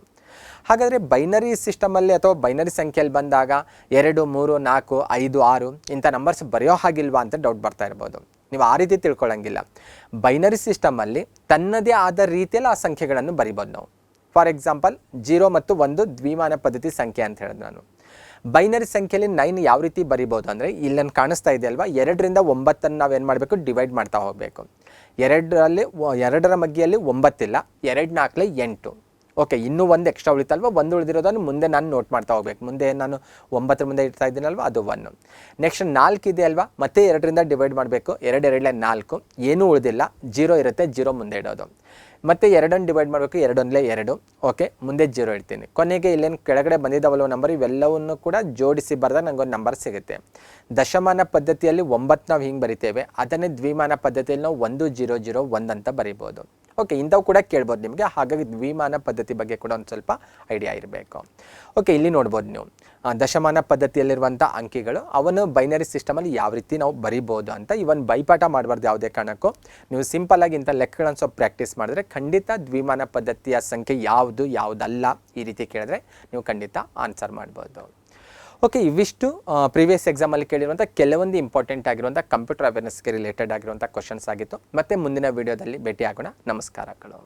ಹಾಗಾದರೆ ಬೈನರಿ ಸಿಸ್ಟಮಲ್ಲಿ ಅಥವಾ ಬೈನರಿ ಸಂಖ್ಯೆಯಲ್ಲಿ ಬಂದಾಗ 2, 3, 4, 5, 6 ಇಂಥ ನಂಬರ್ಸ್ ಬರೆಯೋ ಹಾಗಿಲ್ವಾ ಅಂತ ಡೌಟ್ ಬರ್ತಾ ಇರ್ಬೋದು. ನೀವು ಆ ರೀತಿ ತಿಳ್ಕೊಳ್ಳೋಂಗಿಲ್ಲ. ಬೈನರಿ ಸಿಸ್ಟಮಲ್ಲಿ ತನ್ನದೇ ಆದ ರೀತಿಯಲ್ಲಿ ಆ ಸಂಖ್ಯೆಗಳನ್ನು ಬರಿಬೋದು ನಾವು. ಫಾರ್ ಎಕ್ಸಾಂಪಲ್ 0 ಮತ್ತು 1 ದ್ವಿಮಾನ ಪದ್ಧತಿ ಸಂಖ್ಯೆ ಅಂತ ಹೇಳಿದೆ ನಾನು. ಬೈನರಿ ಸಂಖ್ಯೆಯಲ್ಲಿ 9 ಯಾವ ರೀತಿ ಬರಿಬೋದು ಅಂದರೆ ಇಲ್ಲನ್ನು ಕಾಣಿಸ್ತಾ ಇದೆ ಅಲ್ವಾ, 2ರಿಂದ 9 ನಾವೇನು ಮಾಡಬೇಕು, ಡಿವೈಡ್ ಮಾಡ್ತಾ ಹೋಗಬೇಕು. 2ರ ಮಗ್ಗಿಯಲ್ಲಿ 9 ಇಲ್ಲ, 2 4 8. ಓಕೆ, ಇನ್ನೂ ಒಂದು ಎಕ್ಸ್ಟ್ರಾ ಉಳಿತಲ್ವ, 1 ಉಳಿದಿರೋದನ್ನು ಮುಂದೆ ನಾನು ನೋಟ್ ಮಾಡ್ತಾ ಹೋಗ್ಬೇಕು. ಮುಂದೆ ನಾನು 9 ಮುಂದೆ ಇಡ್ತಾ ಇದ್ದೀನಲ್ವ, ಅದು 1. ನೆಕ್ಸ್ಟ್ 4 ಇದೆ ಅಲ್ವಾ, ಮತ್ತೆ 2ರಿಂದ ಡಿವೈಡ್ ಮಾಡಬೇಕು. 2 2 4, ಏನೂ ಉಳಿದಿಲ್ಲ, 0 ಇರುತ್ತೆ, 0 ಮುಂದೆ ಇಡೋದು. ಮತ್ತು 2 ಡಿವೈಡ್ ಮಾಡಬೇಕು, 2 2. ಓಕೆ, ಮುಂದೆ 0 ಇಡ್ತೀನಿ. ಕೊನೆಗೆ ಇಲ್ಲೇನು ಕೆಳಗಡೆ ಬಂದಿದ್ದಾವಲ್ವ ನಂಬರ್, ಇವೆಲ್ಲವನ್ನು ಕೂಡ ಜೋಡಿಸಿ ಬರೆದಾಗ ನನಗೊಂದು ನಂಬರ್ ಸಿಗುತ್ತೆ. ದಶಮಾನ ಪದ್ಧತಿಯಲ್ಲಿ 9 ನಾವು ಹಿಂಗೆ ಬರಿತೇವೆ, ಅದನ್ನೇ ದ್ವಿಮಾನ ಪದ್ಧತಿಯಲ್ಲಿ ನಾವು 1 0 0 1 ಅಂತ ಬರಿಬೋದು. ಓಕೆ, ಇಂಥವು ಕೂಡ ಕೇಳ್ಬೋದು ನಿಮಗೆ. ಹಾಗಾಗಿ ದ್ವಿಮಾನ ಪದ್ಧತಿ ಬಗ್ಗೆ ಕೂಡ ಒಂದು ಸ್ವಲ್ಪ ಐಡಿಯಾ ಇರಬೇಕು. ಓಕೆ, ಇಲ್ಲಿ ನೋಡ್ಬೋದು ನೀವು ದಶಮಾನ ಪದ್ಧತಿಯಲ್ಲಿರುವಂಥ ಅಂಕಿಗಳು ಅವನು ಬೈನರಿ ಸಿಸ್ಟಮಲ್ಲಿ ಯಾವ ರೀತಿ ನಾವು ಬರಿಬೋದು ಅಂತ. ಇವನ್ ಬೈಪಾಠ ಮಾಡಬಾರ್ದು ಯಾವುದೇ ಕಾರಣಕ್ಕೂ. ನೀವು ಸಿಂಪಲ್ಲಾಗಿ ಇಂಥ ಲೆಕ್ಕಗಳನ್ನು ಸ್ವಲ್ಪ ಪ್ರಾಕ್ಟೀಸ್ ಮಾಡಿದ್ರೆ ಖಂಡಿತ ದ್ವಿಮಾನ ಪದ್ಧತಿಯ ಸಂಖ್ಯೆ ಯಾವುದು ಯಾವುದಲ್ಲ ಈ ರೀತಿ ಕೇಳಿದ್ರೆ ನೀವು ಖಂಡಿತ ಆನ್ಸರ್ ಮಾಡ್ಬೋದು. ಓಕೆ, ಇವಿಷ್ಟು ಪ್ರೀವಿಯಸ್ ಎಕ್ಸಾಮಲ್ಲಿ ಕೇಳಿರುವಂಥ ಕೆಲವೊಂದು ಇಂಪಾರ್ಟೆಂಟ್ ಆಗಿರುವಂಥ ಕಂಪ್ಯೂಟರ್ ಅವೇರ್ನೆಸ್ಗೆ ರಿಲೇಟೆಡ್ ಆಗಿರುವಂಥ ಕ್ವಶನ್ಸ್ ಆಗಿತ್ತು. ಮತ್ತೆ ಮುಂದಿನ ವೀಡಿಯೋದಲ್ಲಿ ಭೇಟಿ ಆಗೋಣ. ನಮಸ್ಕಾರಗಳು.